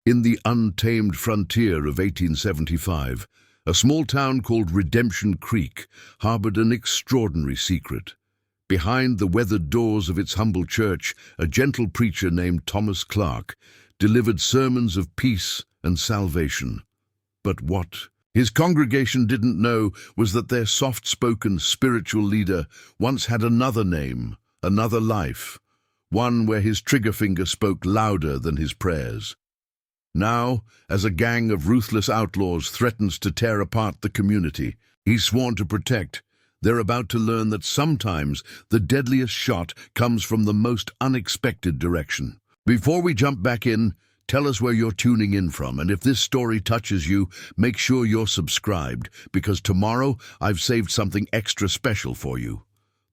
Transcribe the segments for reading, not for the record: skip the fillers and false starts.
In the untamed frontier of 1875, a small town called Redemption Creek harbored an extraordinary secret. Behind the weathered doors of its humble church, a gentle preacher named Thomas Clark delivered sermons of peace and salvation. But what his congregation didn't know was that their soft-spoken spiritual leader once had another name, another life, one where his trigger finger spoke louder than his prayers. Now, as a gang of ruthless outlaws threatens to tear apart the community he's sworn to protect, they're about to learn that sometimes the deadliest shot comes from the most unexpected direction. Before we jump back in, tell us where you're tuning in from, and if this story touches you, make sure you're subscribed, because tomorrow I've saved something extra special for you.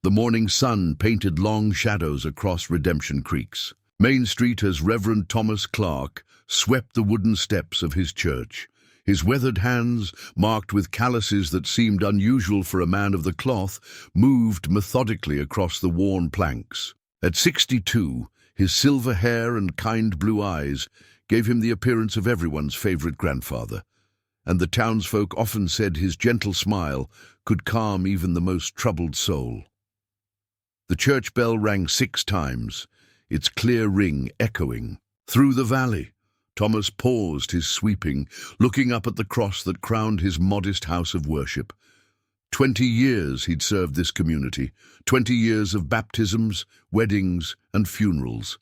The morning sun painted long shadows across Redemption Creeks. Main Street as Reverend Thomas Clark swept the wooden steps of his church. His weathered hands, marked with calluses that seemed unusual for a man of the cloth, moved methodically across the worn planks. At 62, his silver hair and kind blue eyes gave him the appearance of everyone's favorite grandfather, and the townsfolk often said his gentle smile could calm even the most troubled soul. The church bell rang 6 times, its clear ring echoing through the valley. Thomas paused his sweeping, looking up at the cross that crowned his modest house of worship. 20 years he'd served this community, 20 years of baptisms, weddings, and funerals.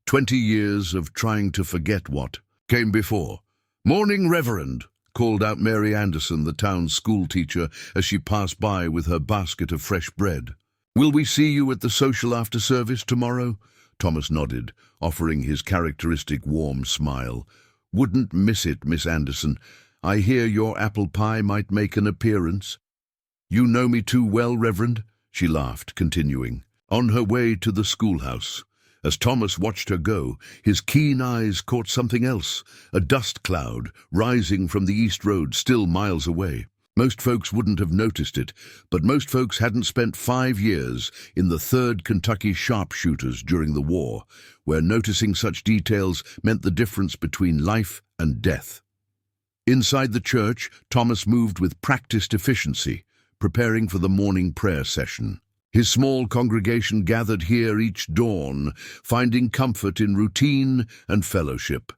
20 years of trying to forget what came before. "Morning, Reverend," called out Mary Anderson, the town's school teacher, as she passed by with her basket of fresh bread. "Will we see you at the social after service tomorrow?" Thomas nodded, offering his characteristic warm smile. "Wouldn't miss it, Miss Anderson. I hear your apple pie might make an appearance." "You know me too well, Reverend," she laughed, continuing on her way to the schoolhouse. As Thomas watched her go, his keen eyes caught something else, a dust cloud rising from the East Road still miles away. Most folks wouldn't have noticed it, but most folks hadn't spent 5 years in the 3rd Kentucky Sharpshooters during the war, where noticing such details meant the difference between life and death. Inside the church, Thomas moved with practiced efficiency, preparing for the morning prayer session. His small congregation gathered here each dawn, finding comfort in routine and fellowship.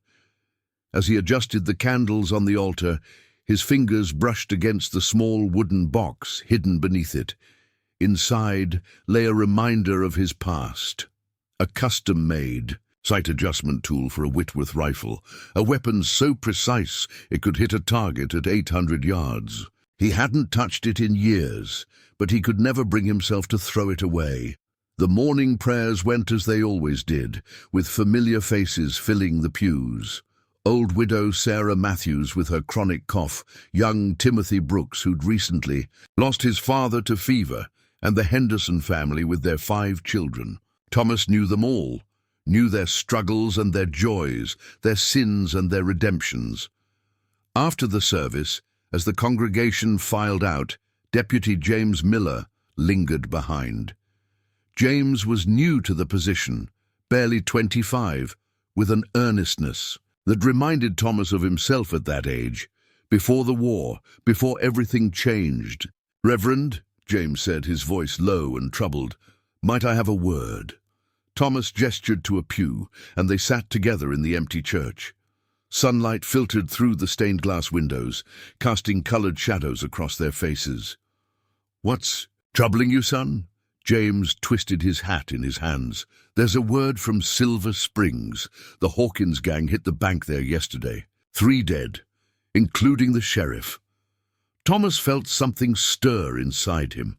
As he adjusted the candles on the altar, his fingers brushed against the small wooden box hidden beneath it. Inside lay a reminder of his past. A custom-made sight adjustment tool for a Whitworth rifle, a weapon so precise it could hit a target at 800 yards. He hadn't touched it in years, but he could never bring himself to throw it away. The morning prayers went as they always did, with familiar faces filling the pews. Old widow Sarah Matthews with her chronic cough, young Timothy Brooks, who'd recently lost his father to fever, and the Henderson family with their 5 children. Thomas knew them all, knew their struggles and their joys, their sins and their redemptions. After the service, as the congregation filed out, Deputy James Miller lingered behind. James was new to the position, barely 25, with an earnestness that reminded Thomas of himself at that age, before the war, before everything changed. "Reverend," James said, his voice low and troubled, "might I have a word?" Thomas gestured to a pew, and they sat together in the empty church. Sunlight filtered through the stained glass windows, casting colored shadows across their faces. "What's troubling you, son?" James twisted his hat in his hands. "There's a word from Silver Springs. The Hawkins gang hit the bank there yesterday. 3 dead, including the sheriff." Thomas felt something stir inside him,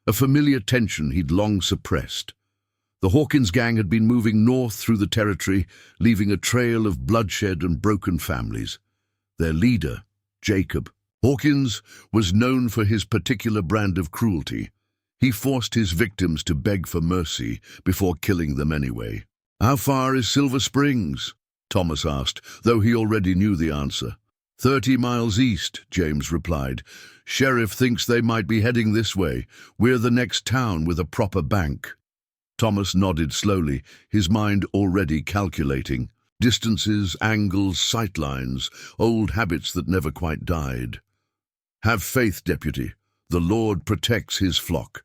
a familiar tension he'd long suppressed. The Hawkins gang had been moving north through the territory, leaving a trail of bloodshed and broken families. Their leader, Jacob Hawkins, was known for his particular brand of cruelty. He forced his victims to beg for mercy before killing them anyway. "How far is Silver Springs?" Thomas asked, though he already knew the answer. 30 miles east, James replied. "Sheriff thinks they might be heading this way. We're the next town with a proper bank." Thomas nodded slowly, his mind already calculating. Distances, angles, sightlines, old habits that never quite died. Have faith, deputy. The Lord protects his flock.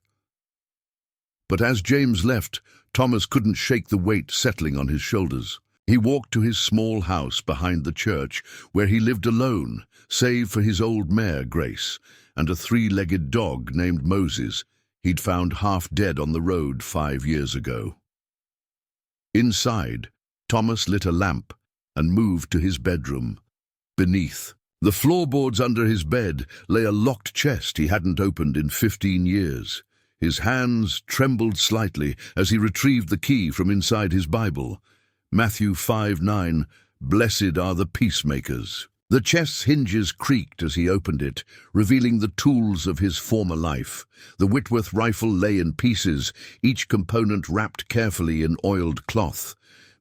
But as James left, Thomas couldn't shake the weight settling on his shoulders. He walked to his small house behind the church, where he lived alone, save for his old mare, Grace, and a three-legged dog named Moses he'd found half dead on the road 5 years ago. Inside, Thomas lit a lamp and moved to his bedroom. Beneath, the floorboards under his bed, lay a locked chest he hadn't opened in 15 years. His hands trembled slightly as he retrieved the key from inside his Bible. Matthew 5:9, "Blessed are the peacemakers." The chest's hinges creaked as he opened it, revealing the tools of his former life. The Whitworth rifle lay in pieces, each component wrapped carefully in oiled cloth.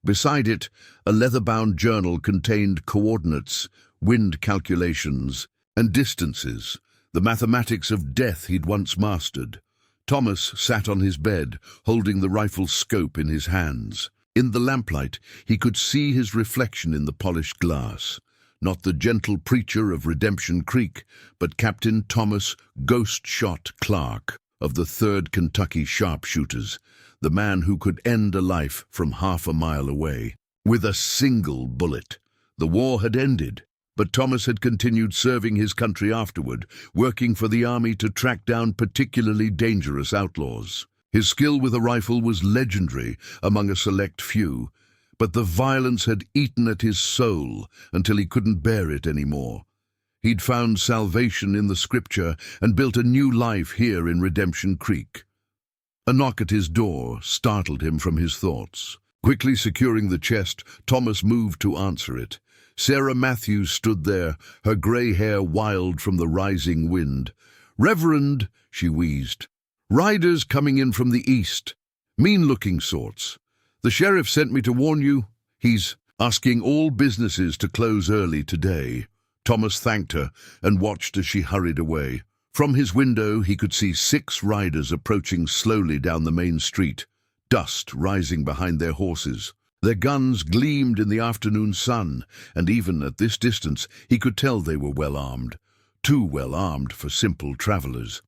Beside it, a leather-bound journal contained coordinates, wind calculations, and distances, the mathematics of death he'd once mastered. Thomas sat on his bed, holding the rifle's scope in his hands. In the lamplight, he could see his reflection in the polished glass. Not the gentle preacher of Redemption Creek, but Captain Thomas Ghost-Shot Clark of the 3rd Kentucky Sharpshooters, the man who could end a life from half a mile away. With a single bullet. The war had ended, but Thomas had continued serving his country afterward, working for the army to track down particularly dangerous outlaws. His skill with a rifle was legendary among a select few, but the violence had eaten at his soul until he couldn't bear it anymore. He'd found salvation in the scripture and built a new life here in Redemption Creek. A knock at his door startled him from his thoughts. Quickly securing the chest, Thomas moved to answer it. Sarah Matthews stood there, her grey hair wild from the rising wind. "Reverend," she wheezed, "riders coming in from the east. Mean-looking sorts. The sheriff sent me to warn you. He's asking all businesses to close early today." Thomas thanked her and watched as she hurried away. From his window, he could see 6 riders approaching slowly down the main street, dust rising behind their horses. Their guns gleamed in the afternoon sun, and even at this distance, he could tell they were well armed. Too well armed for simple travelers.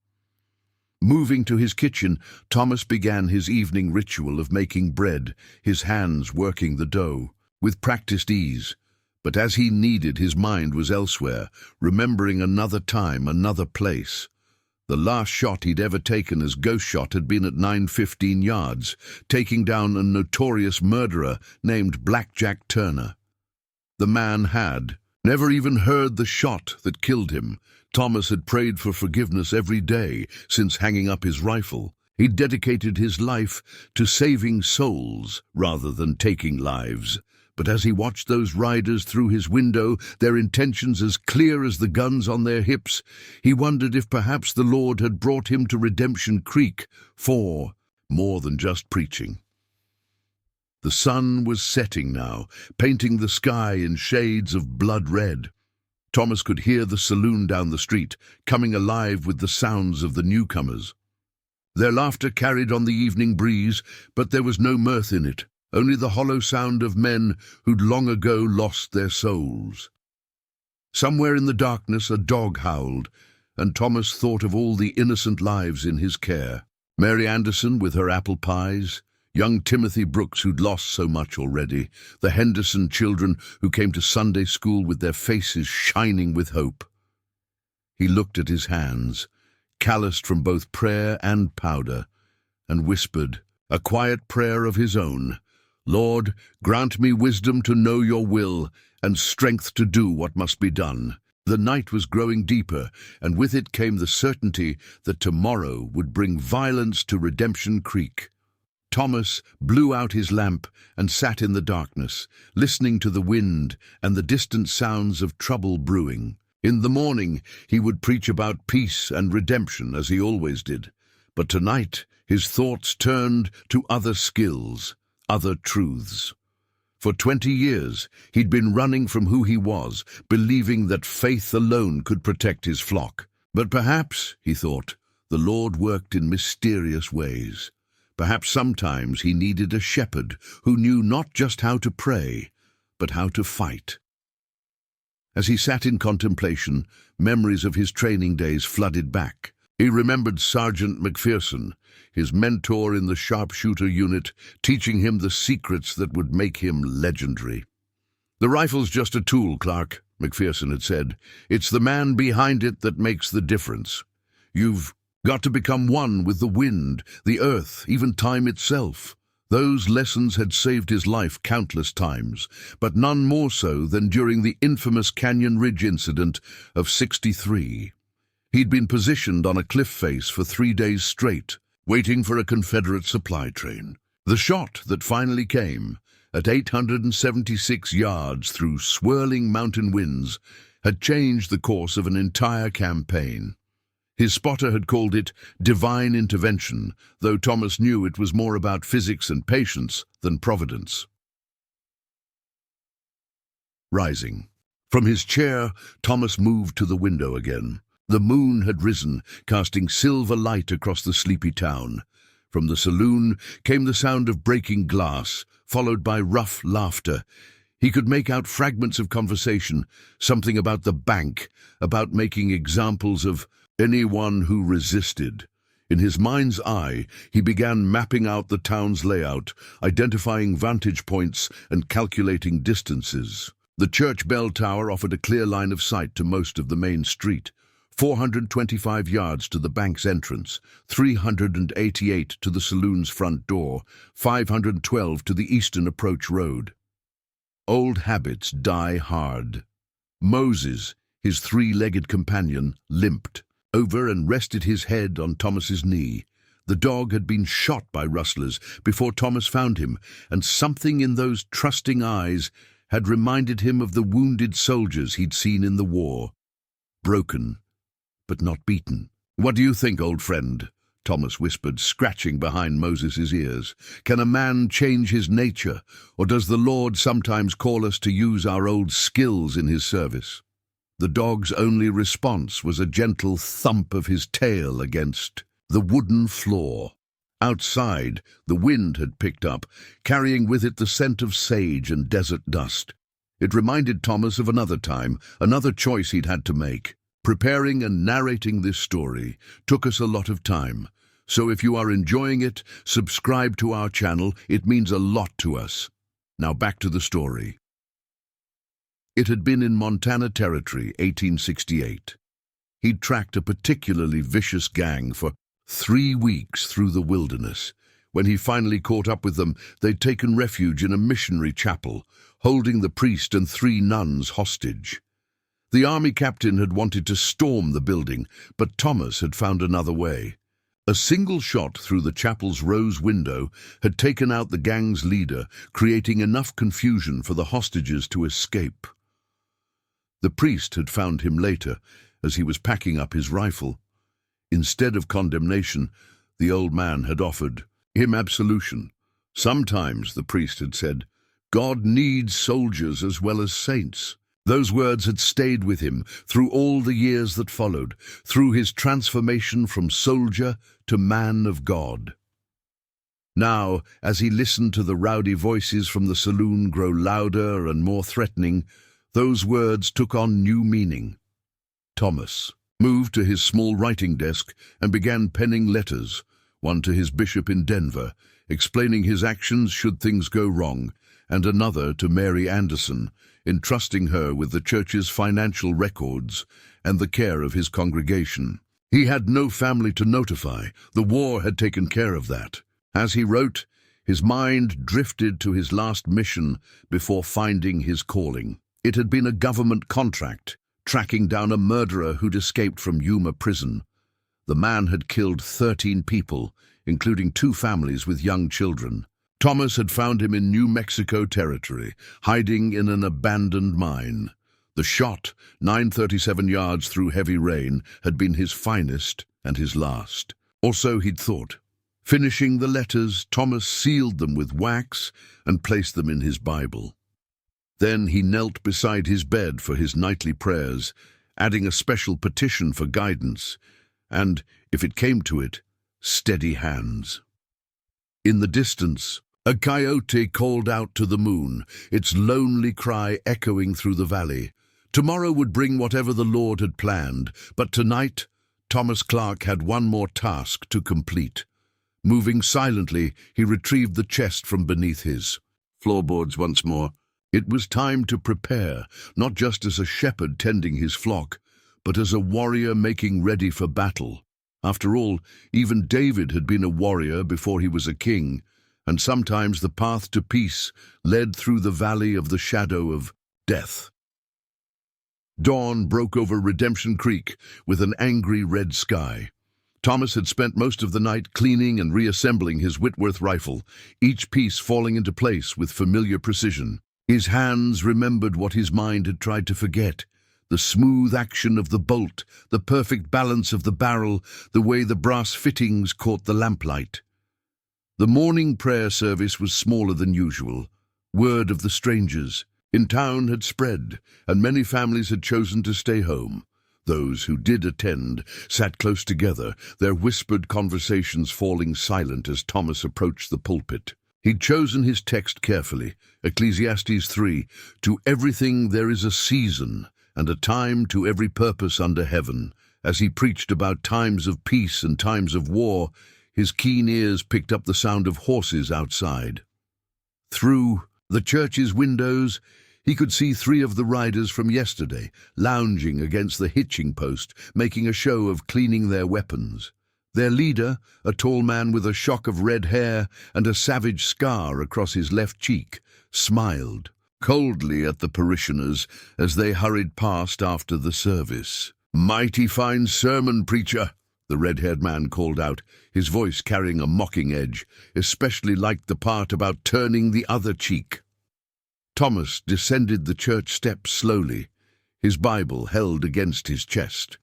Moving to his kitchen, Thomas began his evening ritual of making bread, his hands working the dough, with practiced ease. But as he needed, his mind was elsewhere, remembering another time, another place. The last shot he'd ever taken as ghost shot had been at 9:15 yards, taking down a notorious murderer named Blackjack Turner. The man had never even heard the shot that killed him. Thomas had prayed for forgiveness every day since hanging up his rifle. He'd dedicated his life to saving souls rather than taking lives. But as he watched those riders through his window, their intentions as clear as the guns on their hips, he wondered if perhaps the Lord had brought him to Redemption Creek for more than just preaching. The sun was setting now, painting the sky in shades of blood red. Thomas could hear the saloon down the street, coming alive with the sounds of the newcomers. Their laughter carried on the evening breeze, but there was no mirth in it, only the hollow sound of men who'd long ago lost their souls. Somewhere in the darkness a dog howled, and Thomas thought of all the innocent lives in his care. Mary Anderson with her apple pies, young Timothy Brooks who'd lost so much already, the Henderson children who came to Sunday school with their faces shining with hope. He looked at his hands, calloused from both prayer and powder, and whispered a quiet prayer of his own. "Lord, grant me wisdom to know your will and strength to do what must be done." The night was growing deeper, and with it came the certainty that tomorrow would bring violence to Redemption Creek. Thomas blew out his lamp and sat in the darkness, listening to the wind and the distant sounds of trouble brewing. In the morning, he would preach about peace and redemption, as he always did. But tonight, his thoughts turned to other skills, other truths. For 20 years, he'd been running from who he was, believing that faith alone could protect his flock. But perhaps, he thought, the Lord worked in mysterious ways. Perhaps sometimes he needed a shepherd who knew not just how to pray, but how to fight. As he sat in contemplation, memories of his training days flooded back. He remembered Sergeant McPherson, his mentor in the sharpshooter unit, teaching him the secrets that would make him legendary. "The rifle's just a tool, Clark," McPherson had said. "It's the man behind it that makes the difference. You've got to become one with the wind, the earth, even time itself." Those lessons had saved his life countless times, but none more so than during the infamous Canyon Ridge incident of '63. He'd been positioned on a cliff face for 3 days straight, waiting for a Confederate supply train. The shot that finally came, at 876 yards through swirling mountain winds, had changed the course of an entire campaign. His spotter had called it divine intervention, though Thomas knew it was more about physics and patience than providence. Rising. From his chair, Thomas moved to the window again. The moon had risen, casting silver light across the sleepy town. From the saloon came the sound of breaking glass, followed by rough laughter. He could make out fragments of conversation, something about the bank, about making examples of anyone who resisted. In his mind's eye, he began mapping out the town's layout, identifying vantage points and calculating distances. The church bell tower offered a clear line of sight to most of the main street. 425 yards to the bank's entrance, 388 to the saloon's front door, 512 to the eastern approach road. Old habits die hard. Moses, his three-legged companion, limped over and rested his head on Thomas's knee. The dog had been shot by rustlers before Thomas found him, and something in those trusting eyes had reminded him of the wounded soldiers he'd seen in the war. Broken, but not beaten. "What do you think, old friend?" Thomas whispered, scratching behind Moses's ears. "Can a man change his nature, or does the Lord sometimes call us to use our old skills in his service?" The dog's only response was a gentle thump of his tail against the wooden floor. Outside, the wind had picked up, carrying with it the scent of sage and desert dust. It reminded Thomas of another time, another choice he'd had to make. Preparing and narrating this story took us a lot of time, so if you are enjoying it, subscribe to our channel. It means a lot to us. Now back to the story. It had been in Montana Territory, 1868. He'd tracked a particularly vicious gang for 3 weeks through the wilderness. When he finally caught up with them, they'd taken refuge in a missionary chapel, holding the priest and 3 nuns hostage. The army captain had wanted to storm the building, but Thomas had found another way. A single shot through the chapel's rose window had taken out the gang's leader, creating enough confusion for the hostages to escape. The priest had found him later, as he was packing up his rifle. Instead of condemnation, the old man had offered him absolution. "Sometimes," the priest had said, "God needs soldiers as well as saints." Those words had stayed with him through all the years that followed, through his transformation from soldier to man of God. Now, as he listened to the rowdy voices from the saloon grow louder and more threatening, those words took on new meaning. Thomas moved to his small writing desk and began penning letters, one to his bishop in Denver, explaining his actions should things go wrong, and another to Mary Anderson, entrusting her with the church's financial records and the care of his congregation. He had no family to notify. The war had taken care of that. As he wrote, his mind drifted to his last mission before finding his calling. It had been a government contract, tracking down a murderer who'd escaped from Yuma prison. The man had killed 13 people, including 2 families with young children. Thomas had found him in New Mexico Territory, hiding in an abandoned mine. The shot, 937 yards through heavy rain, had been his finest and his last. Or so he'd thought. Finishing the letters, Thomas sealed them with wax and placed them in his Bible. Then he knelt beside his bed for his nightly prayers, adding a special petition for guidance, and, if it came to it, steady hands. In the distance, A coyote called out to the moon, its lonely cry echoing through the valley. Tomorrow would bring whatever the Lord had planned, but tonight Thomas Clark had one more task to complete. Moving silently, he retrieved the chest from beneath his floorboards once more. It was time to prepare, not just as a shepherd tending his flock, but as a warrior making ready for battle. After all, even David had been a warrior before he was a king, and sometimes the path to peace led through the valley of the shadow of death. Dawn broke over Redemption Creek with an angry red sky. Thomas had spent most of the night cleaning and reassembling his Whitworth rifle, each piece falling into place with familiar precision. His hands remembered what his mind had tried to forget: the smooth action of the bolt, the perfect balance of the barrel, the way the brass fittings caught the lamplight. The morning prayer service was smaller than usual. Word of the strangers in town had spread, and many families had chosen to stay home. Those who did attend sat close together, their whispered conversations falling silent as Thomas approached the pulpit. He'd chosen his text carefully, Ecclesiastes 3, "To everything there is a season, and a time to every purpose under heaven." As he preached about times of peace and times of war, his keen ears picked up the sound of horses outside. Through the church's windows, he could see 3 of the riders from yesterday, lounging against the hitching post, making a show of cleaning their weapons. Their leader, a tall man with a shock of red hair and a savage scar across his left cheek, smiled coldly at the parishioners as they hurried past after the service. "Mighty fine sermon, preacher," the red-haired man called out, his voice carrying a mocking edge. "Especially liked the part about turning the other cheek." Thomas descended the church steps slowly, his Bible held against his chest.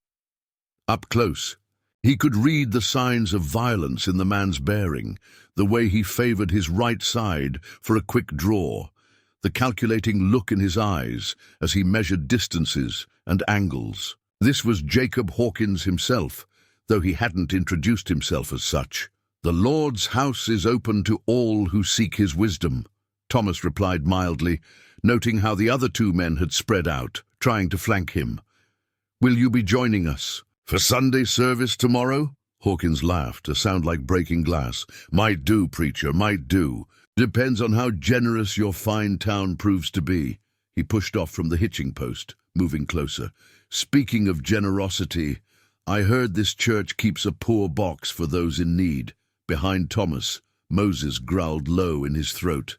Up close, he could read the signs of violence in the man's bearing, the way he favored his right side for a quick draw, the calculating look in his eyes as he measured distances and angles. This was Jacob Hawkins himself, though he hadn't introduced himself as such. "The Lord's house is open to all who seek his wisdom," Thomas replied mildly, noting how the other 2 men had spread out, trying to flank him. "Will you be joining us for Sunday service tomorrow?" Hawkins laughed, a sound like breaking glass. "Might do, preacher, might do. Depends on how generous your fine town proves to be." He pushed off from the hitching post, moving closer. "Speaking of generosity, I heard this church keeps a poor box for those in need." Behind Thomas, Moses growled low in his throat.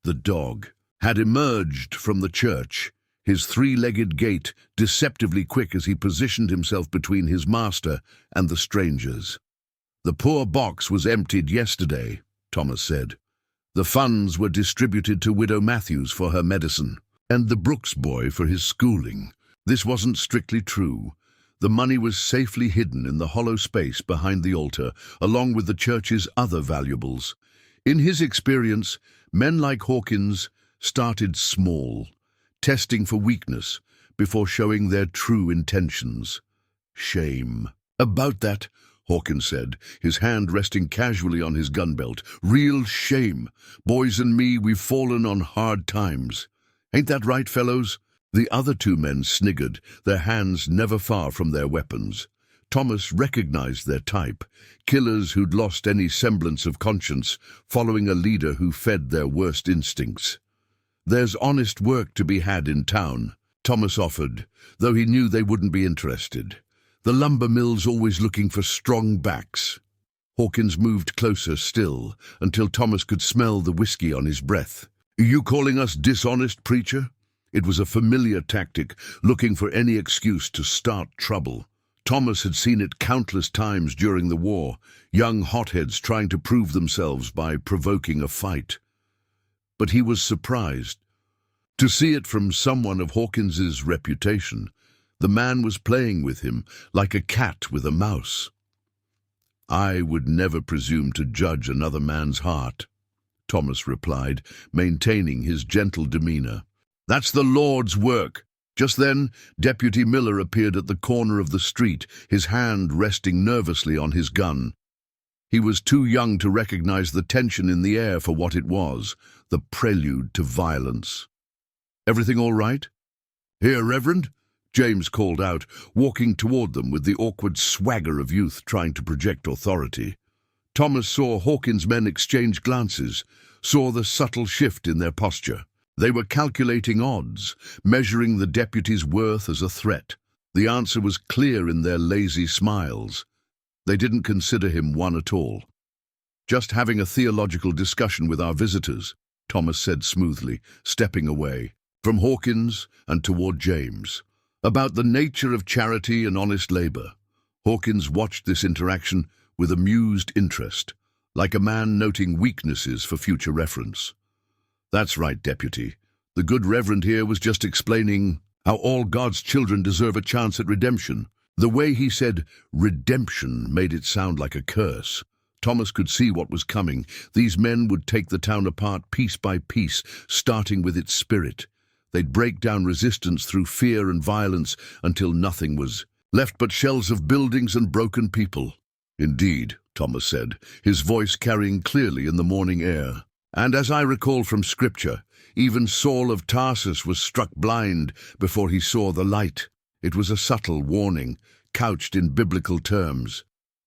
The dog had emerged from the church, his 3-legged gait deceptively quick as he positioned himself between his master and the strangers. "The poor box was emptied yesterday," Thomas said. "The funds were distributed to Widow Matthews for her medicine, and the Brooks boy for his schooling." This wasn't strictly true. The money was safely hidden in the hollow space behind the altar, along with the church's other valuables. In his experience, men like Hawkins started small, testing for weakness before showing their true intentions. "Shame about that," Hawkins said, his hand resting casually on his gun belt. "Real shame. Boys and me, we've fallen on hard times. Ain't that right, fellows?" The other 2 men sniggered, their hands never far from their weapons. Thomas recognized their type, killers who'd lost any semblance of conscience, following a leader who fed their worst instincts. "There's honest work to be had in town," Thomas offered, though he knew they wouldn't be interested. "The lumber mill's always looking for strong backs." Hawkins moved closer still, until Thomas could smell the whiskey on his breath. "You calling us dishonest, preacher?" It was a familiar tactic, looking for any excuse to start trouble. Thomas had seen it countless times during the war, young hotheads trying to prove themselves by provoking a fight. But he was surprised to see it from someone of Hawkins's reputation. The man was playing with him like a cat with a mouse. "I would never presume to judge another man's heart," Thomas replied, maintaining his gentle demeanor. "That's the Lord's work." Just then, Deputy Miller appeared at the corner of the street, his hand resting nervously on his gun. He was too young to recognize the tension in the air for what it was, the prelude to violence. "Everything all right?" "Here, Reverend," James called out, walking toward them with the awkward swagger of youth trying to project authority. Thomas saw Hawkins' men exchange glances, saw the subtle shift in their posture. They were calculating odds, measuring the deputy's worth as a threat. The answer was clear in their lazy smiles. They didn't consider him one at all. "Just having a theological discussion with our visitors," Thomas said smoothly, stepping away from Hawkins and toward James, "about the nature of charity and honest labor." Hawkins watched this interaction with amused interest, like a man noting weaknesses for future reference. "That's right, Deputy. The good Reverend here was just explaining how all God's children deserve a chance at redemption." The way he said redemption made it sound like a curse. Thomas could see what was coming. These men would take the town apart piece by piece, starting with its spirit. They'd break down resistance through fear and violence until nothing was left but shells of buildings and broken people. "Indeed," Thomas said, his voice carrying clearly in the morning air. "And as I recall from Scripture, even Saul of Tarsus was struck blind before he saw the light." It was a subtle warning, couched in biblical terms.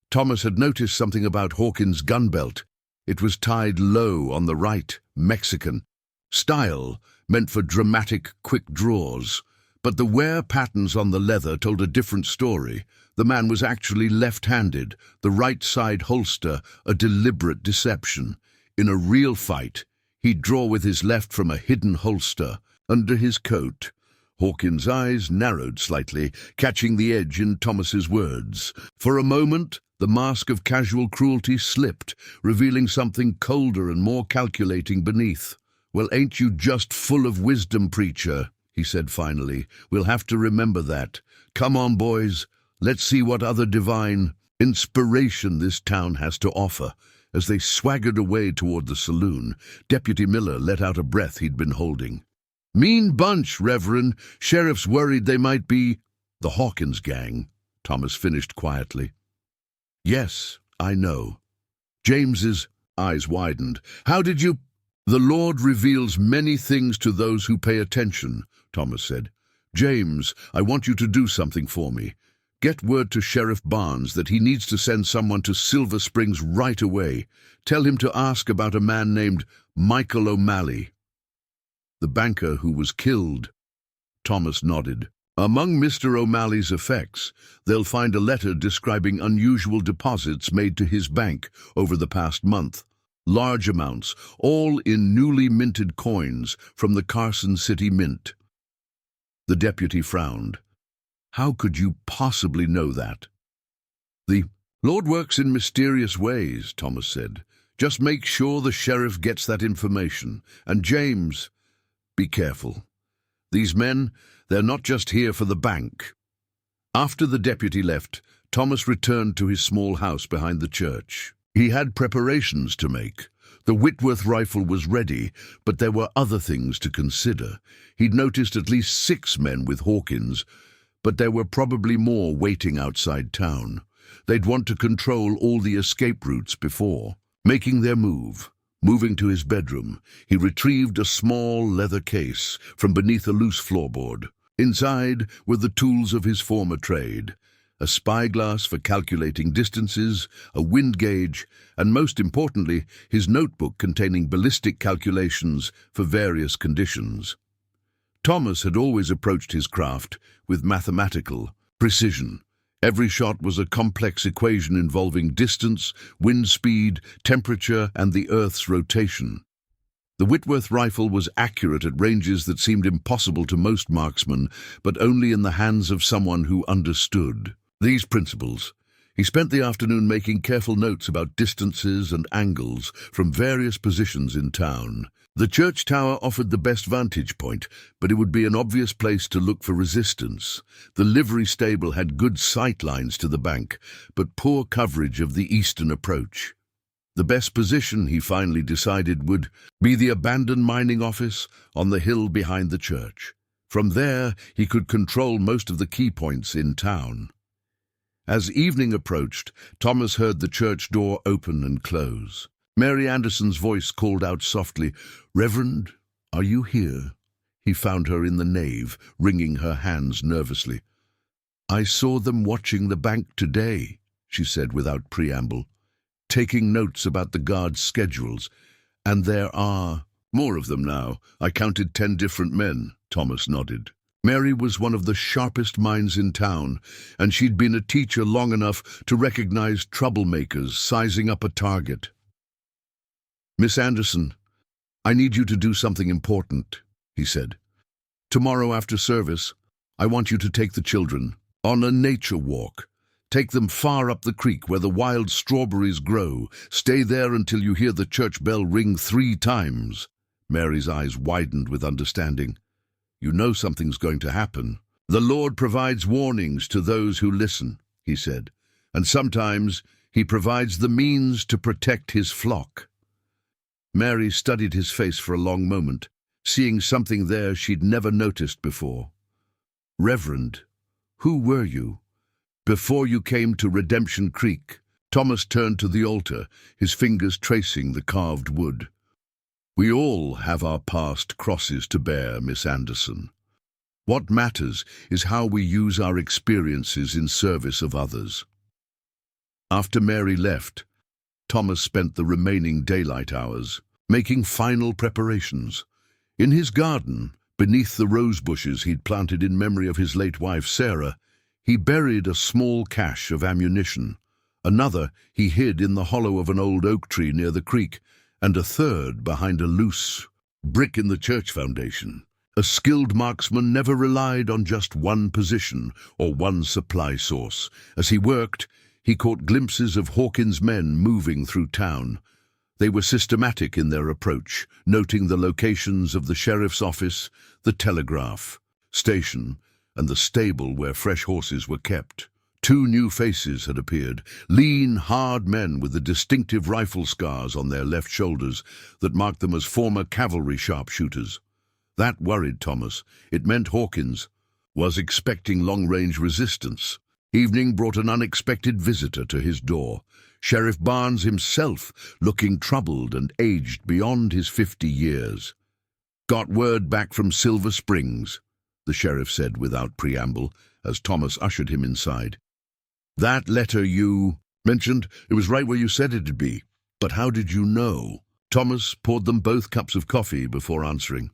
Thomas had noticed something about Hawkins' gun belt. It was tied low on the right, Mexican style, meant for dramatic, quick draws. But the wear patterns on the leather told a different story. The man was actually left-handed, the right side holster, a deliberate deception. In a real fight, he'd draw with his left from a hidden holster under his coat. Hawkins' eyes narrowed slightly, catching the edge in Thomas's words. For a moment, the mask of casual cruelty slipped, revealing something colder and more calculating beneath. "Well, ain't you just full of wisdom, preacher?" he said finally. "We'll have to remember that. Come on, boys. Let's see what other divine inspiration this town has to offer." As they swaggered away toward the saloon, Deputy Miller let out a breath he'd been holding. "Mean bunch, Reverend. Sheriff's worried they might be—" "The Hawkins gang," Thomas finished quietly. "Yes, I know." James's eyes widened. "How did you—" "The Lord reveals many things to those who pay attention," Thomas said. "James, I want you to do something for me. Get word to Sheriff Barnes that he needs to send someone to Silver Springs right away. Tell him to ask about a man named Michael O'Malley." "The banker who was killed?" Thomas nodded. "Among Mr. O'Malley's effects, they'll find a letter describing unusual deposits made to his bank over the past month. Large amounts, all in newly minted coins from the Carson City Mint." The deputy frowned. "How could you possibly know that?" "The Lord works in mysterious ways," Thomas said. "Just make sure the sheriff gets that information. And James, be careful. These men, they're not just here for the bank." After the deputy left, Thomas returned to his small house behind the church. He had preparations to make. The Whitworth rifle was ready, but there were other things to consider. He'd noticed at least 6 men with Hawkins, but there were probably more waiting outside town. They'd want to control all the escape routes before making their move. Moving to his bedroom, he retrieved a small leather case from beneath a loose floorboard. Inside were the tools of his former trade: a spyglass for calculating distances, a wind gauge, and most importantly, his notebook containing ballistic calculations for various conditions. Thomas had always approached his craft with mathematical precision. Every shot was a complex equation involving distance, wind speed, temperature, and the Earth's rotation. The Whitworth rifle was accurate at ranges that seemed impossible to most marksmen, but only in the hands of someone who understood these principles. He spent the afternoon making careful notes about distances and angles from various positions in town. The church tower offered the best vantage point, but it would be an obvious place to look for resistance. The livery stable had good sight lines to the bank, but poor coverage of the eastern approach. The best position, he finally decided, would be the abandoned mining office on the hill behind the church. From there, he could control most of the key points in town. As evening approached, Thomas heard the church door open and close. Mary Anderson's voice called out softly, "Reverend, are you here?" He found her in the nave, wringing her hands nervously. "I saw them watching the bank today," she said without preamble, "taking notes about the guards' schedules. And there are more of them now. I counted 10 different men." Thomas nodded. Mary was one of the sharpest minds in town, and she'd been a teacher long enough to recognize troublemakers sizing up a target. "Miss Anderson, I need you to do something important," he said. "Tomorrow after service, I want you to take the children on a nature walk. Take them far up the creek where the wild strawberries grow. Stay there until you hear the church bell ring 3 times. Mary's eyes widened with understanding. "You know something's going to happen." "The Lord provides warnings to those who listen," he said, "and sometimes he provides the means to protect his flock." Mary studied his face for a long moment, seeing something there she'd never noticed before. "Reverend, who were you before you came to Redemption Creek?" Thomas turned to the altar, his fingers tracing the carved wood. "We all have our past crosses to bear, Miss Anderson. What matters is how we use our experiences in service of others." After Mary left, Thomas spent the remaining daylight hours making final preparations. In his garden, beneath the rose bushes he'd planted in memory of his late wife Sarah, he buried a small cache of ammunition. Another he hid in the hollow of an old oak tree near the creek, and a third behind a loose brick in the church foundation. A skilled marksman never relied on just one position or one supply source. As he worked, he caught glimpses of Hawkins' men moving through town. They were systematic in their approach, noting the locations of the sheriff's office, the telegraph station, and the stable where fresh horses were kept. 2 new faces had appeared, lean, hard men with the distinctive rifle scars on their left shoulders that marked them as former cavalry sharpshooters. That worried Thomas. It meant Hawkins was expecting long-range resistance. Evening brought an unexpected visitor to his door. Sheriff Barnes himself, looking troubled and aged beyond his 50 years. "Got word back from Silver Springs," the sheriff said without preamble, as Thomas ushered him inside. "That letter you mentioned, it was right where you said it'd be. But how did you know?" Thomas poured them both cups of coffee before answering.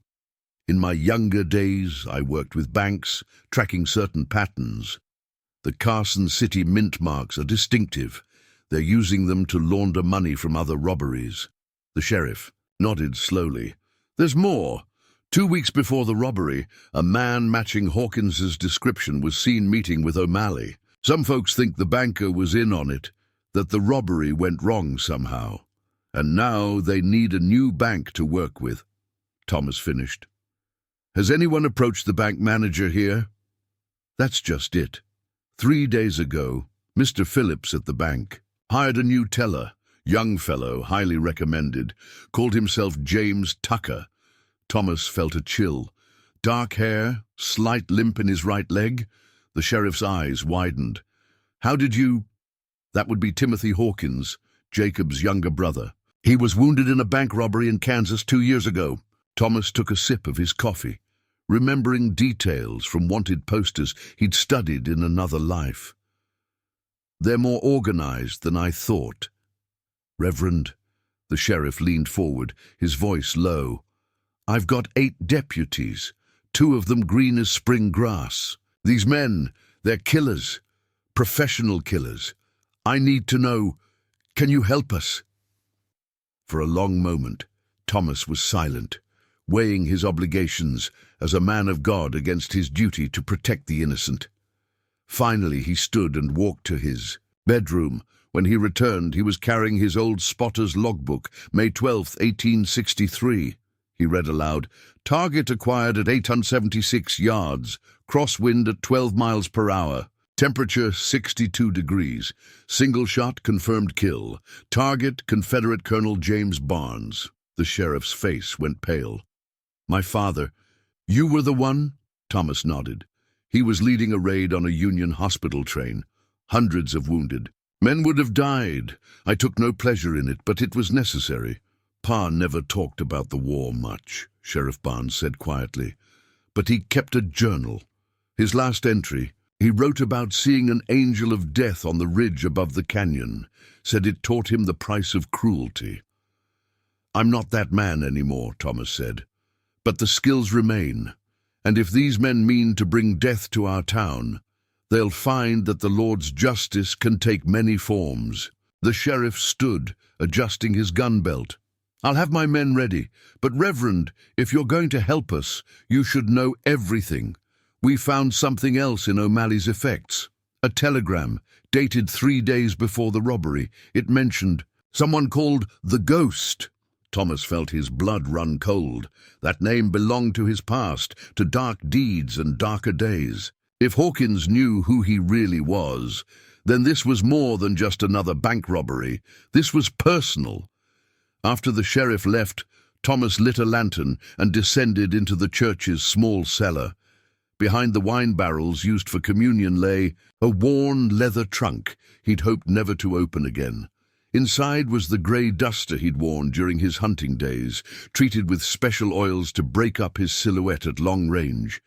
"In my younger days, I worked with banks, tracking certain patterns. The Carson City mint marks are distinctive. They're using them to launder money from other robberies." The sheriff nodded slowly. "There's more. 2 weeks before the robbery, a man matching Hawkins's description was seen meeting with O'Malley. Some folks think the banker was in on it, that the robbery went wrong somehow. And now they need a new bank to work with." Thomas finished. "Has anyone approached the bank manager here?" "That's just it. 3 days ago, Mr. Phillips at the bank hired a new teller, young fellow, highly recommended, called himself James Tucker." Thomas felt a chill. Dark hair, slight limp in his right leg. The sheriff's eyes widened. "How did you—" "That would be Timothy Hawkins, Jacob's younger brother. He was wounded in a bank robbery in Kansas 2 years ago." Thomas took a sip of his coffee, remembering details from wanted posters he'd studied in another life. "They're more organized than I thought." "Reverend," the sheriff leaned forward, his voice low, "I've got 8 deputies, 2 of them green as spring grass. These men, they're killers, professional killers. I need to know, can you help us?" For a long moment, Thomas was silent, weighing his obligations as a man of God against his duty to protect the innocent. Finally, he stood and walked to his bedroom. When he returned, he was carrying his old spotter's logbook, May 12, 1863. He read aloud, "Target acquired at 876 yards, crosswind at 12 miles per hour, temperature 62 degrees, single shot confirmed kill, target Confederate Colonel James Barnes." The sheriff's face went pale. "My father, you were the one?" Thomas nodded. "He was leading a raid on a Union hospital train. hundreds of wounded. Men would have died. I took no pleasure in it, but it was necessary. Pa never talked about the war much, Sheriff Barnes said quietly, but he kept a journal. His last entry, he wrote about seeing an angel of death on the ridge above the canyon, said it taught him the price of cruelty. I'm not that man anymore, Thomas said, but the skills remain, and if these men mean to bring death to our town, they'll find that the Lord's justice can take many forms. The sheriff stood, adjusting his gun belt. I'll have my men ready, but Reverend, if you're going to help us, you should know everything. We found something else in O'Malley's effects. A telegram, dated 3 days before the robbery. It mentioned someone called the Ghost. Thomas felt his blood run cold. That name belonged to his past, to dark deeds and darker days. If Hawkins knew who he really was, then this was more than just another bank robbery. This was personal. After the sheriff left, Thomas lit a lantern and descended into the church's small cellar. Behind the wine barrels used for communion lay a worn leather trunk he'd hoped never to open again. Inside was the grey duster he'd worn during his hunting days, treated with special oils to break up his silhouette at long range.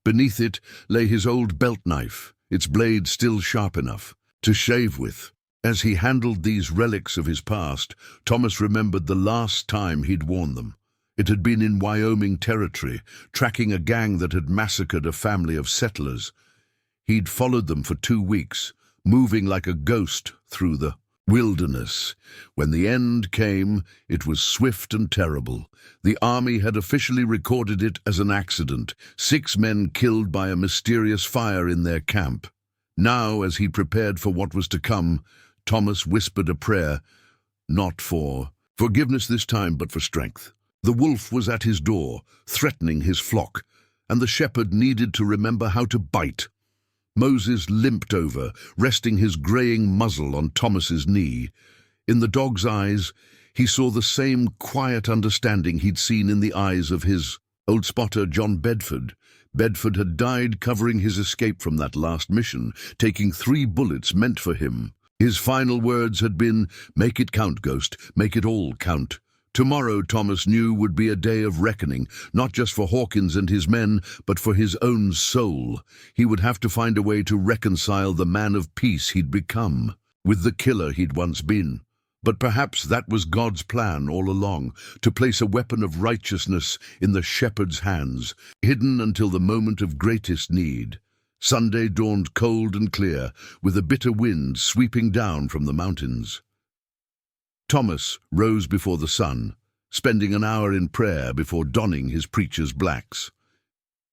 Beneath it lay his old belt knife, its blade still sharp enough to shave with. As he handled these relics of his past, Thomas remembered the last time he'd worn them. It had been in Wyoming territory, tracking a gang that had massacred a family of settlers. He'd followed them for 2 weeks, moving like a ghost through the wilderness. When the end came, it was swift and terrible. The army had officially recorded it as an accident, 6 men killed by a mysterious fire in their camp. Now, as he prepared for what was to come, Thomas whispered a prayer, not for forgiveness this time, but for strength. The wolf was at his door, threatening his flock, and the shepherd needed to remember how to bite. Moses limped over, resting his greying muzzle on Thomas's knee. In the dog's eyes, he saw the same quiet understanding he'd seen in the eyes of his old spotter, John Bedford. Bedford had died covering his escape from that last mission, taking 3 bullets meant for him. His final words had been, "Make it count, Ghost, make it all count." Tomorrow, Thomas knew, would be a day of reckoning, not just for Hawkins and his men, but for his own soul. He would have to find a way to reconcile the man of peace he'd become with the killer he'd once been. But perhaps that was God's plan all along, to place a weapon of righteousness in the shepherd's hands, hidden until the moment of greatest need. Sunday dawned cold and clear, with a bitter wind sweeping down from the mountains. Thomas rose before the sun, spending an hour in prayer before donning his preacher's blacks.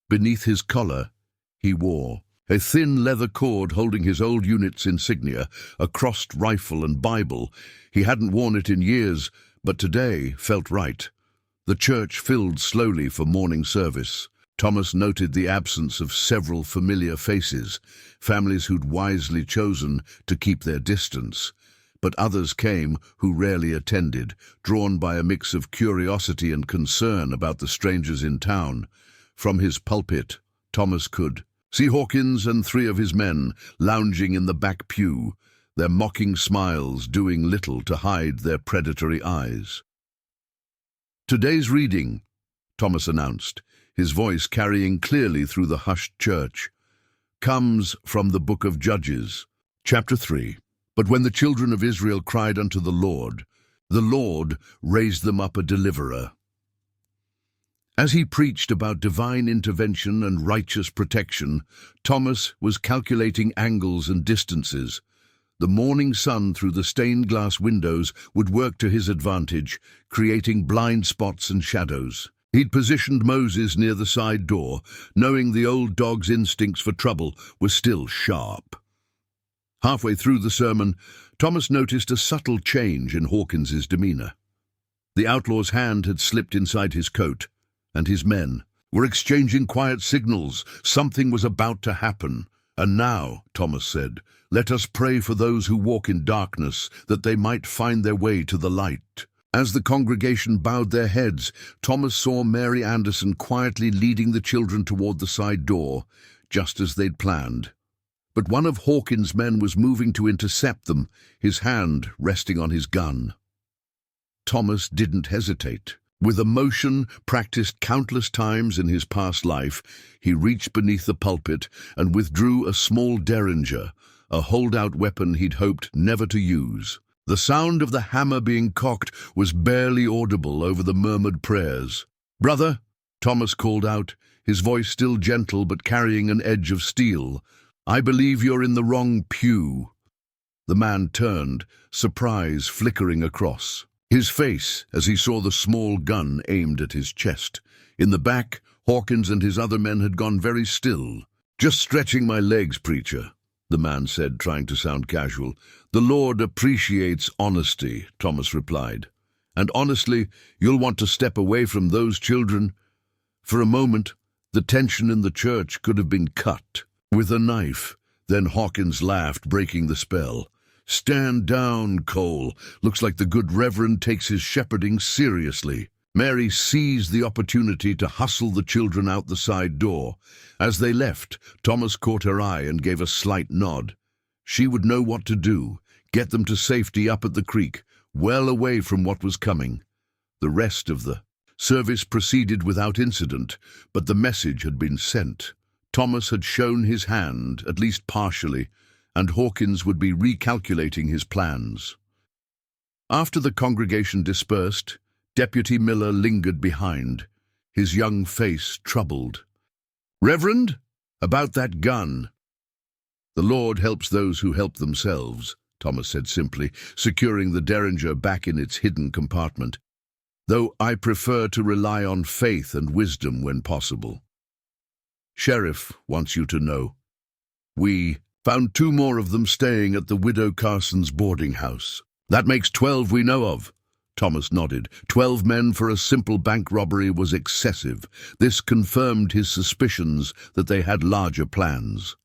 Beneath his collar, he wore a thin leather cord holding his old unit's insignia, a crossed rifle and Bible. He hadn't worn it in years, but today felt right. The church filled slowly for morning service. Thomas noted the absence of several familiar faces, families who'd wisely chosen to keep their distance. But others came who rarely attended, drawn by a mix of curiosity and concern about the strangers in town. From his pulpit, Thomas could see Hawkins and 3 of his men lounging in the back pew, their mocking smiles doing little to hide their predatory eyes. "Today's reading," Thomas announced, his voice carrying clearly through the hushed church, "comes from the book of Judges, chapter 3. But when the children of Israel cried unto the Lord raised them up a deliverer." As he preached about divine intervention and righteous protection, Thomas was calculating angles and distances. The morning sun through the stained glass windows would work to his advantage, creating blind spots and shadows. He'd positioned Moses near the side door, knowing the old dog's instincts for trouble were still sharp. Halfway through the sermon, Thomas noticed a subtle change in Hawkins's demeanor. The outlaw's hand had slipped inside his coat, and his men were exchanging quiet signals. Something was about to happen. "And now," Thomas said, "let us pray for those who walk in darkness, that they might find their way to the light." As the congregation bowed their heads, Thomas saw Mary Anderson quietly leading the children toward the side door, just as they'd planned. but one of Hawkins' men was moving to intercept them, his hand resting on his gun. Thomas didn't hesitate. With a motion practiced countless times in his past life, he reached beneath the pulpit and withdrew a small derringer, a holdout weapon he'd hoped never to use. The sound of the hammer being cocked was barely audible over the murmured prayers. "Brother," Thomas called out, his voice still gentle but carrying an edge of steel, "I believe you're in the wrong pew." The man turned, surprise flickering across his face as he saw the small gun aimed at his chest. In the back, Hawkins and his other men had gone very still. "Just stretching my legs, preacher," the man said, trying to sound casual. "The Lord appreciates honesty," Thomas replied. "And honestly, you'll want to step away from those children." For a moment, the tension in the church could have been cut with a knife. Then Hawkins laughed, breaking the spell. "Stand down, Cole. Looks like the good reverend takes his shepherding seriously." Mary seized the opportunity to hustle the children out the side door. As they left, Thomas caught her eye and gave a slight nod. She would know what to do, get them to safety up at the creek, well away from what was coming. The rest of the service proceeded without incident, but the message had been sent. Thomas had shown his hand, at least partially, and Hawkins would be recalculating his plans. After the congregation dispersed, Deputy Miller lingered behind, his young face troubled. "Reverend, about that gun." "The Lord helps those who help themselves," Thomas said simply, securing the derringer back in its hidden compartment. "Though I prefer to rely on faith and wisdom when possible. Sheriff wants you to know. We found 2 more of them staying at the Widow Carson's boarding house. That makes 12 we know of." Thomas nodded. 12 men for a simple bank robbery was excessive. This confirmed his suspicions that they had larger plans.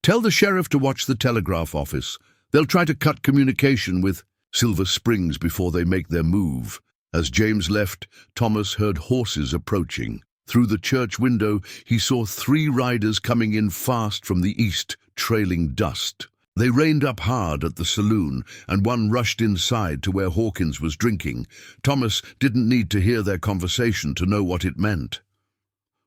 "Tell the sheriff to watch the telegraph office. They'll try to cut communication with Silver Springs before they make their move." As James left, Thomas heard horses approaching. Through the church window, he saw 3 riders coming in fast from the east, trailing dust. They reined up hard at the saloon, and one rushed inside to where Hawkins was drinking. Thomas didn't need to hear their conversation to know what it meant.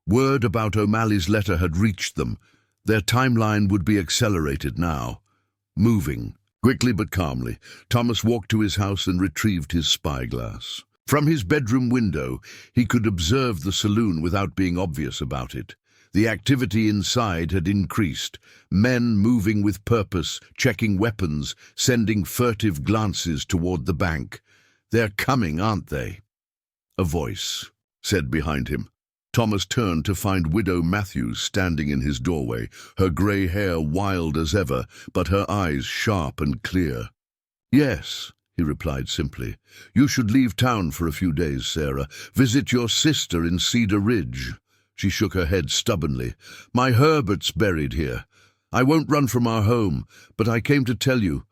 Word about O'Malley's letter had reached them. Their timeline would be accelerated now. Moving, quickly but calmly, Thomas walked to his house and retrieved his spyglass. From his bedroom window, he could observe the saloon without being obvious about it. The activity inside had increased, men moving with purpose, checking weapons, sending furtive glances toward the bank. "They're coming, aren't they?" a voice said behind him. Thomas turned to find Widow Matthews standing in his doorway, her grey hair wild as ever, but her eyes sharp and clear. "Yes," he replied simply. "You should leave town for a few days, Sarah. Visit your sister in Cedar Ridge." She shook her head stubbornly. "My Herbert's buried here. I won't run from our home, but I came to tell you.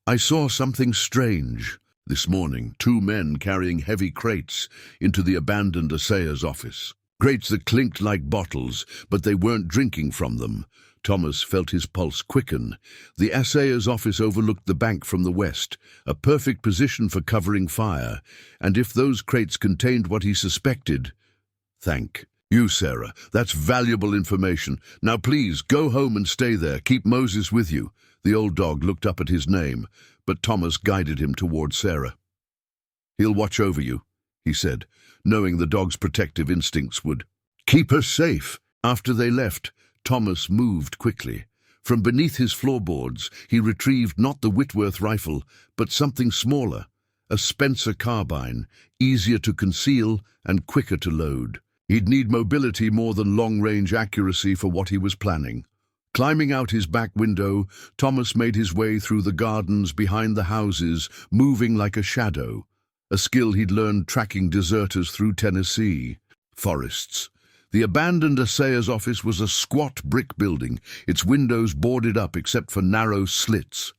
I saw something strange this morning. 2 men carrying heavy crates into the abandoned assayer's office. Crates that clinked like bottles, but they weren't drinking from them." Thomas felt his pulse quicken. The assayer's office overlooked the bank from the west, a perfect position for covering fire, and if those crates contained what he suspected... "Thank you, Sarah. That's valuable information. Now please, go home and stay there. Keep Moses with you." The old dog looked up at his name, but Thomas guided him toward Sarah. "He'll watch over you," he said, knowing the dog's protective instincts would keep her safe. After they left, Thomas moved quickly. From beneath his floorboards, he retrieved not the Whitworth rifle, but something smaller, a Spencer carbine, easier to conceal and quicker to load. He'd need mobility more than long-range accuracy for what he was planning. Climbing out his back window, Thomas made his way through the gardens behind the houses, moving like a shadow, a skill he'd learned tracking deserters through Tennessee. Forests. The abandoned assayer's office was a squat brick building, its windows boarded up except for narrow slits.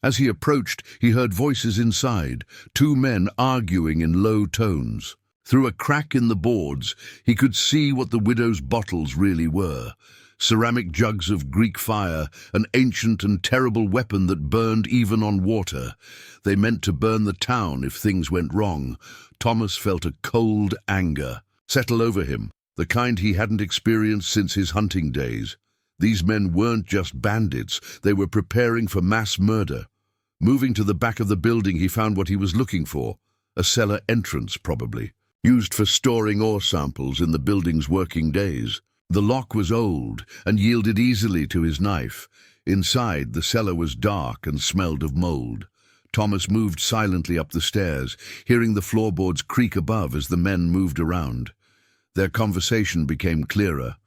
As he approached, he heard voices inside, 2 men arguing in low tones. Through a crack in the boards, he could see what the widow's bottles really were. ceramic jugs of Greek fire, an ancient and terrible weapon that burned even on water. They meant to burn the town if things went wrong. Thomas felt a cold anger settle over him, the kind he hadn't experienced since his hunting days. These men weren't just bandits, they were preparing for mass murder. Moving to the back of the building, he found what he was looking for, a cellar entrance probably, used for storing ore samples in the building's working days. The lock was old and yielded easily to his knife. Inside, the cellar was dark and smelled of mold. Thomas moved silently up the stairs, hearing the floorboards creak above as the men moved around. Their conversation became clearer.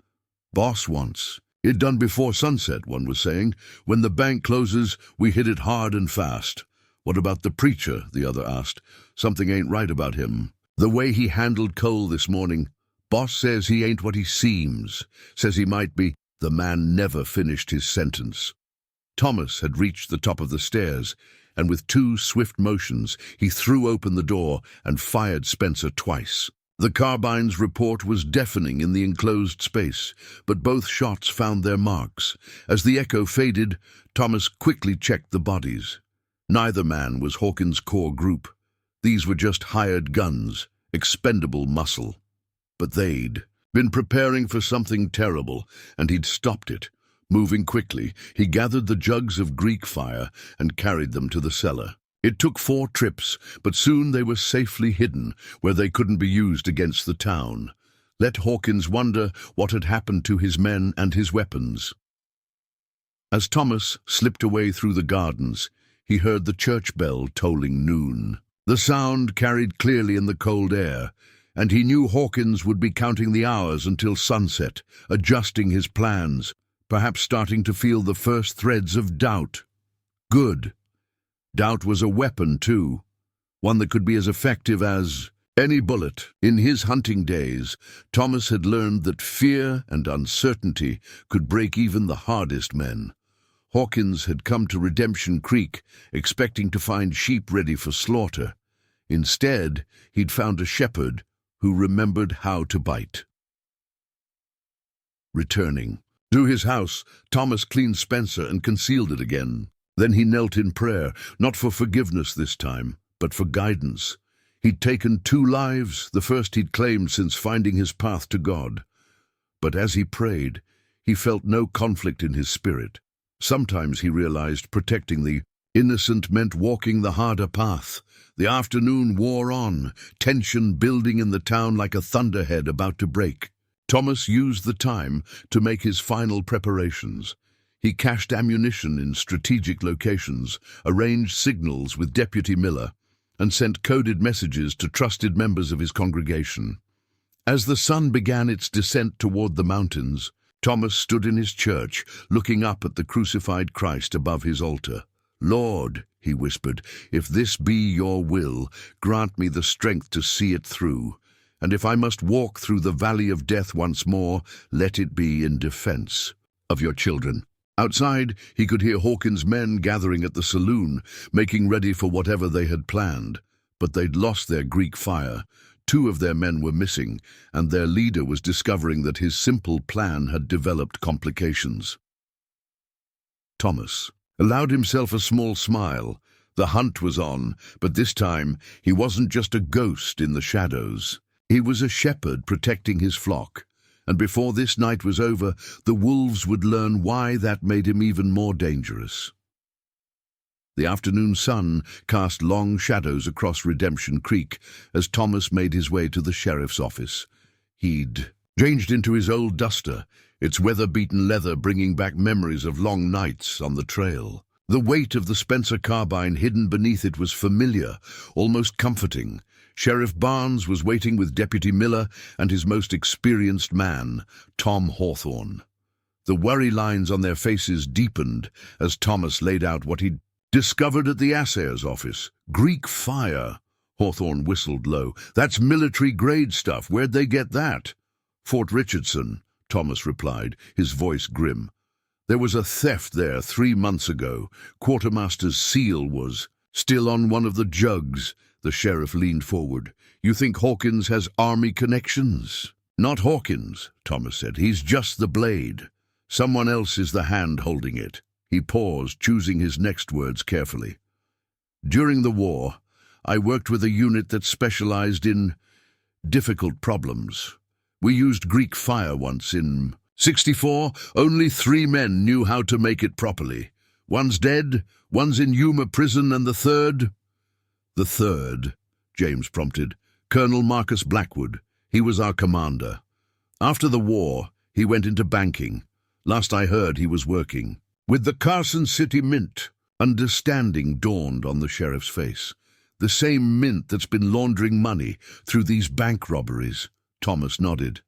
"Boss wants it done before sunset," one was saying. "When the bank closes, we hit it hard and fast." "What about the preacher?" the other asked. "Something ain't right about him. The way he handled coal this morning. Boss says he ain't what he seems. Says he might be." The man never finished his sentence. Thomas had reached the top of the stairs, and with 2 swift motions, he threw open the door and fired Spencer twice. The carbine's report was deafening in the enclosed space, but both shots found their marks. As the echo faded, Thomas quickly checked the bodies. Neither man was Hawkins' core group. These were just hired guns, expendable muscle. But they'd been preparing for something terrible, and he'd stopped it. Moving quickly, he gathered the jugs of Greek fire and carried them to the cellar. It took 4 trips, but soon they were safely hidden, where they couldn't be used against the town. Let Hawkins wonder what had happened to his men and his weapons. As Thomas slipped away through the gardens, he heard the church bell tolling noon. The sound carried clearly in the cold air, and he knew Hawkins would be counting the hours until sunset, adjusting his plans, perhaps starting to feel the first threads of doubt. Good. Doubt was a weapon, too, one that could be as effective as any bullet. In his hunting days, Thomas had learned that fear and uncertainty could break even the hardest men. Hawkins had come to Redemption Creek, expecting to find sheep ready for slaughter. Instead, he'd found a shepherd who remembered how to bite. Returning to his house, Thomas cleaned Spencer and concealed it again. Then he knelt in prayer, not for forgiveness this time, but for guidance. He'd taken 2 lives, the first he'd claimed since finding his path to God. But as he prayed, he felt no conflict in his spirit. Sometimes he realized protecting the innocent meant walking the harder path. The afternoon wore on, tension building in the town like a thunderhead about to break. Thomas used the time to make his final preparations. He cached ammunition in strategic locations, arranged signals with Deputy Miller, and sent coded messages to trusted members of his congregation. As the sun began its descent toward the mountains, Thomas stood in his church, looking up at the crucified Christ above his altar. "Lord," he whispered, "if this be your will, grant me the strength to see it through. And if I must walk through the valley of death once more, let it be in defense of your children." Outside, he could hear Hawkins' men gathering at the saloon, making ready for whatever they had planned. But they'd lost their Greek fire. 2 of their men were missing, and their leader was discovering that his simple plan had developed complications. Thomas allowed himself a small smile. The hunt was on, but this time he wasn't just a ghost in the shadows. He was a shepherd protecting his flock. And before this night was over, the wolves would learn why that made him even more dangerous. The afternoon sun cast long shadows across Redemption Creek as Thomas made his way to the sheriff's office. He'd changed into his old duster, its weather-beaten leather bringing back memories of long nights on the trail. The weight of the Spencer carbine hidden beneath it was familiar, almost comforting. Sheriff Barnes was waiting with Deputy Miller and his most experienced man, Tom Hawthorne. The worry lines on their faces deepened as Thomas laid out what he'd discovered at the assayer's office. "Greek fire," Hawthorne whistled low. "That's military-grade stuff. Where'd they get that?" "Fort Richardson," Thomas replied, his voice grim. "There was a theft there 3 months ago. Quartermaster's seal was still on one of the jugs." The sheriff leaned forward. "You think Hawkins has army connections?" "Not Hawkins," Thomas said. "He's just the blade. Someone else is the hand holding it. He paused, choosing his next words carefully. During the war, I worked with a unit that specialized in difficult problems. We used Greek fire once in 64. Only 3 men knew how to make it properly. One's dead, one's in Yuma prison, and the third? The third, James prompted. Colonel Marcus Blackwood. He was our commander. After the war, he went into banking. Last I heard, he was working with the Carson City Mint. Understanding dawned on the sheriff's face. The same mint that's been laundering money through these bank robberies. Thomas nodded.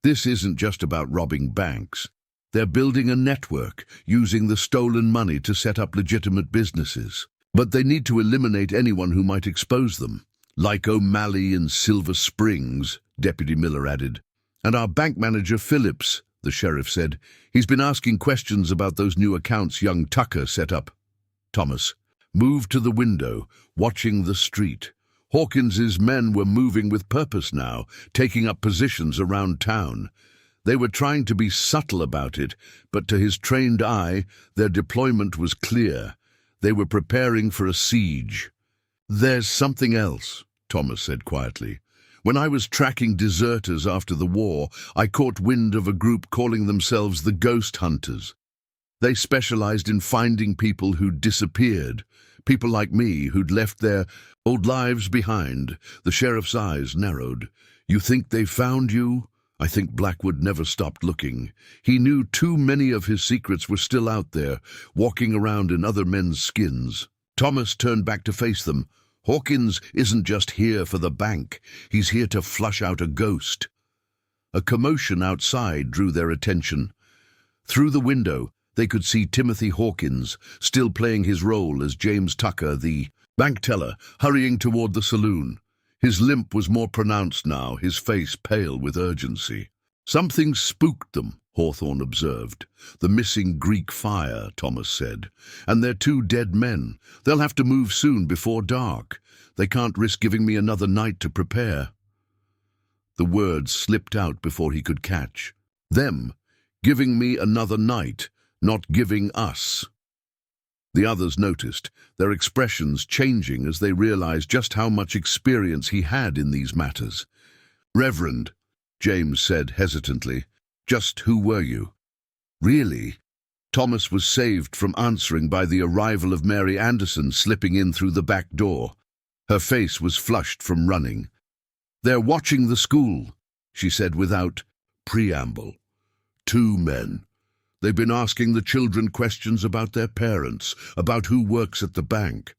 This isn't just about robbing banks. They're building a network, using the stolen money to set up legitimate businesses. But they need to eliminate anyone who might expose them. Like O'Malley in Silver Springs, Deputy Miller added. And our bank manager, Phillips, the sheriff said. He's been asking questions about those new accounts young Tucker set up. Thomas moved to the window, watching the street. Hawkins's men were moving with purpose now, taking up positions around town. They were trying to be subtle about it, but to his trained eye, their deployment was clear. They were preparing for a siege. There's something else, Thomas said quietly. When I was tracking deserters after the war, I caught wind of a group calling themselves the Ghost Hunters. They specialized in finding people who'd disappeared, people like me who'd left their old lives behind. The sheriff's eyes narrowed. You think they found you? I think Blackwood never stopped looking. He knew too many of his secrets were still out there, walking around in other men's skins. Thomas turned back to face them. Hawkins isn't just here for the bank. He's here to flush out a ghost. A commotion outside drew their attention. Through the window, they could see Timothy Hawkins, still playing his role as James Tucker, the bank teller, hurrying toward the saloon. His limp was more pronounced now, his face pale with urgency. Something spooked them, Hawthorne observed. The missing Greek fire, Thomas said. And they're 2 dead men. They'll have to move soon before dark. They can't risk giving me another night to prepare. The words slipped out before he could catch. Them, giving me another night, not giving us. The others noticed, their expressions changing as they realized just how much experience he had in these matters. Reverend, James said hesitantly, just who were you? Really? Thomas was saved from answering by the arrival of Mary Anderson slipping in through the back door. Her face was flushed from running. They're watching the school, she said without preamble. 2 men. They've been asking the children questions about their parents, about who works at the bank.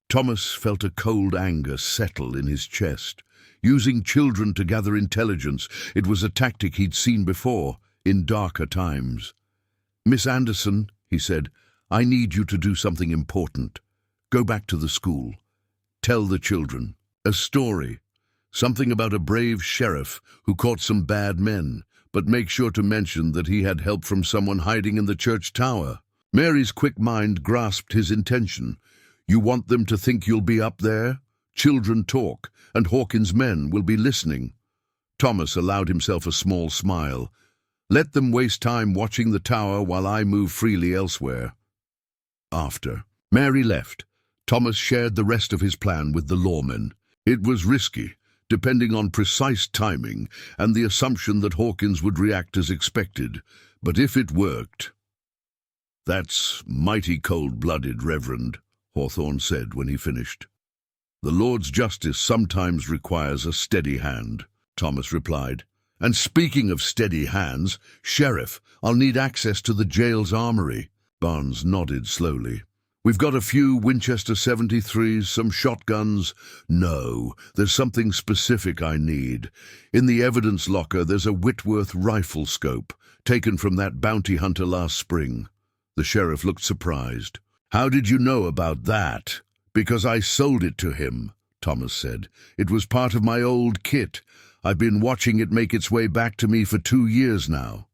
Thomas felt a cold anger settle in his chest. Using children to gather intelligence, it was a tactic he'd seen before, in darker times. Miss Anderson, he said, I need you to do something important. Go back to the school. Tell the children. A story. Something about a brave sheriff who caught some bad men, but make sure to mention that he had help from someone hiding in the church tower. Mary's quick mind grasped his intention. You want them to think you'll be up there? Children talk, and Hawkins' men will be listening. Thomas allowed himself a small smile. Let them waste time watching the tower while I move freely elsewhere. After Mary left, Thomas shared the rest of his plan with the lawmen. It was risky, depending on precise timing and the assumption that Hawkins would react as expected. But if it worked... That's mighty cold-blooded, Reverend, Hawthorne said when he finished. The Lord's justice sometimes requires a steady hand, Thomas replied. And speaking of steady hands, Sheriff, I'll need access to the jail's armory. Barnes nodded slowly. We've got a few Winchester 73s, some shotguns. No, there's something specific I need. In the evidence locker, there's a Whitworth rifle scope, taken from that bounty hunter last spring. The sheriff looked surprised. How did you know about that? Because I sold it to him, Thomas said. It was part of my old kit. I've been watching it make its way back to me for 2 years now.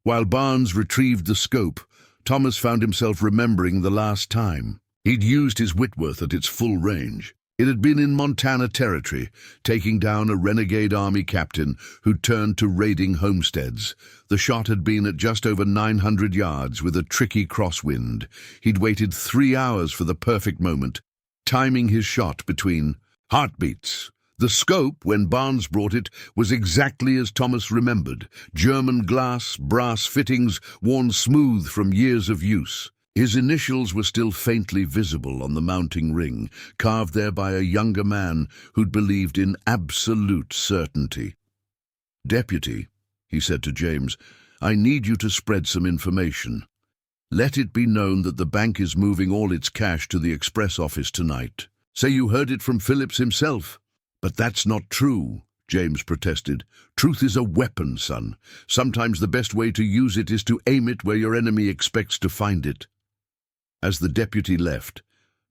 While Barnes retrieved the scope, Thomas found himself remembering the last time. He'd used his Whitworth at its full range. It had been in Montana Territory, taking down a renegade army captain who turned to raiding homesteads. The shot had been at just over 900 yards with a tricky crosswind. He'd waited 3 hours for the perfect moment, timing his shot between heartbeats. The scope, when Barnes brought it, was exactly as Thomas remembered. German glass, brass fittings, worn smooth from years of use. His initials were still faintly visible on the mounting ring, carved there by a younger man who'd believed in absolute certainty. "Deputy," he said to James, "I need you to spread some information. Let it be known that the bank is moving all its cash to the express office tonight. Say you heard it from Phillips himself." "But that's not true," James protested. "Truth is a weapon, son. Sometimes the best way to use it is to aim it where your enemy expects to find it." As the deputy left,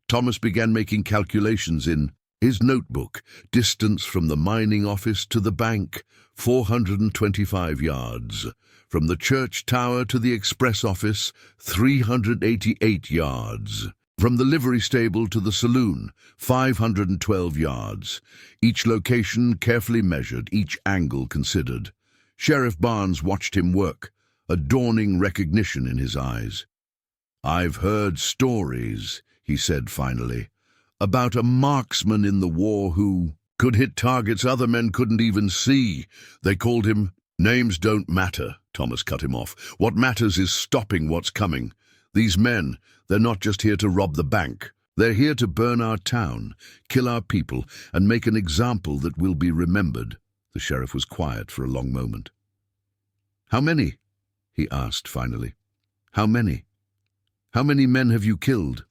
Thomas began making calculations in his notebook. Distance from the mining office to the bank, 425 yards. From the church tower to the express office, 388 yards. From the livery stable to the saloon, 512 yards. Each location carefully measured, each angle considered. Sheriff Barnes watched him work, a dawning recognition in his eyes. "I've heard stories," he said finally, "about a marksman in the war who could hit targets other men couldn't even see. They called him—" "Names don't matter," Thomas cut him off. "What matters is stopping what's coming. These men, they're not just here to rob the bank. They're here to burn our town, kill our people, and make an example that will be remembered." The sheriff was quiet for a long moment. "How many?" he asked finally. "How many? How many men have you killed?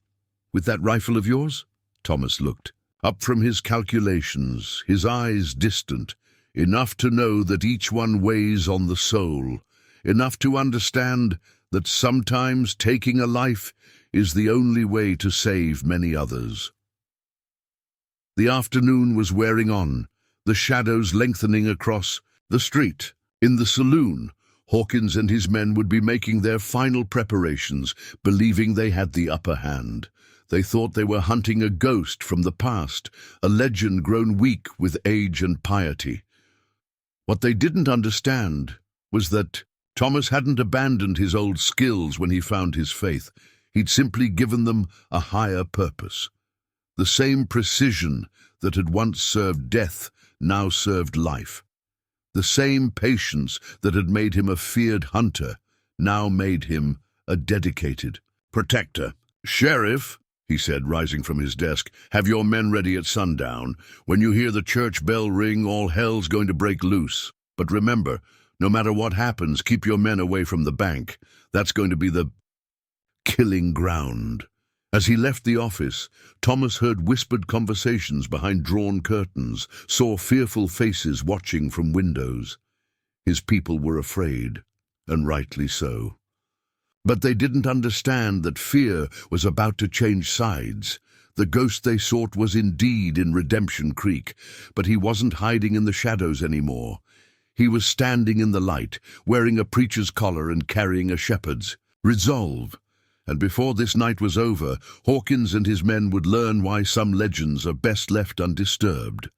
With that rifle of yours?" Thomas looked up from his calculations, his eyes distant, enough to know that each one weighs on the soul, enough to understand that sometimes taking a life is the only way to save many others. The afternoon was wearing on, the shadows lengthening across the street. In the saloon, Hawkins and his men would be making their final preparations, believing they had the upper hand. They thought they were hunting a ghost from the past, a legend grown weak with age and piety. What they didn't understand was that Thomas hadn't abandoned his old skills when he found his faith. He'd simply given them a higher purpose. The same precision that had once served death now served life. The same patience that had made him a feared hunter now made him a dedicated protector. "Sheriff," he said, rising from his desk, "have your men ready at sundown. When you hear the church bell ring, all hell's going to break loose. But remember, no matter what happens, keep your men away from the bank. That's going to be the killing ground." As he left the office, Thomas heard whispered conversations behind drawn curtains, saw fearful faces watching from windows. His people were afraid, and rightly so. But they didn't understand that fear was about to change sides. The ghost they sought was indeed in Redemption Creek, but he wasn't hiding in the shadows anymore. He was standing in the light, wearing a preacher's collar and carrying a shepherd's resolve. And before this night was over, Hawkins and his men would learn why some legends are best left undisturbed.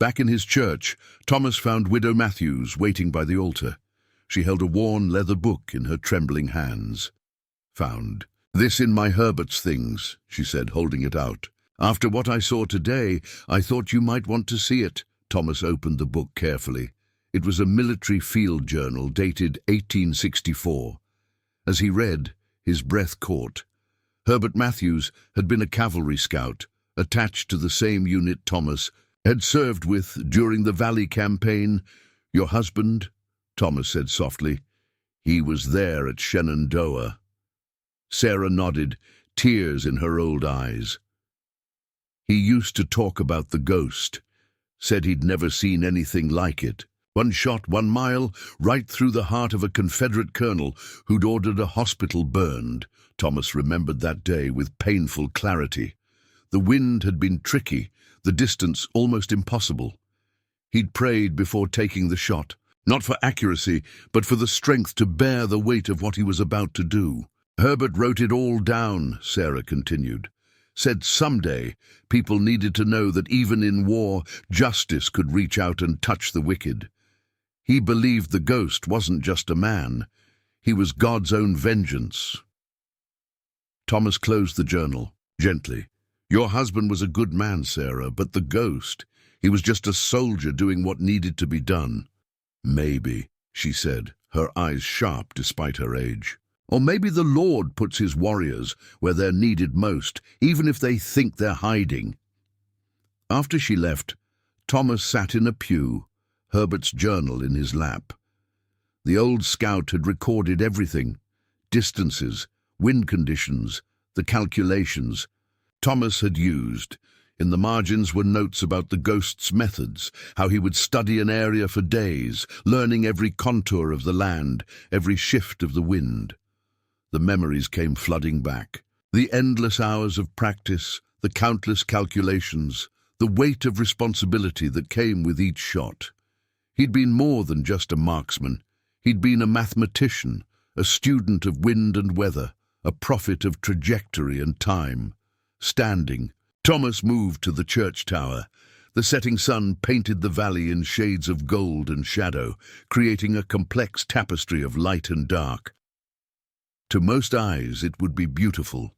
Back in his church, Thomas found Widow Matthews waiting by the altar. She held a worn leather book in her trembling hands. "Found this in my Herbert's things," she said, holding it out. "After what I saw today, I thought you might want to see it." Thomas opened the book carefully. It was a military field journal dated 1864. As he read, his breath caught. Herbert Matthews had been a cavalry scout, attached to the same unit Thomas had served with during the Valley Campaign. "Your husband?" Thomas said softly. "He was there at Shenandoah." Sarah nodded, tears in her old eyes. "He used to talk about the ghost, said he'd never seen anything like it. One shot 1 mile, right through the heart of a Confederate colonel who'd ordered a hospital burned." Thomas remembered that day with painful clarity. The wind had been tricky, the distance almost impossible. He'd prayed before taking the shot, not for accuracy, but for the strength to bear the weight of what he was about to do. "Herbert wrote it all down," Sarah continued. said someday people needed to know that even in war, justice could reach out and touch the wicked. He believed the ghost wasn't just a man. He was God's own vengeance. Thomas closed the journal, gently. Your husband was a good man, Sarah, but the ghost, he was just a soldier doing what needed to be done. Maybe, she said, her eyes sharp despite her age. Or maybe the Lord puts his warriors where they're needed most, even if they think they're hiding. After she left, Thomas sat in a pew, Herbert's journal in his lap. The old scout had recorded everything: distances, wind conditions, the calculations Thomas had used. In the margins were notes about the ghost's methods, how he would study an area for days, learning every contour of the land, every shift of the wind. The memories came flooding back. The endless hours of practice, the countless calculations, the weight of responsibility that came with each shot. He'd been more than just a marksman. He'd been a mathematician, a student of wind and weather, a prophet of trajectory and time. Standing, Thomas moved to the church tower. The setting sun painted the valley in shades of gold and shadow, creating a complex tapestry of light and dark. To most eyes, it would be beautiful.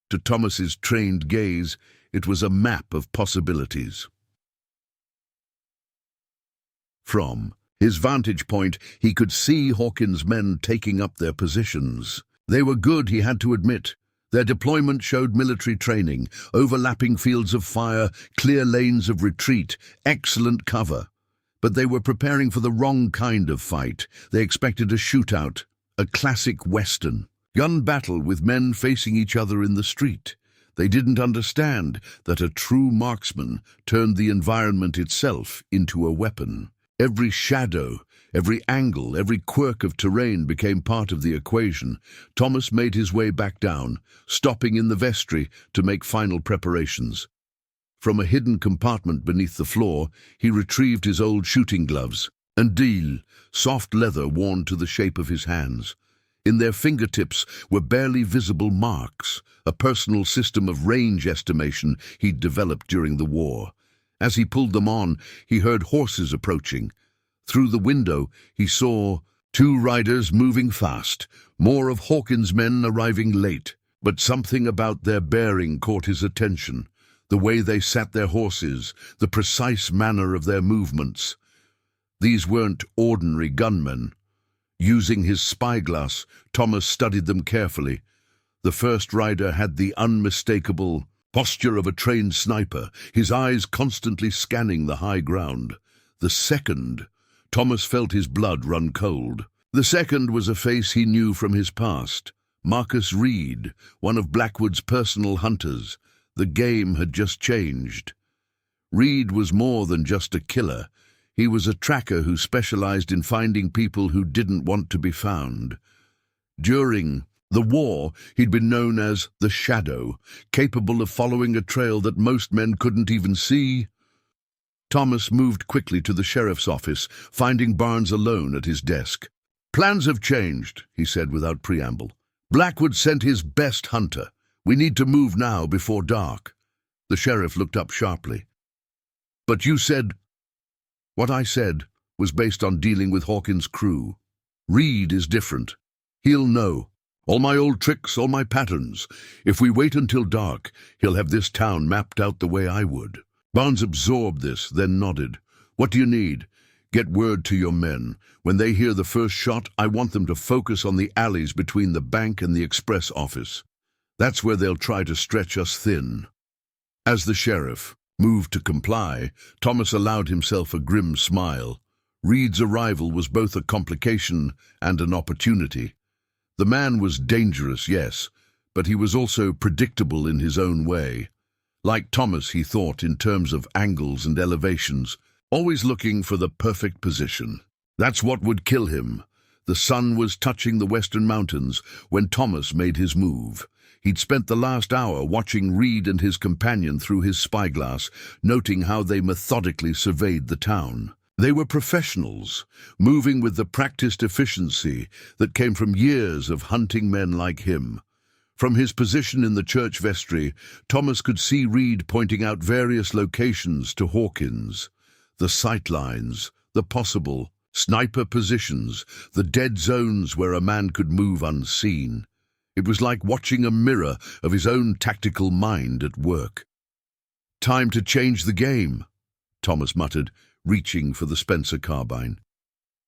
To Thomas's trained gaze, it was a map of possibilities. From his vantage point, he could see Hawkins' men taking up their positions. They were good, he had to admit. Their deployment showed military training, overlapping fields of fire, clear lanes of retreat, excellent cover. But they were preparing for the wrong kind of fight. They expected a shootout, a classic Western gun battle with men facing each other in the street. They didn't understand that a true marksman turned the environment itself into a weapon. Every shadow, every angle, every quirk of terrain became part of the equation. Thomas made his way back down, stopping in the vestry to make final preparations. From a hidden compartment beneath the floor, he retrieved his old shooting gloves and deal, soft leather worn to the shape of his hands. In their fingertips were barely visible marks, a personal system of range estimation he'd developed during the war. As he pulled them on, he heard horses approaching. Through the window, he saw 2 riders moving fast, more of Hawkins' men arriving late. But something about their bearing caught his attention. The way they sat their horses, the precise manner of their movements. These weren't ordinary gunmen. Using his spyglass, Thomas studied them carefully. The first rider had the unmistakable posture of a trained sniper, his eyes constantly scanning the high ground. The second, Thomas felt his blood run cold. The second was a face he knew from his past. Marcus Reed, one of Blackwood's personal hunters. The game had just changed. Reed was more than just a killer. He was a tracker who specialized in finding people who didn't want to be found. During the war, he'd been known as the Shadow, capable of following a trail that most men couldn't even see. Thomas moved quickly to the sheriff's office, finding Barnes alone at his desk. "Plans have changed," he said without preamble. "Blackwood sent his best hunter. We need to move now before dark." The sheriff looked up sharply. "But you said—" "What I said was based on dealing with Hawkins' crew. Reed is different. He'll know. All my old tricks, all my patterns. If we wait until dark, he'll have this town mapped out the way I would." Barnes absorbed this, then nodded. "What do you need? Get word to your men. When they hear the first shot, I want them to focus on the alleys between the bank and the express office. That's where they'll try to stretch us thin." As the sheriff moved to comply, Thomas allowed himself a grim smile. Reed's arrival was both a complication and an opportunity. The man was dangerous, yes, but he was also predictable in his own way. Like Thomas, he thought in terms of angles and elevations, always looking for the perfect position. That's what would kill him. The sun was touching the western mountains when Thomas made his move. He'd spent the last hour watching Reed and his companion through his spyglass, noting how they methodically surveyed the town. They were professionals, moving with the practiced efficiency that came from years of hunting men like him. From his position in the church vestry, Thomas could see Reed pointing out various locations to Hawkins. The sightlines, the possible sniper positions, the dead zones where a man could move unseen. It was like watching a mirror of his own tactical mind at work. "Time to change the game," Thomas muttered, reaching for the Spencer carbine.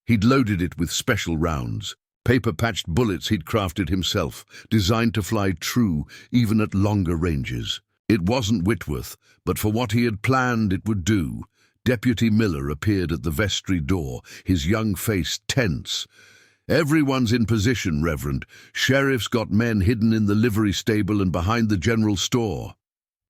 He'd loaded it with special rounds, paper-patched bullets he'd crafted himself, designed to fly true even at longer ranges. It wasn't Whitworth, but for what he had planned it would do. Deputy Miller appeared at the vestry door, his young face tense. "Everyone's in position, Reverend. Sheriff's got men hidden in the livery stable and behind the general store."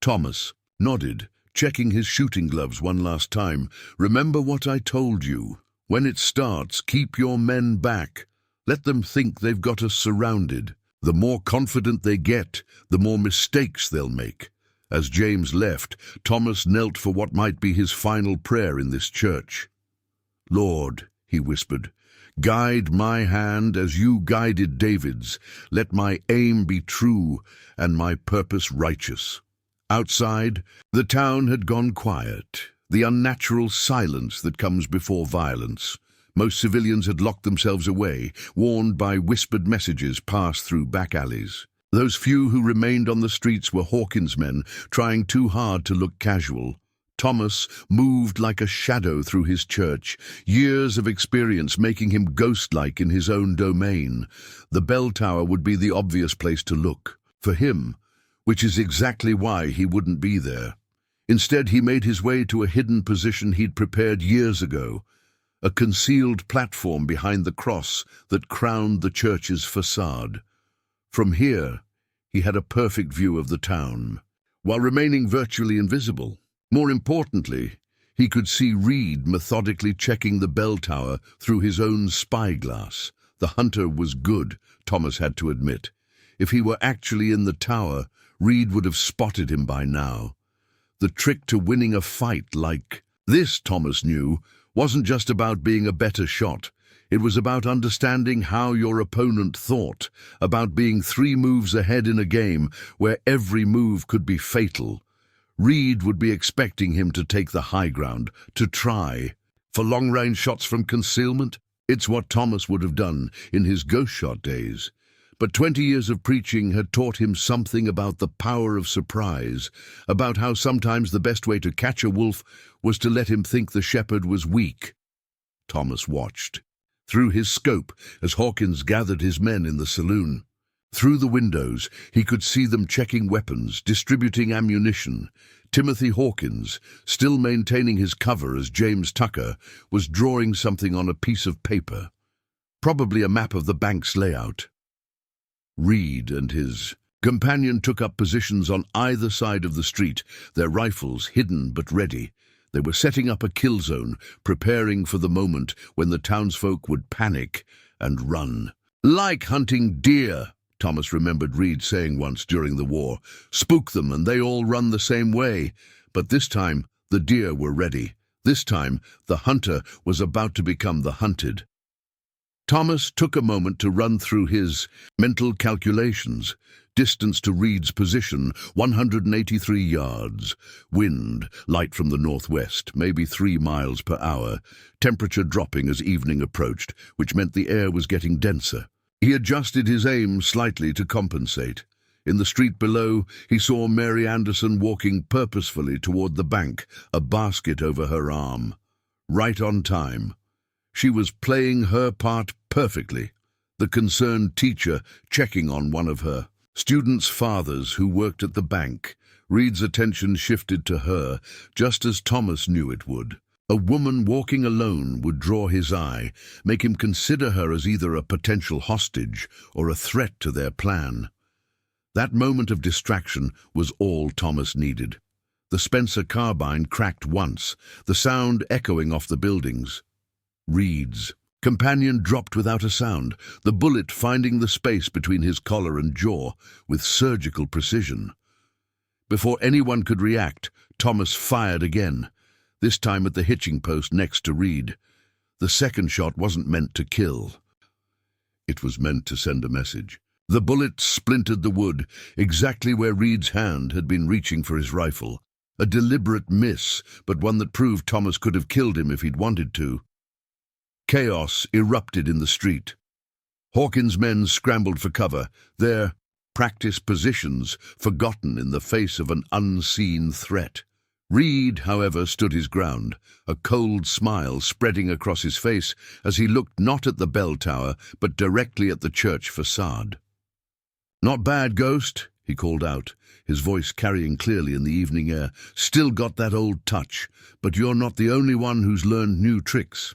Thomas nodded, checking his shooting gloves one last time. "Remember what I told you. When it starts, keep your men back. Let them think they've got us surrounded. The more confident they get, the more mistakes they'll make." As James left, Thomas knelt for what might be his final prayer in this church. "Lord," he whispered, "guide my hand as you guided David's. Let my aim be true and my purpose righteous." Outside, the town had gone quiet, the unnatural silence that comes before violence. Most civilians had locked themselves away, warned by whispered messages passed through back alleys. Those few who remained on the streets were Hawkins' men, trying too hard to look casual. Thomas moved like a shadow through his church, years of experience making him ghost-like in his own domain. The bell tower would be the obvious place to look, for him, which is exactly why he wouldn't be there. Instead, he made his way to a hidden position he'd prepared years ago, a concealed platform behind the cross that crowned the church's facade. From here, he had a perfect view of the town, while remaining virtually invisible. More importantly, he could see Reed methodically checking the bell tower through his own spyglass. The hunter was good, Thomas had to admit. If he were actually in the tower, Reed would have spotted him by now. The trick to winning a fight like this, Thomas knew, wasn't just about being a better shot. It was about understanding how your opponent thought, about being 3 moves ahead in a game where every move could be fatal. Reed would be expecting him to take the high ground, to try. For long-range shots from concealment, it's what Thomas would have done in his ghost shot days. But 20 years of preaching had taught him something about the power of surprise, about how sometimes the best way to catch a wolf was to let him think the shepherd was weak. Thomas watched through his scope as Hawkins gathered his men in the saloon. Through the windows, he could see them checking weapons, distributing ammunition. Timothy Hawkins, still maintaining his cover as James Tucker, was drawing something on a piece of paper, probably a map of the bank's layout. Reed and his companion took up positions on either side of the street, their rifles hidden but ready. They were setting up a kill zone, preparing for the moment when the townsfolk would panic and run. "Like hunting deer," Thomas remembered Reed saying once during the war. "Spook them and they all run the same way." But this time, the deer were ready. This time, the hunter was about to become the hunted. Thomas took a moment to run through his mental calculations. Distance to Reed's position, 183 yards. Wind, light from the northwest, maybe 3 miles per hour. Temperature dropping as evening approached, which meant the air was getting denser. He adjusted his aim slightly to compensate. In the street below, he saw Mary Anderson walking purposefully toward the bank, a basket over her arm. Right on time. She was playing her part perfectly, the concerned teacher checking on one of her students' fathers who worked at the bank. Reed's attention shifted to her, just as Thomas knew it would. A woman walking alone would draw his eye, make him consider her as either a potential hostage or a threat to their plan. That moment of distraction was all Thomas needed. The Spencer carbine cracked once, the sound echoing off the buildings. Reed's companion dropped without a sound, the bullet finding the space between his collar and jaw with surgical precision. Before anyone could react, Thomas fired again, this time at the hitching post next to Reed. The second shot wasn't meant to kill. It was meant to send a message. The bullet splintered the wood, exactly where Reed's hand had been reaching for his rifle. A deliberate miss, but one that proved Thomas could have killed him if he'd wanted to. Chaos erupted in the street. Hawkins' men scrambled for cover, their practiced positions forgotten in the face of an unseen threat. Reed, however, stood his ground, a cold smile spreading across his face as he looked not at the bell tower, but directly at the church facade. "Not bad, Ghost," he called out, his voice carrying clearly in the evening air. "Still got that old touch, but you're not the only one who's learned new tricks."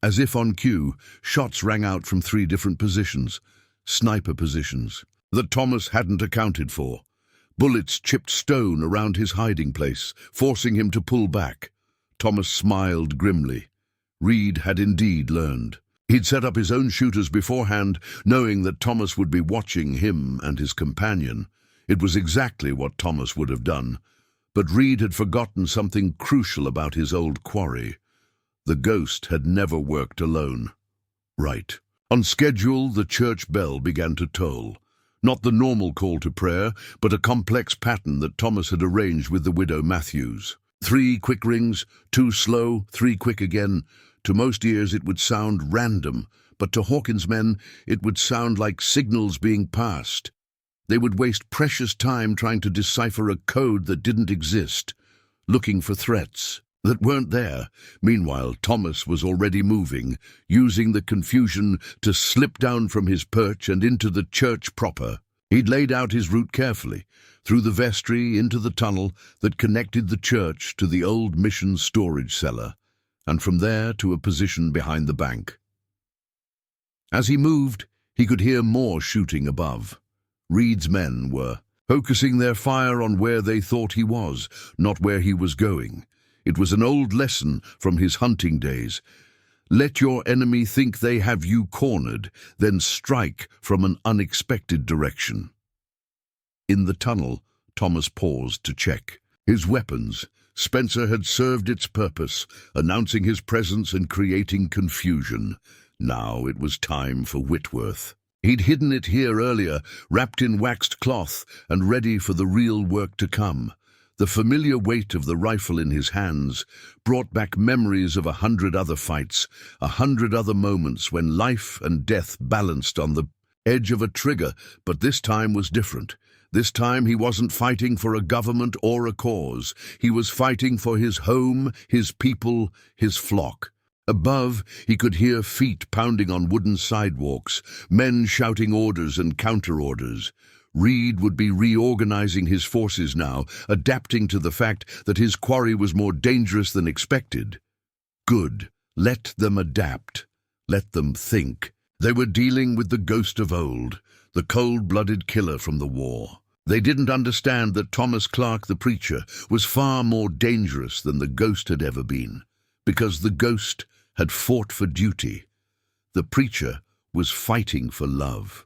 As if on cue, shots rang out from 3 different positions, sniper positions, that Thomas hadn't accounted for. Bullets chipped stone around his hiding place, forcing him to pull back. Thomas smiled grimly. Reed had indeed learned. He'd set up his own shooters beforehand, knowing that Thomas would be watching him and his companion. It was exactly what Thomas would have done. But Reed had forgotten something crucial about his old quarry. The Ghost had never worked alone. Right. On schedule, the church bell began to toll. Not the normal call to prayer, but a complex pattern that Thomas had arranged with the widow Matthews. 3 quick rings, 2 slow, 3 quick again. To most ears it would sound random, but to Hawkins' men it would sound like signals being passed. They would waste precious time trying to decipher a code that didn't exist, looking for threats that weren't there. Meanwhile, Thomas was already moving, using the confusion to slip down from his perch and into the church proper. He'd laid out his route carefully, through the vestry into the tunnel that connected the church to the old mission storage cellar, and from there to a position behind the bank. As he moved, he could hear more shooting above. Reed's men were focusing their fire on where they thought he was, not where he was going. It was an old lesson from his hunting days. Let your enemy think they have you cornered, then strike from an unexpected direction. In the tunnel, Thomas paused to check. His weapons. Spencer had served its purpose, announcing his presence and creating confusion. Now it was time for Whitworth. He'd hidden it here earlier, wrapped in waxed cloth and ready for the real work to come. The familiar weight of the rifle in his hands brought back memories of 100 other fights, 100 other moments when life and death balanced on the edge of a trigger, but this time was different. This time he wasn't fighting for a government or a cause. He was fighting for his home, his people, his flock. Above, he could hear feet pounding on wooden sidewalks, men shouting orders and counter-orders. Reed would be reorganizing his forces now, adapting to the fact that his quarry was more dangerous than expected. Good. Let them adapt. Let them think. They were dealing with the ghost of old, the cold-blooded killer from the war. They didn't understand that Thomas Clark, the preacher, was far more dangerous than the ghost had ever been, because the ghost had fought for duty. The preacher was fighting for love.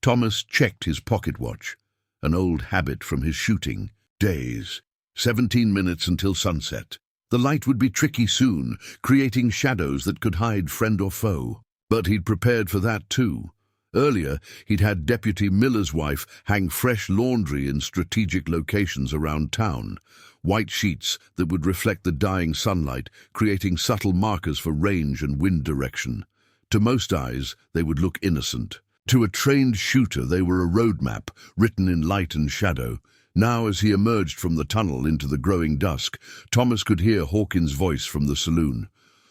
Thomas checked his pocket watch, an old habit from his shooting days. 17 minutes until sunset. The light would be tricky soon, creating shadows that could hide friend or foe. But he'd prepared for that too. Earlier, he'd had Deputy Miller's wife hang fresh laundry in strategic locations around town, white sheets that would reflect the dying sunlight, creating subtle markers for range and wind direction. To most eyes, they would look innocent. To a trained shooter, they were a roadmap, written in light and shadow. Now, as he emerged from the tunnel into the growing dusk, Thomas could hear Hawkins' voice from the saloon.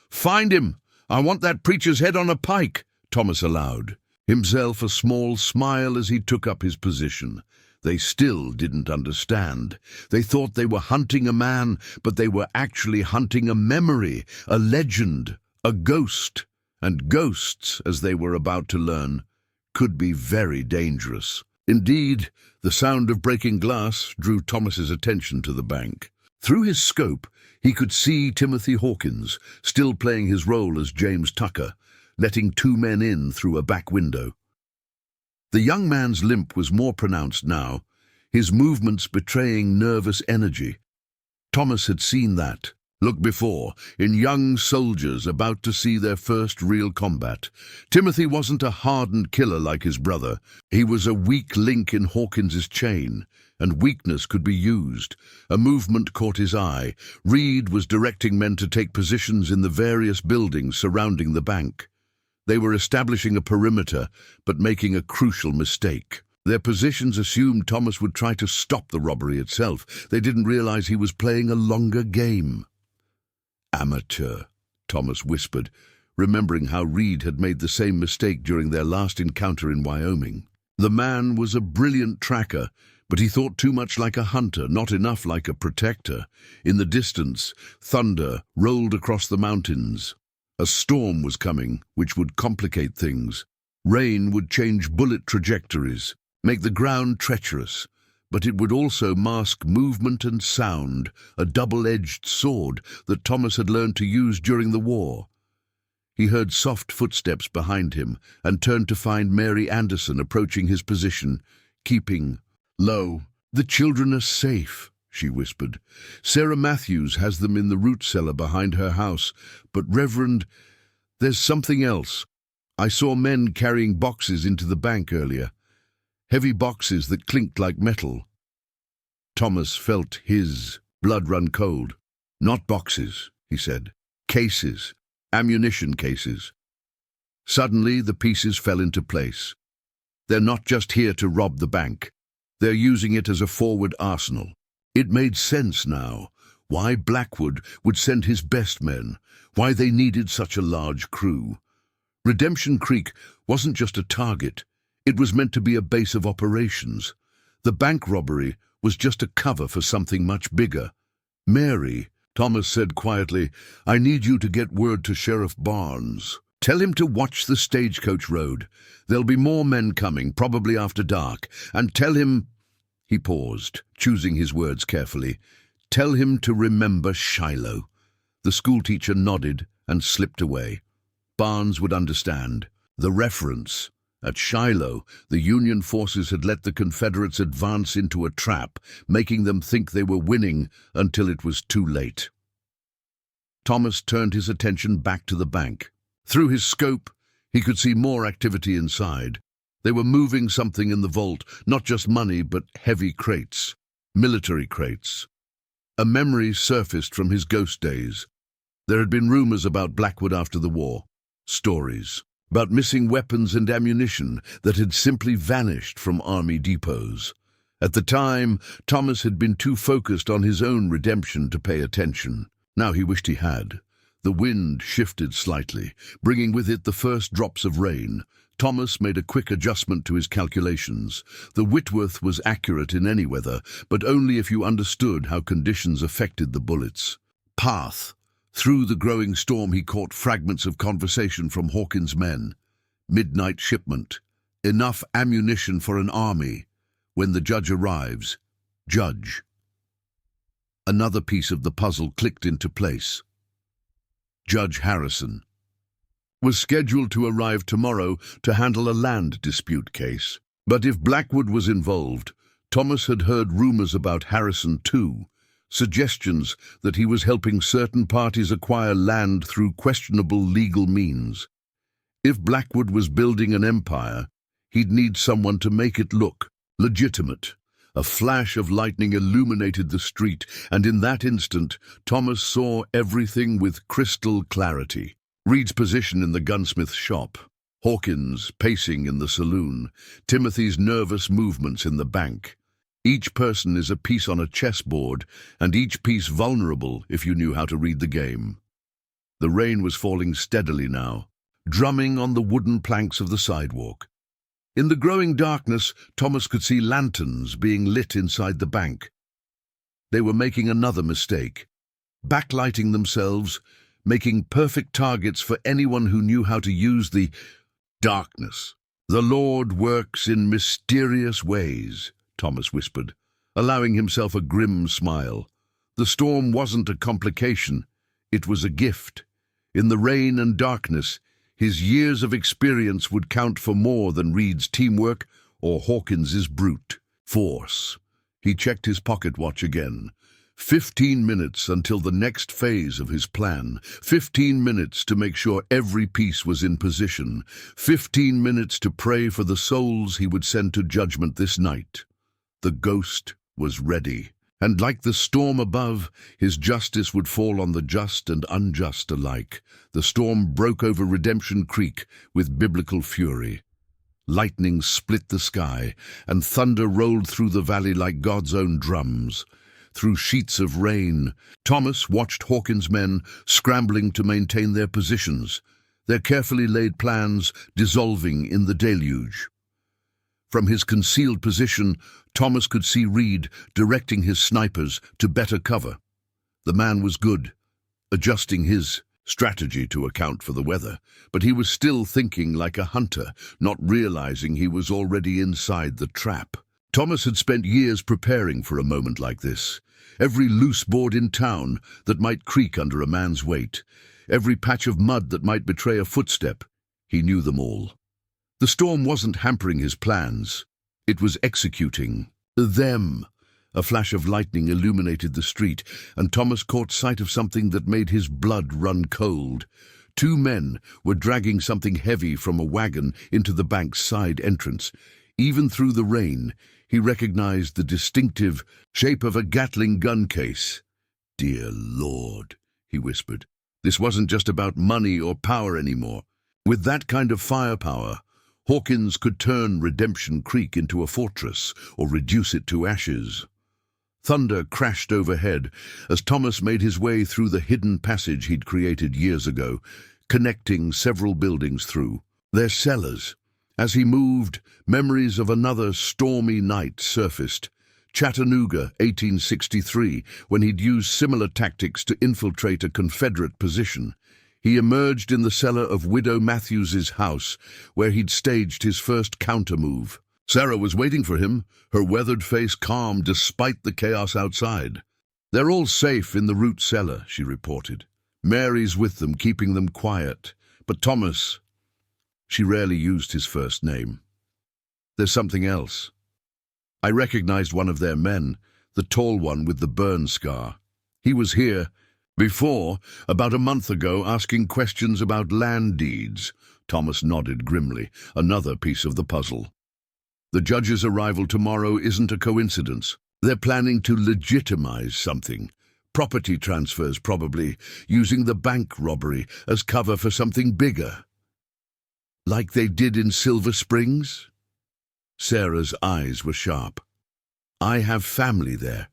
"Find him! I want that preacher's head on a pike," Thomas allowed, himself a small smile as he took up his position. They still didn't understand. They thought they were hunting a man, but they were actually hunting a memory, a legend, a ghost. And ghosts, as they were about to learn, could be very dangerous. Indeed, the sound of breaking glass drew Thomas's attention to the bank. Through his scope, he could see Timothy Hawkins, still playing his role as James Tucker, letting 2 men in through a back window. The young man's limp was more pronounced now, his movements betraying nervous energy. Thomas had seen that. Look before, in young soldiers about to see their first real combat. Timothy wasn't a hardened killer like his brother. He was a weak link in Hawkins's chain, and weakness could be used. A movement caught his eye. Reed was directing men to take positions in the various buildings surrounding the bank. They were establishing a perimeter, but making a crucial mistake. Their positions assumed Thomas would try to stop the robbery itself. They didn't realize he was playing a longer game. "Amateur," Thomas whispered, remembering how Reed had made the same mistake during their last encounter in Wyoming. The man was a brilliant tracker, but he thought too much like a hunter, not enough like a protector. In the distance, thunder rolled across the mountains. A storm was coming, which would complicate things. Rain would change bullet trajectories, make the ground treacherous, but it would also mask movement and sound, a double-edged sword that Thomas had learned to use during the war. He heard soft footsteps behind him and turned to find Mary Anderson approaching his position, keeping low. "The children are safe," she whispered. "Sarah Matthews has them in the root cellar behind her house, but Reverend, there's something else. I saw men carrying boxes into the bank earlier. Heavy boxes that clinked like metal." Thomas felt his blood run cold. "Not boxes," he said. "Cases. Ammunition cases." Suddenly, the pieces fell into place. They're not just here to rob the bank. They're using it as a forward arsenal. It made sense now. Why Blackwood would send his best men. Why they needed such a large crew. Redemption Creek wasn't just a target. It was meant to be a base of operations. The bank robbery was just a cover for something much bigger. "Mary," Thomas said quietly, "I need you to get word to Sheriff Barnes. Tell him to watch the Stagecoach Road. There'll be more men coming, probably after dark. And tell him—" He paused, choosing his words carefully. "Tell him to remember Shiloh." The schoolteacher nodded and slipped away. Barnes would understand. The reference. At Shiloh, the Union forces had let the Confederates advance into a trap, making them think they were winning until it was too late. Thomas turned his attention back to the bank. Through his scope, he could see more activity inside. They were moving something in the vault, not just money, but heavy crates, military crates. A memory surfaced from his ghost days. There had been rumors about Blackwood after the war, stories about missing weapons and ammunition that had simply vanished from army depots. At the time, Thomas had been too focused on his own redemption to pay attention. Now he wished he had. The wind shifted slightly, bringing with it the first drops of rain. Thomas made a quick adjustment to his calculations. The Whitworth was accurate in any weather, but only if you understood how conditions affected the bullets. Path. Through the growing storm he caught fragments of conversation from Hawkins' men. Midnight shipment. Enough ammunition for an army. When the judge arrives. Judge. Another piece of the puzzle clicked into place. Judge Harrison was scheduled to arrive tomorrow to handle a land dispute case. But if Blackwood was involved, Thomas had heard rumors about Harrison too. Suggestions that he was helping certain parties acquire land through questionable legal means. If Blackwood was building an empire, he'd need someone to make it look legitimate. A flash of lightning illuminated the street, and in that instant, Thomas saw everything with crystal clarity. Reed's position in the gunsmith's shop, Hawkins pacing in the saloon, Timothy's nervous movements in the bank. Each person is a piece on a chessboard, and each piece vulnerable if you knew how to read the game. The rain was falling steadily now, drumming on the wooden planks of the sidewalk. In the growing darkness, Thomas could see lanterns being lit inside the bank. They were making another mistake, backlighting themselves, making perfect targets for anyone who knew how to use the darkness. "The Lord works in mysterious ways," Thomas whispered, allowing himself a grim smile. The storm wasn't a complication, it was a gift. In the rain and darkness, his years of experience would count for more than Reed's teamwork or Hawkins's brute force. He checked his pocket watch again. 15 minutes until the next phase of his plan. 15 minutes to make sure every piece was in position. 15 minutes to pray for the souls he would send to judgment this night. The ghost was ready. And like the storm above, his justice would fall on the just and unjust alike. The storm broke over Redemption Creek with biblical fury. Lightning split the sky, and thunder rolled through the valley like God's own drums. Through sheets of rain, Thomas watched Hawkins' men scrambling to maintain their positions, their carefully laid plans dissolving in the deluge. From his concealed position, Thomas could see Reed directing his snipers to better cover. The man was good, adjusting his strategy to account for the weather, but he was still thinking like a hunter, not realizing he was already inside the trap. Thomas had spent years preparing for a moment like this. Every loose board in town that might creak under a man's weight, every patch of mud that might betray a footstep, he knew them all. The storm wasn't hampering his plans. It was executing them. A flash of lightning illuminated the street, and Thomas caught sight of something that made his blood run cold. Two men were dragging something heavy from a wagon into the bank's side entrance. Even through the rain, he recognized the distinctive shape of a Gatling gun case. "Dear Lord," he whispered. This wasn't just about money or power anymore. With that kind of firepower, Hawkins could turn Redemption Creek into a fortress or reduce it to ashes. Thunder crashed overhead as Thomas made his way through the hidden passage he'd created years ago, connecting several buildings through their cellars. As he moved, memories of another stormy night surfaced. Chattanooga, 1863, when he'd used similar tactics to infiltrate a Confederate position. He emerged in the cellar of Widow Matthews's house, where he'd staged his first counter-move. Sarah was waiting for him, her weathered face calm despite the chaos outside. "They're all safe in the root cellar," she reported. "Mary's with them, keeping them quiet. But Thomas," she rarely used his first name, "there's something else." I recognized one of their men, the tall one with the burn scar. He was here before, about a month ago, asking questions about land deeds. Thomas nodded grimly, another piece of the puzzle. The judge's arrival tomorrow isn't a coincidence. They're planning to legitimize something. Property transfers, probably, using the bank robbery as cover for something bigger. Like they did in Silver Springs? Sarah's eyes were sharp. "I have family there.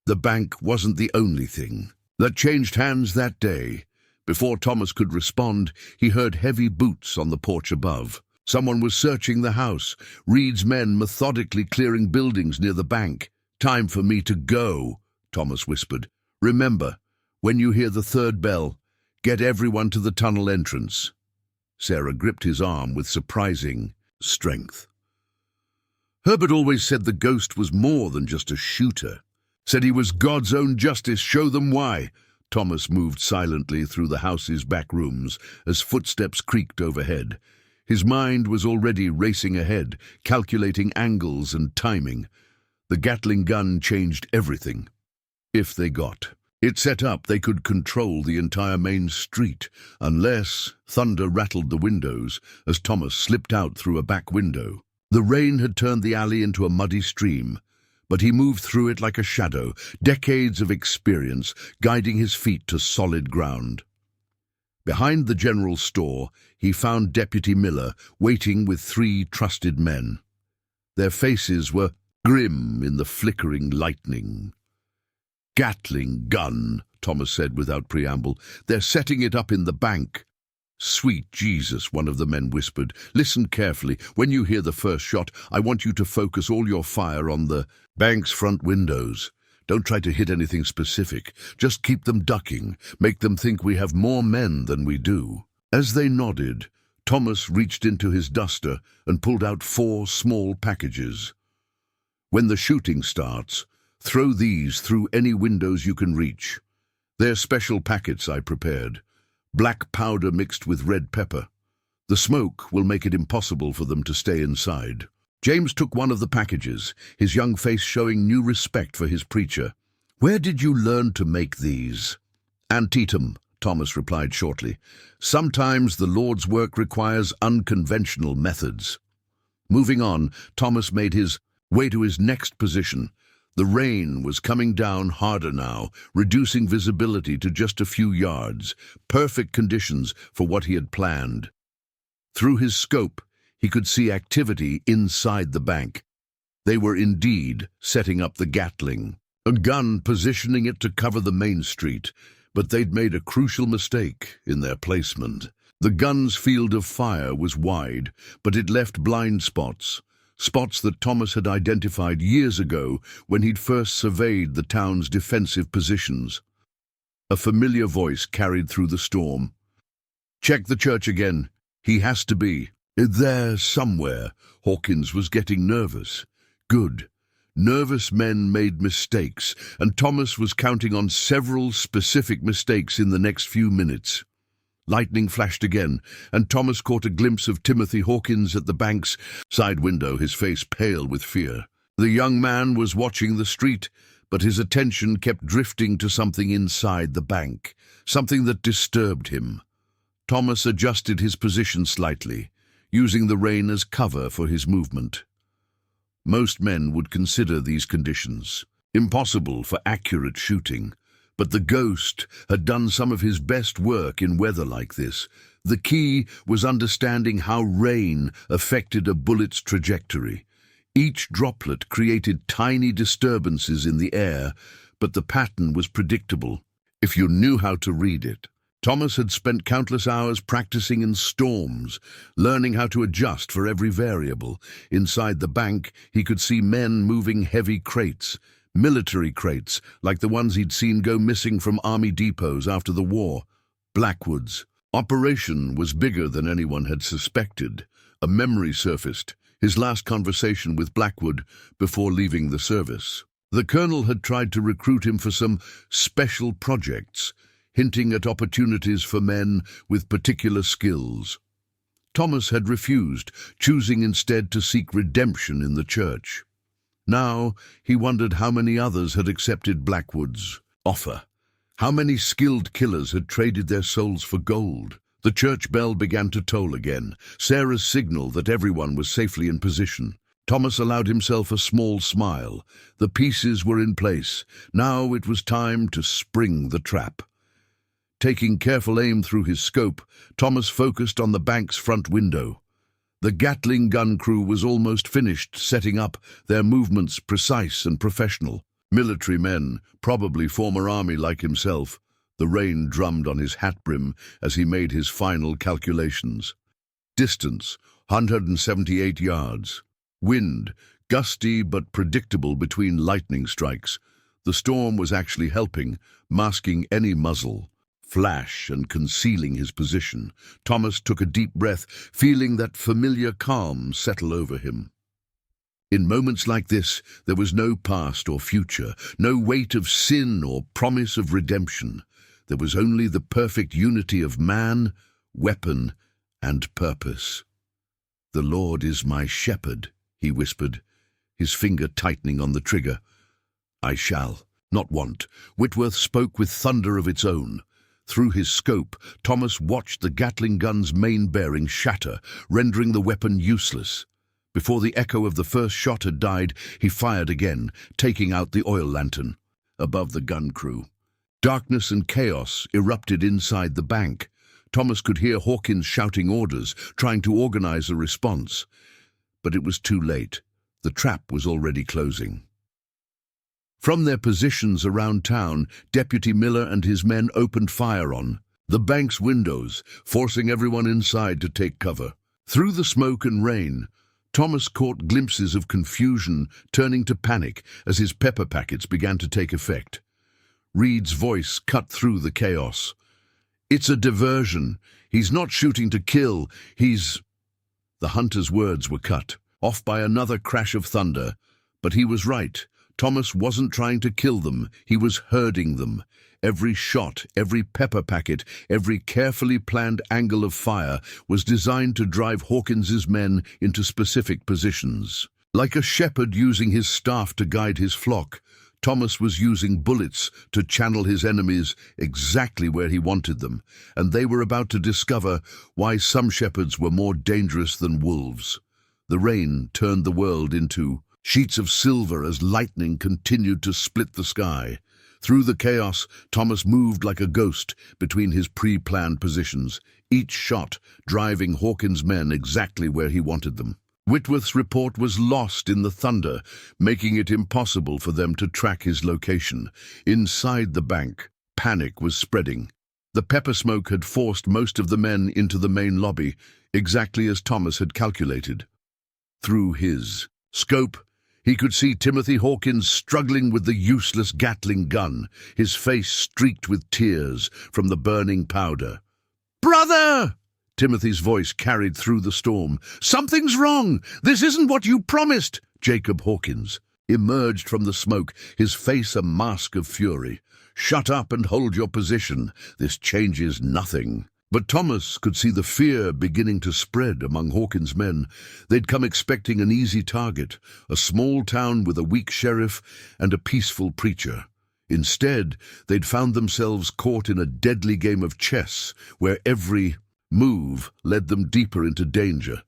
The bank wasn't the only thing that changed hands that day." Before Thomas could respond, he heard heavy boots on the porch above. Someone was searching the house, Reed's men methodically clearing buildings near the bank. "Time for me to go," Thomas whispered. "Remember, when you hear the third bell, get everyone to the tunnel entrance." Sarah gripped his arm with surprising strength. "Herbert always said the ghost was more than just a shooter. Said he was God's own justice. Show them why." Thomas moved silently through the house's back rooms as footsteps creaked overhead. His mind was already racing ahead, calculating angles and timing. The Gatling gun changed everything. If they got it set up, they could control the entire main street, unless thunder rattled the windows as Thomas slipped out through a back window. The rain had turned the alley into a muddy stream, but he moved through it like a shadow, decades of experience guiding his feet to solid ground. Behind the general store, he found Deputy Miller waiting with 3 trusted men. Their faces were grim in the flickering lightning. "Gatling gun," Thomas said without preamble. "They're setting it up in the bank." "Sweet Jesus," one of the men whispered. "Listen carefully. When you hear the first shot, I want you to focus all your fire on the bank's front windows. Don't try to hit anything specific. Just keep them ducking. Make them think we have more men than we do." As they nodded, Thomas reached into his duster and pulled out 4 small packages. "When the shooting starts, throw these through any windows you can reach. They're special packets I prepared. Black powder mixed with red pepper. The smoke will make it impossible for them to stay inside." James took one of the packages, his young face showing new respect for his preacher. "Where did you learn to make these?" "Antietam," Thomas replied shortly. "Sometimes the Lord's work requires unconventional methods." Moving on, Thomas made his way to his next position. The rain was coming down harder now, reducing visibility to just a few yards, perfect conditions for what he had planned. Through his scope, he could see activity inside the bank. They were indeed setting up the Gatling, a gun positioning it to cover the main street, but they'd made a crucial mistake in their placement. The gun's field of fire was wide, but it left blind spots, spots that Thomas had identified years ago when he'd first surveyed the town's defensive positions. A familiar voice carried through the storm. "Check the church again. He has to be there somewhere." Hawkins was getting nervous. Good. Nervous men made mistakes, and Thomas was counting on several specific mistakes in the next few minutes. Lightning flashed again, and Thomas caught a glimpse of Timothy Hawkins at the bank's side window, his face pale with fear. The young man was watching the street, but his attention kept drifting to something inside the bank, something that disturbed him. Thomas adjusted his position slightly, using the rain as cover for his movement. Most men would consider these conditions impossible for accurate shooting, but the Ghost had done some of his best work in weather like this. The key was understanding how rain affected a bullet's trajectory. Each droplet created tiny disturbances in the air, but the pattern was predictable if you knew how to read it. Thomas had spent countless hours practicing in storms, learning how to adjust for every variable. Inside the bank, he could see men moving heavy crates, military crates, like the ones he'd seen go missing from army depots after the war. Blackwood's operation was bigger than anyone had suspected. A memory surfaced, his last conversation with Blackwood before leaving the service. The colonel had tried to recruit him for some special projects, hinting at opportunities for men with particular skills. Thomas had refused, choosing instead to seek redemption in the church. Now he wondered how many others had accepted Blackwood's offer. How many skilled killers had traded their souls for gold? The church bell began to toll again, Sarah's signal that everyone was safely in position. Thomas allowed himself a small smile. The pieces were in place. Now it was time to spring the trap. Taking careful aim through his scope, Thomas focused on the bank's front window. The Gatling gun crew was almost finished setting up, their movements precise and professional. Military men, probably former army like himself. The rain drummed on his hat brim as he made his final calculations. Distance, 178 yards. Wind, gusty but predictable between lightning strikes. The storm was actually helping, masking any muzzle, flash, and concealing his position. Thomas took a deep breath, feeling that familiar calm settle over him. In moments like this, there was no past or future, no weight of sin or promise of redemption. There was only the perfect unity of man, weapon, and purpose. "The Lord is my shepherd," he whispered, his finger tightening on the trigger. "I shall not want." Whitworth spoke with thunder of its own. Through his scope, Thomas watched the Gatling gun's main bearing shatter, rendering the weapon useless. Before the echo of the first shot had died, he fired again, taking out the oil lantern. Above the gun crew, darkness and chaos erupted inside the bank. Thomas could hear Hawkins shouting orders, trying to organize a response. But it was too late. The trap was already closing. From their positions around town, Deputy Miller and his men opened fire on the bank's windows, forcing everyone inside to take cover. Through the smoke and rain, Thomas caught glimpses of confusion turning to panic as his pepper packets began to take effect. Reed's voice cut through the chaos. "It's a diversion. He's not shooting to kill. He's—" The hunter's words were cut off by another crash of thunder, but he was right. Thomas wasn't trying to kill them, he was herding them. Every shot, every pepper packet, every carefully planned angle of fire was designed to drive Hawkins's men into specific positions. Like a shepherd using his staff to guide his flock, Thomas was using bullets to channel his enemies exactly where he wanted them, and they were about to discover why some shepherds were more dangerous than wolves. The rain turned the world into sheets of silver as lightning continued to split the sky. Through the chaos, Thomas moved like a ghost between his pre-planned positions, each shot driving Hawkins' men exactly where he wanted them. Whitworth's report was lost in the thunder, making it impossible for them to track his location. Inside the bank, panic was spreading. The pepper smoke had forced most of the men into the main lobby, exactly as Thomas had calculated. Through his scope, he could see Timothy Hawkins struggling with the useless Gatling gun, his face streaked with tears from the burning powder. "Brother!" Timothy's voice carried through the storm. "Something's wrong! This isn't what you promised!" Jacob Hawkins emerged from the smoke, his face a mask of fury. "Shut up and hold your position. This changes nothing." But Thomas could see the fear beginning to spread among Hawkins' men. They'd come expecting an easy target, a small town with a weak sheriff and a peaceful preacher. Instead, they'd found themselves caught in a deadly game of chess, where every move led them deeper into danger.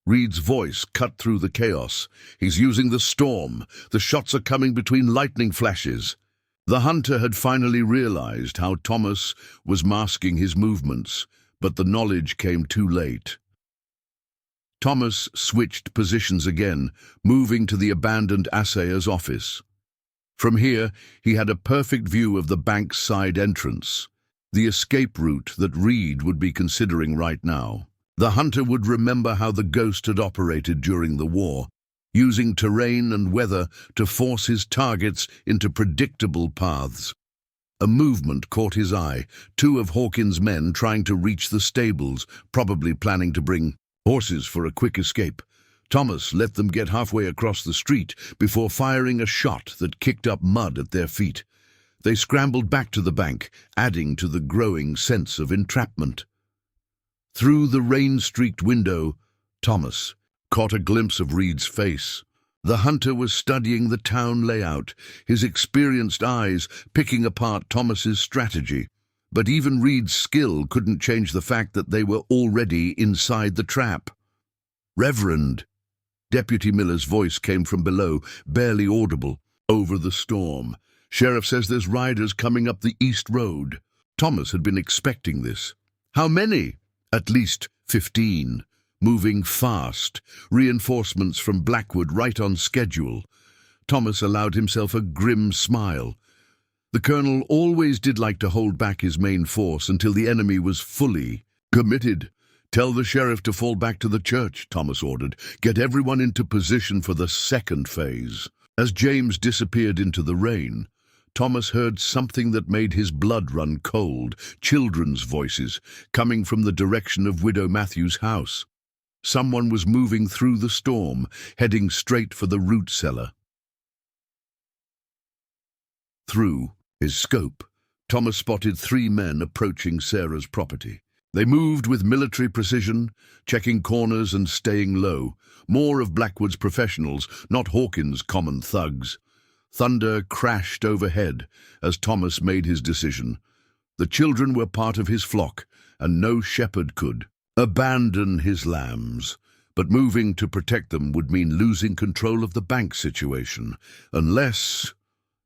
Reed's voice cut through the chaos. "He's using the storm. The shots are coming between lightning flashes." The hunter had finally realized how Thomas was masking his movements, but the knowledge came too late. Thomas switched positions again, moving to the abandoned assayer's office. From here, he had a perfect view of the bank's side entrance, the escape route that Reed would be considering right now. The hunter would remember how the Ghost had operated during the war, using terrain and weather to force his targets into predictable paths. A movement caught his eye, two of Hawkins' men trying to reach the stables, probably planning to bring horses for a quick escape. Thomas let them get halfway across the street before firing a shot that kicked up mud at their feet. They scrambled back to the bank, adding to the growing sense of entrapment. Through the rain-streaked window, Thomas caught a glimpse of Reed's face. The hunter was studying the town layout, his experienced eyes picking apart Thomas's strategy. But even Reed's skill couldn't change the fact that they were already inside the trap. "Reverend," Deputy Miller's voice came from below, barely audible, over the storm. "Sheriff says there's riders coming up the East Road." Thomas had been expecting this. "How many?" "At least 15. Moving fast, reinforcements from Blackwood right on schedule." Thomas allowed himself a grim smile. The colonel always did like to hold back his main force until the enemy was fully committed. "Tell the sheriff to fall back to the church," Thomas ordered. "Get everyone into position for the second phase." As James disappeared into the rain, Thomas heard something that made his blood run cold, children's voices, coming from the direction of Widow Matthews' house. Someone was moving through the storm, heading straight for the root cellar. Through his scope, Thomas spotted 3 men approaching Sarah's property. They moved with military precision, checking corners and staying low. More of Blackwood's professionals, not Hawkins' common thugs. Thunder crashed overhead as Thomas made his decision. The children were part of his flock, and no shepherd could abandon his lambs. But moving to protect them would mean losing control of the bank situation, unless...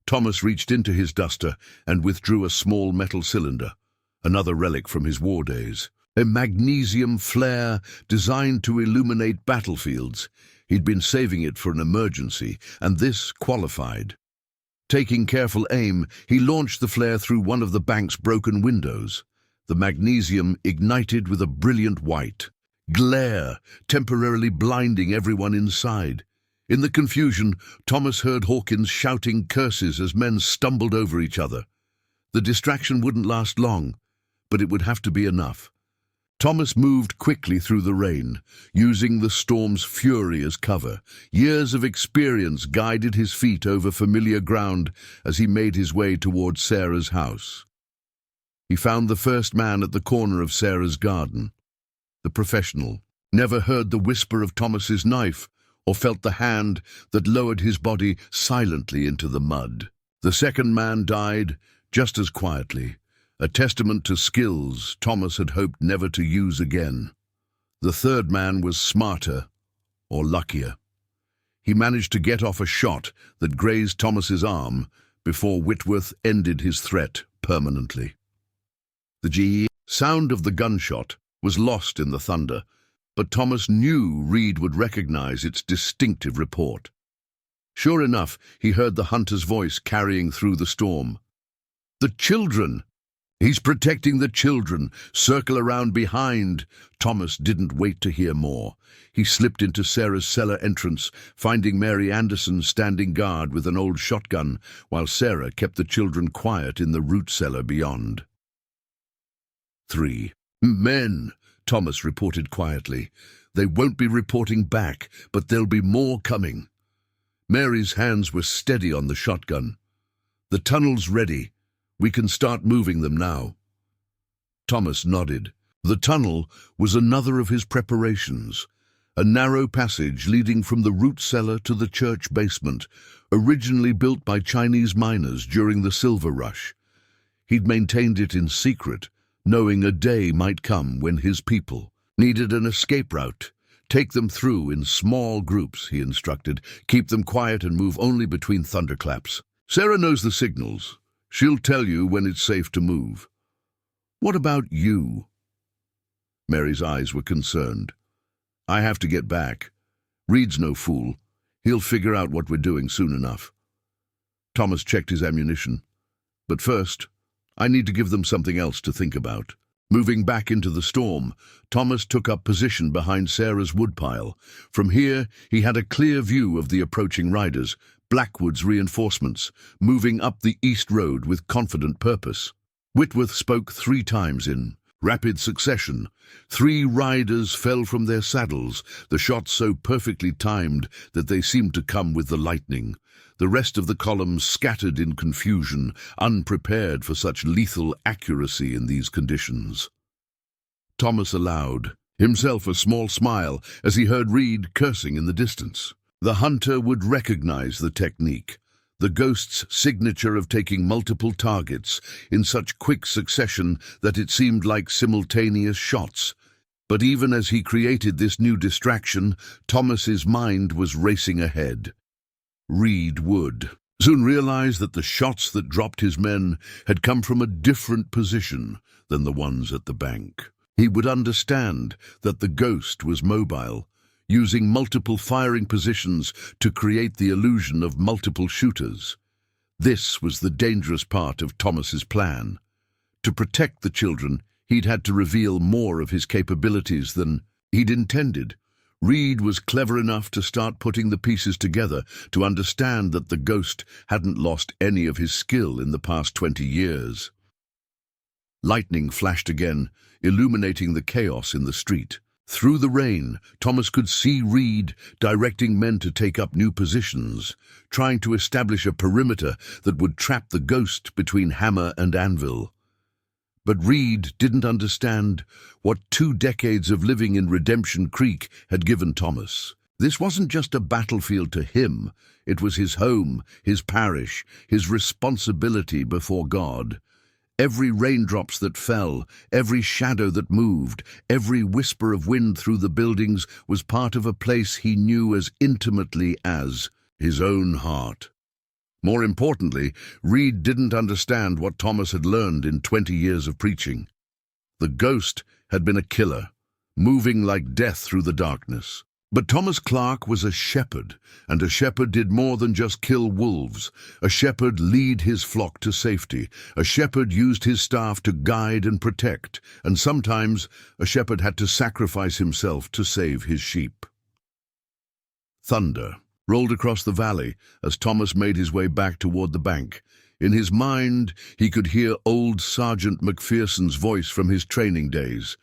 Thomas reached into his duster and withdrew a small metal cylinder, another relic from his war days. A magnesium flare designed to illuminate battlefields. He'd been saving it for an emergency, and this qualified. Taking careful aim, he launched the flare through one of the bank's broken windows. The magnesium ignited with a brilliant white glare, temporarily blinding everyone inside. In the confusion, Thomas heard Hawkins shouting curses as men stumbled over each other. The distraction wouldn't last long, but it would have to be enough. Thomas moved quickly through the rain, using the storm's fury as cover. Years of experience guided his feet over familiar ground as he made his way towards Sarah's house. He found the first man at the corner of Sarah's garden. The professional never heard the whisper of Thomas's knife or felt the hand that lowered his body silently into the mud. The second man died just as quietly, a testament to skills Thomas had hoped never to use again. The third man was smarter, or luckier. He managed to get off a shot that grazed Thomas's arm before Whitworth ended his threat permanently. The sound of the gunshot was lost in the thunder, but Thomas knew Reed would recognize its distinctive report. Sure enough, he heard the hunter's voice carrying through the storm. "The children! He's protecting the children! Circle around behind!" Thomas didn't wait to hear more. He slipped into Sarah's cellar entrance, finding Mary Anderson standing guard with an old shotgun, while Sarah kept the children quiet in the root cellar beyond. 3 men, Thomas reported quietly. "They won't be reporting back, but there'll be more coming." Mary's hands were steady on the shotgun. "The tunnel's ready. We can start moving them now." Thomas nodded. The tunnel was another of his preparations, a narrow passage leading from the root cellar to the church basement, originally built by Chinese miners during the Silver Rush. He'd maintained it in secret, knowing a day might come when his people needed an escape route. "Take them through in small groups," he instructed. "Keep them quiet and move only between thunderclaps. Sarah knows the signals. She'll tell you when it's safe to move." "What about you?" Mary's eyes were concerned. "I have to get back. Reed's no fool. He'll figure out what we're doing soon enough." Thomas checked his ammunition. "But first, I need to give them something else to think about." Moving back into the storm, Thomas took up position behind Sarah's woodpile. From here, he had a clear view of the approaching riders, Blackwood's reinforcements, moving up the east road with confident purpose. Whitworth spoke 3 times in rapid succession. 3 riders fell from their saddles, the shots so perfectly timed that they seemed to come with the lightning. The rest of the column scattered in confusion, unprepared for such lethal accuracy in these conditions. Thomas allowed himself a small smile as he heard Reed cursing in the distance. The hunter would recognize the technique, the ghost's signature of taking multiple targets in such quick succession that it seemed like simultaneous shots. But even as he created this new distraction, Thomas's mind was racing ahead. Reed would soon realize that the shots that dropped his men had come from a different position than the ones at the bank. He would understand that the ghost was mobile, using multiple firing positions to create the illusion of multiple shooters. This was the dangerous part of Thomas's plan. To protect the children, he'd had to reveal more of his capabilities than he'd intended. Reed was clever enough to start putting the pieces together to understand that the ghost hadn't lost any of his skill in the past 20 years. Lightning flashed again, illuminating the chaos in the street. Through the rain, Thomas could see Reed directing men to take up new positions, trying to establish a perimeter that would trap the ghost between hammer and anvil. But Reed didn't understand what 2 decades of living in Redemption Creek had given Thomas. This wasn't just a battlefield to him. It was his home, his parish, his responsibility before God. Every raindrops that fell, every shadow that moved, every whisper of wind through the buildings was part of a place he knew as intimately as his own heart. More importantly, Reed didn't understand what Thomas had learned in 20 years of preaching. The ghost had been a killer, moving like death through the darkness. But Thomas Clark was a shepherd, and a shepherd did more than just kill wolves. A shepherd lead his flock to safety. A shepherd used his staff to guide and protect, and sometimes a shepherd had to sacrifice himself to save his sheep. Thunder rolled across the valley as Thomas made his way back toward the bank. In his mind, he could hear old Sergeant McPherson's voice from his training days.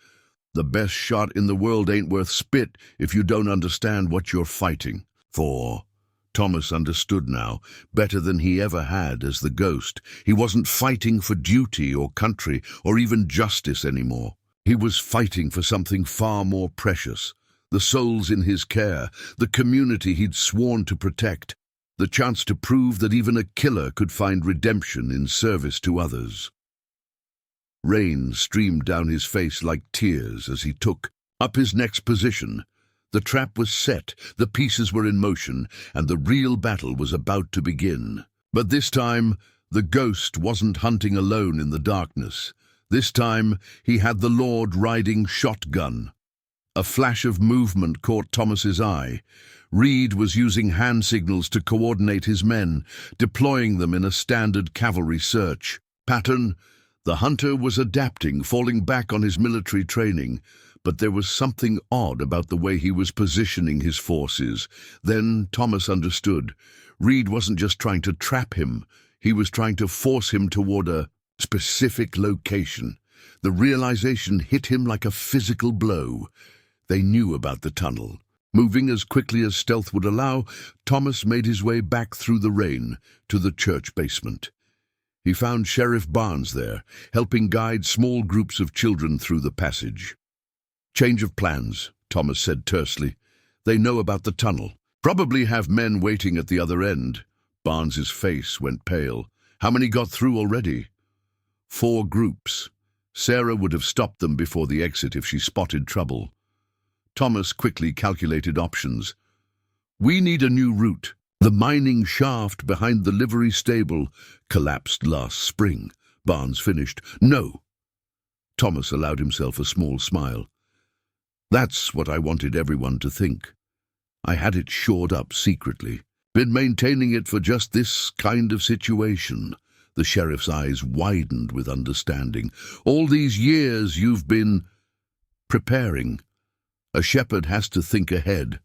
"The best shot in the world ain't worth spit if you don't understand what you're fighting for." Thomas understood now, better than he ever had as the ghost. He wasn't fighting for duty or country or even justice anymore. He was fighting for something far more precious. The souls in his care, the community he'd sworn to protect. the chance to prove that even a killer could find redemption in service to others. Rain streamed down his face like tears as he took up his next position. The trap was set, the pieces were in motion, and the real battle was about to begin. But this time, the ghost wasn't hunting alone in the darkness. This time, he had the Lord riding shotgun. A flash of movement caught Thomas's eye. Reed was using hand signals to coordinate his men, deploying them in a standard cavalry search pattern. The hunter was adapting, falling back on his military training, but there was something odd about the way he was positioning his forces. Then Thomas understood. Reed wasn't just trying to trap him, he was trying to force him toward a specific location. The realization hit him like a physical blow. They knew about the tunnel. Moving as quickly as stealth would allow, Thomas made his way back through the rain to the church basement. He found Sheriff Barnes there, helping guide small groups of children through the passage. "Change of plans," Thomas said tersely. "They know about the tunnel. Probably have men waiting at the other end." Barnes's face went pale. "How many got through already?" 4 groups. Sarah would have stopped them before the exit if she spotted trouble. Thomas quickly calculated options. "We need a new route. The mining shaft behind the livery stable collapsed last spring." Barnes finished. "No." Thomas allowed himself a small smile. "That's what I wanted everyone to think. I had it shored up secretly. Been maintaining it for just this kind of situation." The sheriff's eyes widened with understanding. "All these years you've been preparing. A shepherd has to think ahead."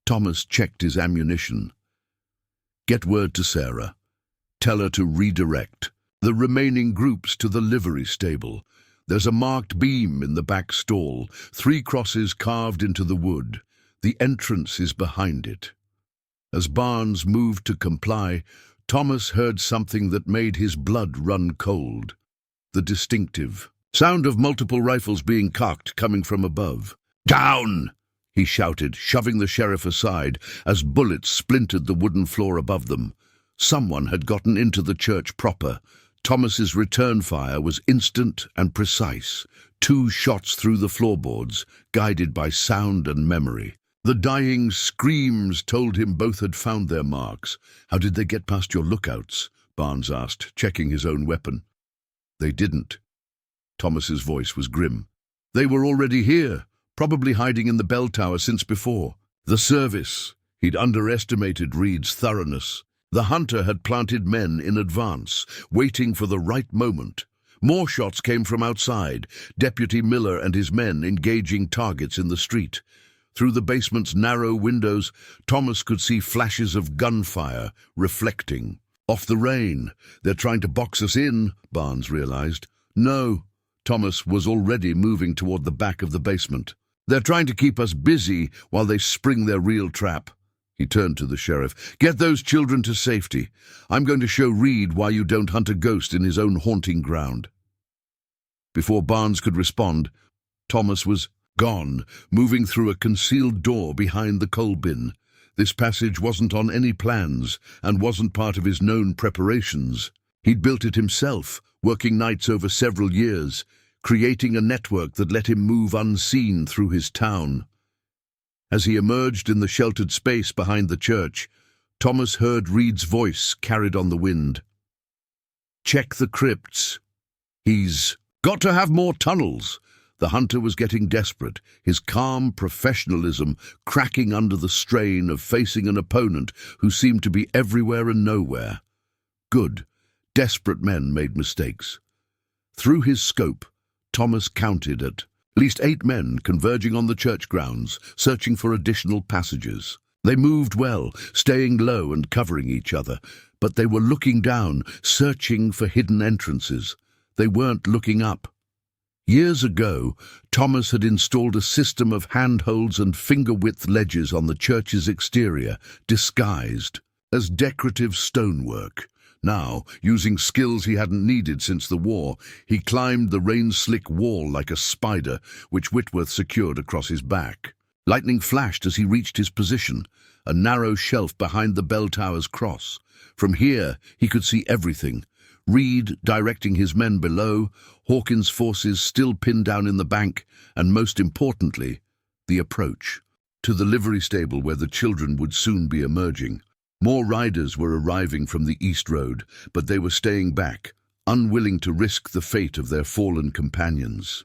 Thomas checked his ammunition. "Get word to Sarah. Tell her to redirect the remaining groups to the livery stable. There's a marked beam in the back stall, 3 crosses carved into the wood. The entrance is behind it." As Barnes moved to comply, Thomas heard something that made his blood run cold. The distinctive sound of multiple rifles being cocked coming from above. "Down!" he shouted, shoving the sheriff aside as bullets splintered the wooden floor above them. Someone had gotten into the church proper. Thomas's return fire was instant and precise. 2 shots through the floorboards, guided by sound and memory. The dying screams told him both had found their marks. "How did they get past your lookouts?" Barnes asked, checking his own weapon. "They didn't." Thomas's voice was grim. "They were already here, probably hiding in the bell tower since before." The service. He'd underestimated Reed's thoroughness. The hunter had planted men in advance, waiting for the right moment. More shots came from outside, Deputy Miller and his men engaging targets in the street. Through the basement's narrow windows, Thomas could see flashes of gunfire, reflecting off the rain. "They're trying to box us in," Barnes realized. "No." Thomas was already moving toward the back of the basement. "They're trying to keep us busy while they spring their real trap." He turned to the sheriff. "Get those children to safety. I'm going to show Reed why you don't hunt a ghost in his own haunting ground." Before Barnes could respond, Thomas was gone, moving through a concealed door behind the coal bin. This passage wasn't on any plans and wasn't part of his known preparations. He'd built it himself, working nights over several years, creating a network that let him move unseen through his town. As he emerged in the sheltered space behind the church, Thomas heard Reed's voice carried on the wind. "Check the crypts. He's got to have more tunnels." The hunter was getting desperate, his calm professionalism cracking under the strain of facing an opponent who seemed to be everywhere and nowhere. Good. Desperate men made mistakes. Through his scope, Thomas counted at least 8 men converging on the church grounds, searching for additional passages. They moved well, staying low and covering each other, but they were looking down, searching for hidden entrances. They weren't looking up. Years ago, Thomas had installed a system of handholds and finger-width ledges on the church's exterior, disguised as decorative stonework. Now, using skills he hadn't needed since the war, he climbed the rain-slick wall like a spider, which Whitworth secured across his back. Lightning flashed as he reached his position. a narrow shelf behind the bell tower's cross. From here, he could see everything. Reed directing his men below, Hawkins' forces still pinned down in the bank, and most importantly, the approach to the livery stable where the children would soon be emerging. More riders were arriving from the East Road, but they were staying back, unwilling to risk the fate of their fallen companions.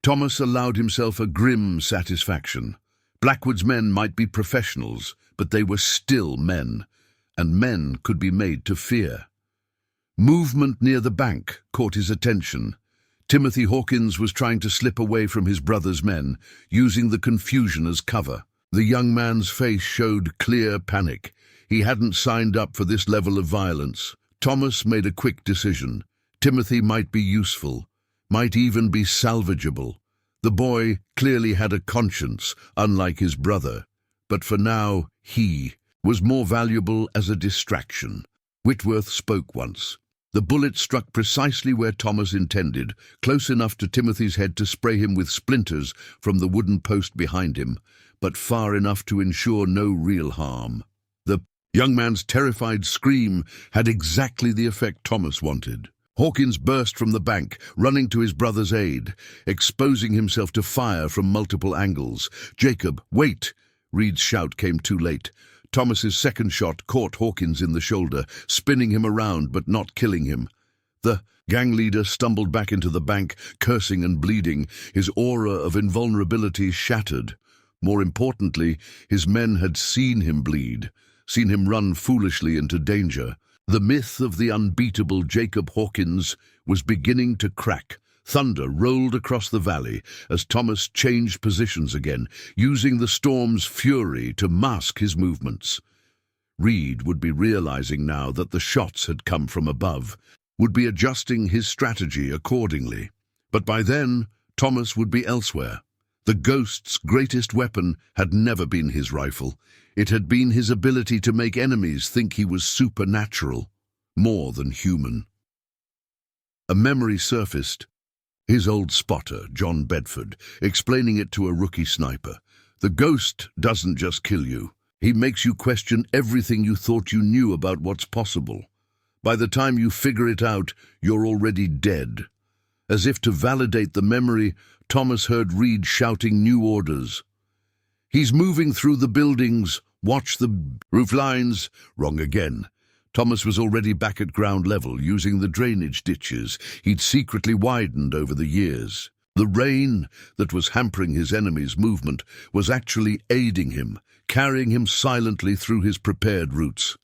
Thomas allowed himself a grim satisfaction. Blackwood's men might be professionals, but they were still men, and men could be made to fear. Movement near the bank caught his attention. Timothy Hawkins was trying to slip away from his brother's men, using the confusion as cover. The young man's face showed clear panic. He hadn't signed up for this level of violence. Thomas made a quick decision. Timothy might be useful, might even be salvageable. The boy clearly had a conscience, unlike his brother. But for now, he was more valuable as a distraction. Whitworth spoke once. The bullet struck precisely where Thomas intended, close enough to Timothy's head to spray him with splinters from the wooden post behind him, but far enough to ensure no real harm. The young man's terrified scream had exactly the effect Thomas wanted. Hawkins burst from the bank, running to his brother's aid, exposing himself to fire from multiple angles. "Jacob, wait!" Reed's shout came too late. Thomas's second shot caught Hawkins in the shoulder, spinning him around but not killing him. The gang leader stumbled back into the bank, cursing and bleeding, his aura of invulnerability shattered. More importantly, his men had seen him bleed, seen him run foolishly into danger. The myth of the unbeatable Jacob Hawkins was beginning to crack. Thunder rolled across the valley as Thomas changed positions again, using the storm's fury to mask his movements. Reed would be realizing now that the shots had come from above, would be adjusting his strategy accordingly. But by then, Thomas would be elsewhere. The Ghost's greatest weapon had never been his rifle. It had been his ability to make enemies think he was supernatural, more than human. A memory surfaced. His old spotter, John Bedford, explaining it to a rookie sniper. The Ghost doesn't just kill you. He makes you question everything you thought you knew about what's possible. By the time you figure it out, you're already dead. As if to validate the memory, Thomas heard Reed shouting new orders. "He's moving through the buildings. Watch the roof lines." Wrong again. Thomas was already back at ground level, using the drainage ditches he'd secretly widened over the years. The rain that was hampering his enemy's movement was actually aiding him, carrying him silently through his prepared routes.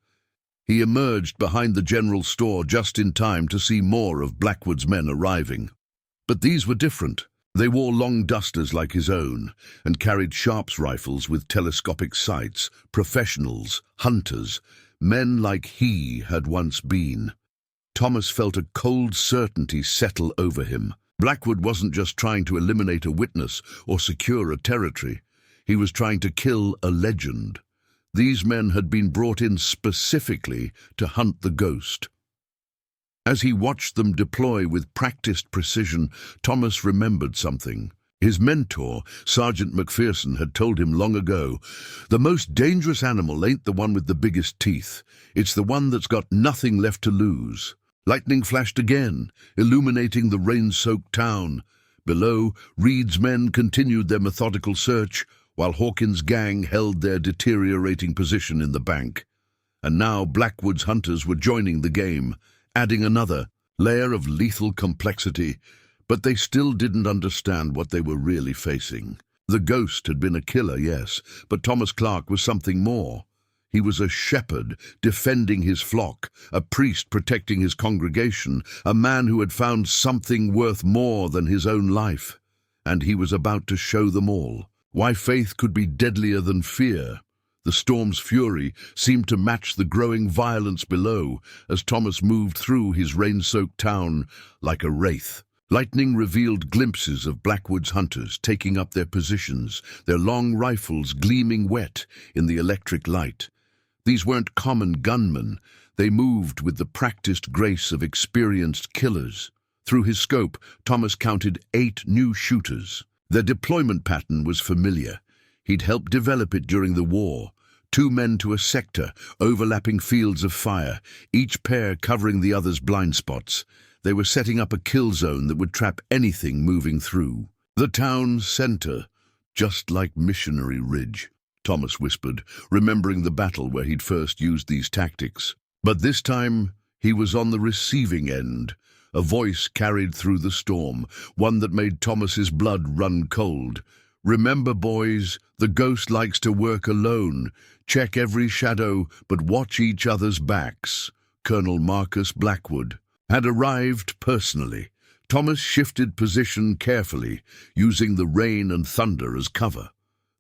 He emerged behind the general store just in time to see more of Blackwood's men arriving. But these were different. They wore long dusters like his own, and carried Sharps rifles with telescopic sights, professionals, hunters, men like he had once been. Thomas felt a cold certainty settle over him. Blackwood wasn't just trying to eliminate a witness or secure a territory. He was trying to kill a legend. These men had been brought in specifically to hunt the Ghost. As he watched them deploy with practiced precision, Thomas remembered something. His mentor, Sergeant McPherson, had told him long ago, "The most dangerous animal ain't the one with the biggest teeth. It's the one that's got nothing left to lose." Lightning flashed again, illuminating the rain-soaked town. Below, Reed's men continued their methodical search, while Hawkins' gang held their deteriorating position in the bank. And now Blackwood's hunters were joining the game, adding another layer of lethal complexity. But they still didn't understand what they were really facing. The Ghost had been a killer, yes, but Thomas Clark was something more. He was a shepherd defending his flock, a priest protecting his congregation, a man who had found something worth more than his own life. And he was about to show them all why faith could be deadlier than fear. The storm's fury seemed to match the growing violence below as Thomas moved through his rain-soaked town like a wraith. Lightning revealed glimpses of Blackwood's hunters taking up their positions, their long rifles gleaming wet in the electric light. These weren't common gunmen. They moved with the practiced grace of experienced killers. Through his scope, Thomas counted 8 new shooters. Their deployment pattern was familiar. He'd helped develop it during the war. 2 men to a sector, overlapping fields of fire, each pair covering the other's blind spots. They were setting up a kill zone that would trap anything moving through. The town center, just like Missionary Ridge, Thomas whispered, remembering the battle where he'd first used these tactics. But this time, he was on the receiving end. A voice carried through the storm, one that made Thomas's blood run cold. "Remember, boys, the ghost likes to work alone. Check every shadow, but watch each other's backs." Colonel Marcus Blackwood had arrived personally. Thomas shifted position carefully, using the rain and thunder as cover.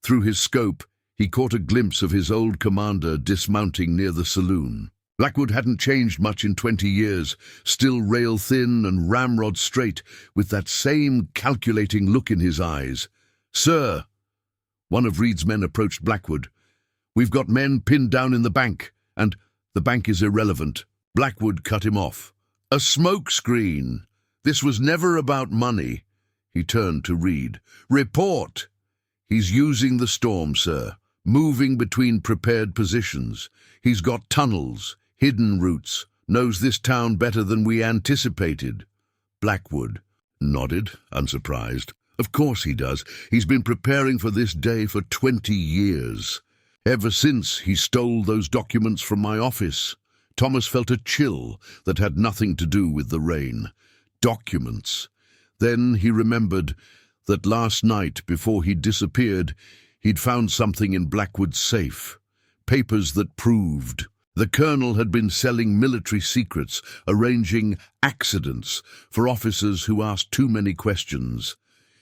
Through his scope, he caught a glimpse of his old commander dismounting near the saloon. Blackwood hadn't changed much in 20 years, still rail-thin and ramrod-straight, with that same calculating look in his eyes. "Sir," one of Reed's men approached Blackwood. "We've got men pinned down in the bank, and the bank is irrelevant." Blackwood cut him off. "A smoke screen. This was never about money." He turned to Reed. "Report." "He's using the storm, sir, moving between prepared positions. He's got tunnels, hidden routes, knows this town better than we anticipated." Blackwood nodded, unsurprised. "Of course he does. He's been preparing for this day for 20 years. Ever since he stole those documents from my office." Thomas felt a chill that had nothing to do with the rain. Documents. Then he remembered that last night, before he disappeared, he'd found something in Blackwood's safe. Papers that proved the colonel had been selling military secrets, arranging accidents for officers who asked too many questions.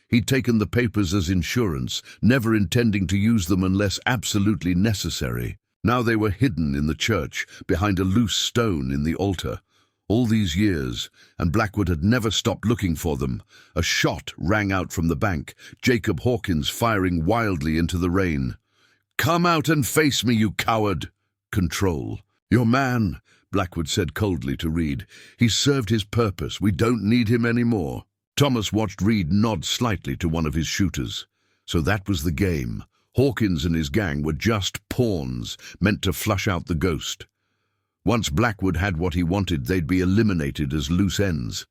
He'd taken the papers as insurance, never intending to use them unless absolutely necessary. Now they were hidden in the church, behind a loose stone in the altar. All these years, and Blackwood had never stopped looking for them. A shot rang out from the bank, Jacob Hawkins firing wildly into the rain. "Come out and face me, you coward!" "Control." "Your man," Blackwood said coldly to Reed. "He's served his purpose. We don't need him anymore." Thomas watched Reed nod slightly to one of his shooters. So that was the game. Hawkins and his gang were just pawns, meant to flush out the ghost. Once Blackwood had what he wanted, they'd be eliminated as loose ends.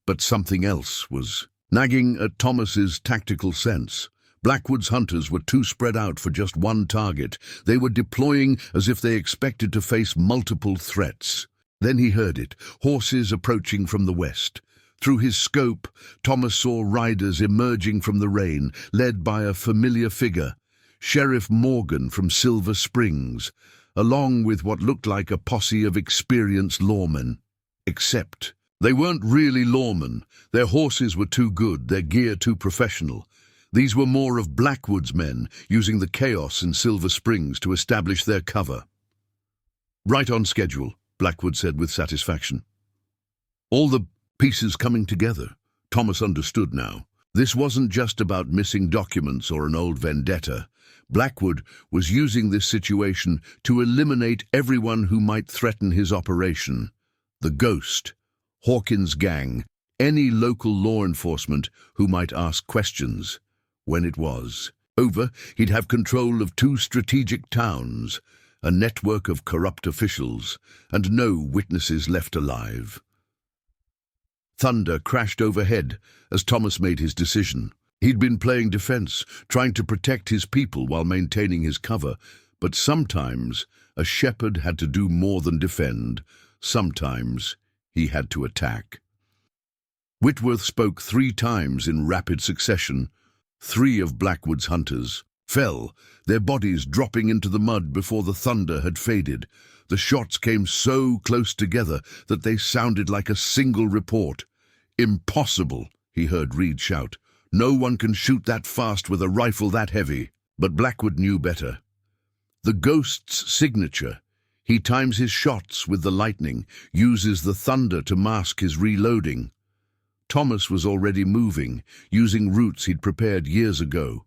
But something else was nagging at Thomas's tactical sense. Blackwood's hunters were too spread out for just one target. They were deploying as if they expected to face multiple threats. Then he heard it, horses approaching from the west. Through his scope, Thomas saw riders emerging from the rain, led by a familiar figure, Sheriff Morgan from Silver Springs, along with what looked like a posse of experienced lawmen. Except they weren't really lawmen. Their horses were too good, their gear too professional. These were more of Blackwood's men, using the chaos in Silver Springs to establish their cover. "Right on schedule," Blackwood said with satisfaction. All the pieces coming together. Thomas understood now. This wasn't just about missing documents or an old vendetta. Blackwood was using this situation to eliminate everyone who might threaten his operation. The ghost, Hawkins' gang, any local law enforcement who might ask questions. When it was over, he'd have control of 2 strategic towns, a network of corrupt officials, and no witnesses left alive. Thunder crashed overhead as Thomas made his decision. He'd been playing defense, trying to protect his people while maintaining his cover, but sometimes a shepherd had to do more than defend. Sometimes he had to attack. Whitworth spoke 3 times in rapid succession. 3 of Blackwood's hunters fell, their bodies dropping into the mud before the thunder had faded. The shots came so close together that they sounded like a single report. "Impossible," he heard Reed shout. "No one can shoot that fast with a rifle that heavy." But Blackwood knew better. The ghost's signature. He times his shots with the lightning, uses the thunder to mask his reloading. Thomas was already moving, using routes he'd prepared years ago.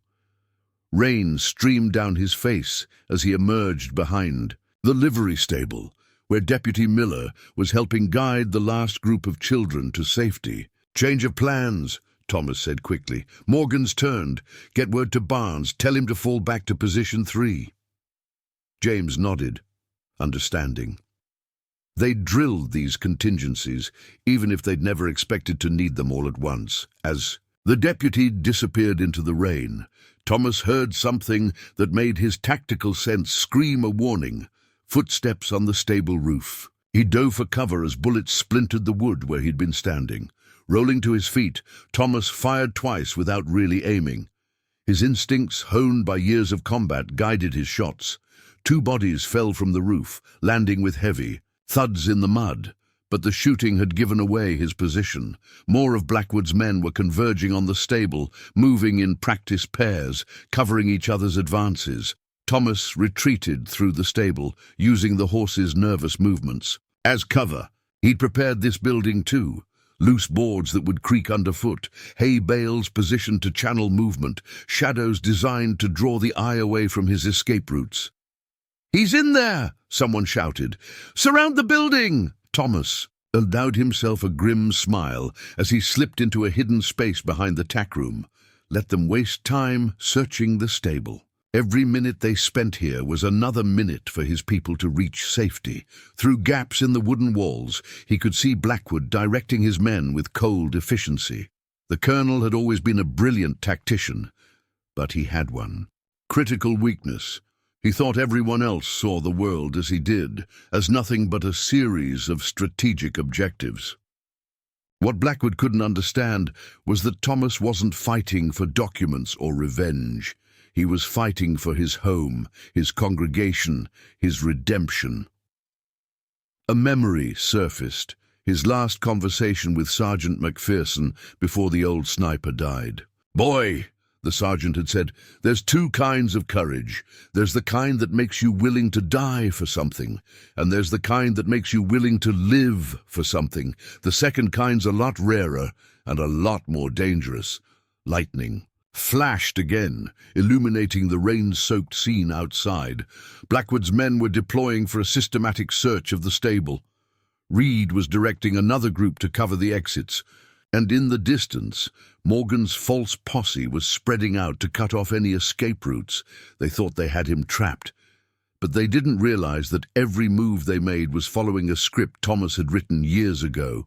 Rain streamed down his face as he emerged behind the livery stable, where Deputy Miller was helping guide the last group of children to safety. "Change of plans," Thomas said quickly. "Morgan's turned. Get word to Barnes. Tell him to fall back to position 3. James nodded, understanding. They'd drilled these contingencies, even if they'd never expected to need them all at once. As the deputy disappeared into the rain, Thomas heard something that made his tactical sense scream a warning: footsteps on the stable roof. He dove for cover as bullets splintered the wood where he'd been standing. Rolling to his feet, Thomas fired twice without really aiming. His instincts, honed by years of combat, guided his shots. 2 bodies fell from the roof, landing with heavy thuds in the mud, but the shooting had given away his position. More of Blackwood's men were converging on the stable, moving in practice pairs, covering each other's advances. Thomas retreated through the stable, using the horse's nervous movements as cover. He'd prepared this building too. Loose boards that would creak underfoot, hay bales positioned to channel movement, shadows designed to draw the eye away from his escape routes. "He's in there!" someone shouted. "Surround the building!" Thomas allowed himself a grim smile as he slipped into a hidden space behind the tack room. Let them waste time searching the stable. Every minute they spent here was another minute for his people to reach safety. Through gaps in the wooden walls, he could see Blackwood directing his men with cold efficiency. The colonel had always been a brilliant tactician, but he had one critical weakness. He thought everyone else saw the world as he did, as nothing but a series of strategic objectives. What Blackwood couldn't understand was that Thomas wasn't fighting for documents or revenge. He was fighting for his home, his congregation, his redemption. A memory surfaced, his last conversation with Sergeant McPherson before the old sniper died. "Boy," the sergeant had said, "there's 2 kinds of courage. There's the kind that makes you willing to die for something, and there's the kind that makes you willing to live for something. The second kind's a lot rarer and a lot more dangerous." Lightning flashed again, illuminating the rain-soaked scene outside. Blackwood's men were deploying for a systematic search of the stable. Reed was directing another group to cover the exits, and in the distance, Morgan's false posse was spreading out to cut off any escape routes. They thought they had him trapped, but they didn't realize that every move they made was following a script Thomas had written years ago.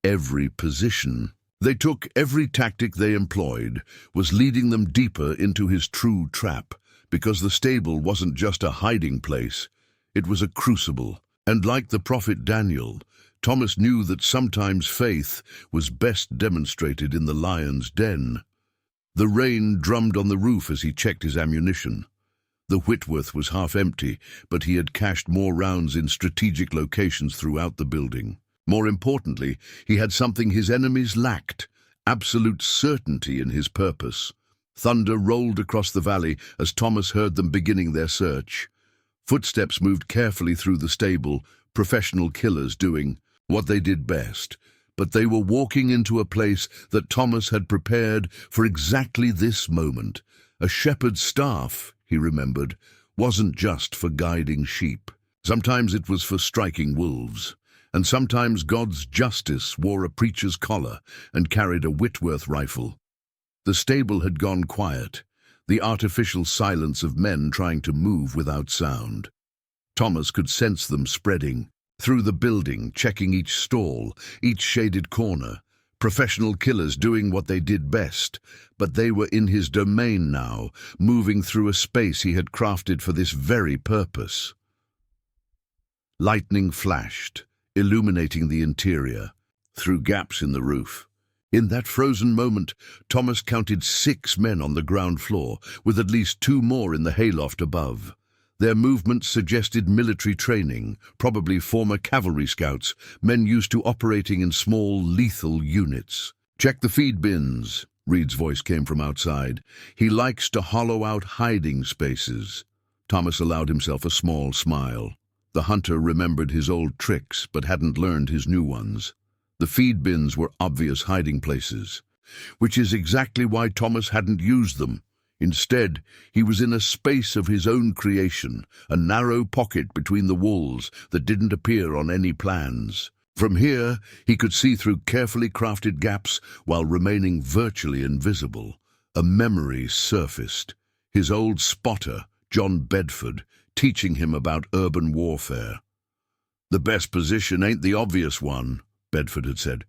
Every position they took, every tactic they employed, was leading them deeper into his true trap, because the stable wasn't just a hiding place, it was a crucible. And like the prophet Daniel, Thomas knew that sometimes faith was best demonstrated in the lion's den. The rain drummed on the roof as he checked his ammunition. The Whitworth was half empty, but he had cached more rounds in strategic locations throughout the building. More importantly, he had something his enemies lacked: absolute certainty in his purpose. Thunder rolled across the valley as Thomas heard them beginning their search. Footsteps moved carefully through the stable, professional killers doing what they did best, but they were walking into a place that Thomas had prepared for exactly this moment. A shepherd's staff, he remembered, wasn't just for guiding sheep. Sometimes it was for striking wolves, and sometimes God's justice wore a preacher's collar and carried a Whitworth rifle. The stable had gone quiet, the artificial silence of men trying to move without sound. Thomas could sense them spreading through the building, checking each stall, each shaded corner. Professional killers doing what they did best, but they were in his domain now, moving through a space he had crafted for this very purpose. Lightning flashed, illuminating the interior, through gaps in the roof. In that frozen moment, Thomas counted 6 men on the ground floor, with at least 2 more in the hayloft above. Their movements suggested military training, probably former cavalry scouts, men used to operating in small, lethal units. "Check the feed bins," Reed's voice came from outside. "He likes to hollow out hiding spaces." Thomas allowed himself a small smile. The hunter remembered his old tricks, but hadn't learned his new ones. The feed bins were obvious hiding places, which is exactly why Thomas hadn't used them. Instead, he was in a space of his own creation, a narrow pocket between the walls that didn't appear on any plans. From here, he could see through carefully crafted gaps while remaining virtually invisible. A memory surfaced. His old spotter, John Bedford, teaching him about urban warfare. "The best position ain't the obvious one," Bedford had said.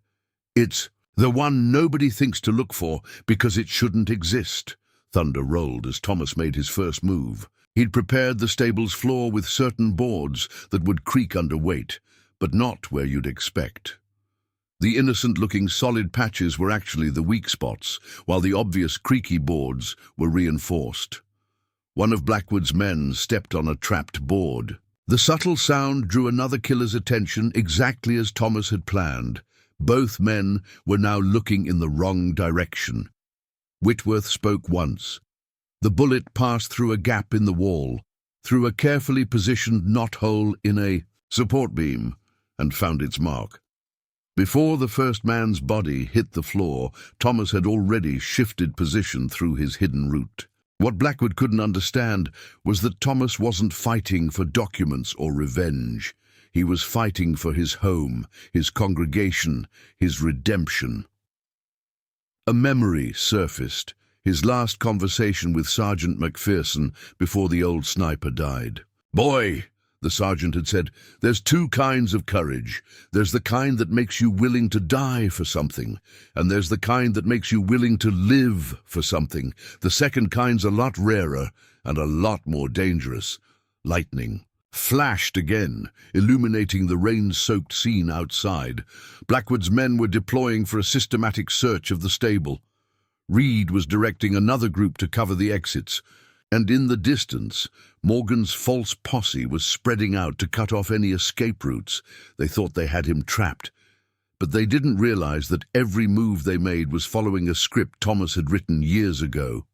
"It's the one nobody thinks to look for because it shouldn't exist." Thunder rolled as Thomas made his first move. He'd prepared the stable's floor with certain boards that would creak under weight, but not where you'd expect. The innocent-looking solid patches were actually the weak spots, while the obvious creaky boards were reinforced. One of Blackwood's men stepped on a trapped board. The subtle sound drew another killer's attention exactly as Thomas had planned. Both men were now looking in the wrong direction. Whitworth spoke once. The bullet passed through a gap in the wall, through a carefully positioned knothole in a support beam, and found its mark. Before the first man's body hit the floor, Thomas had already shifted position through his hidden route. What Blackwood couldn't understand was that Thomas wasn't fighting for documents or revenge. He was fighting for his home, his congregation, his redemption. A memory surfaced, his last conversation with Sergeant McPherson before the old sniper died. "Boy," the sergeant had said, "there's two kinds of courage. There's the kind that makes you willing to die for something, and there's the kind that makes you willing to live for something. The second kind's a lot rarer and a lot more dangerous." Lightning flashed again, illuminating the rain-soaked scene outside. Blackwood's men were deploying for a systematic search of the stable. Reed was directing another group to cover the exits, and in the distance, Morgan's false posse was spreading out to cut off any escape routes. They thought they had him trapped, but they didn't realize that every move they made was following a script Thomas had written years ago.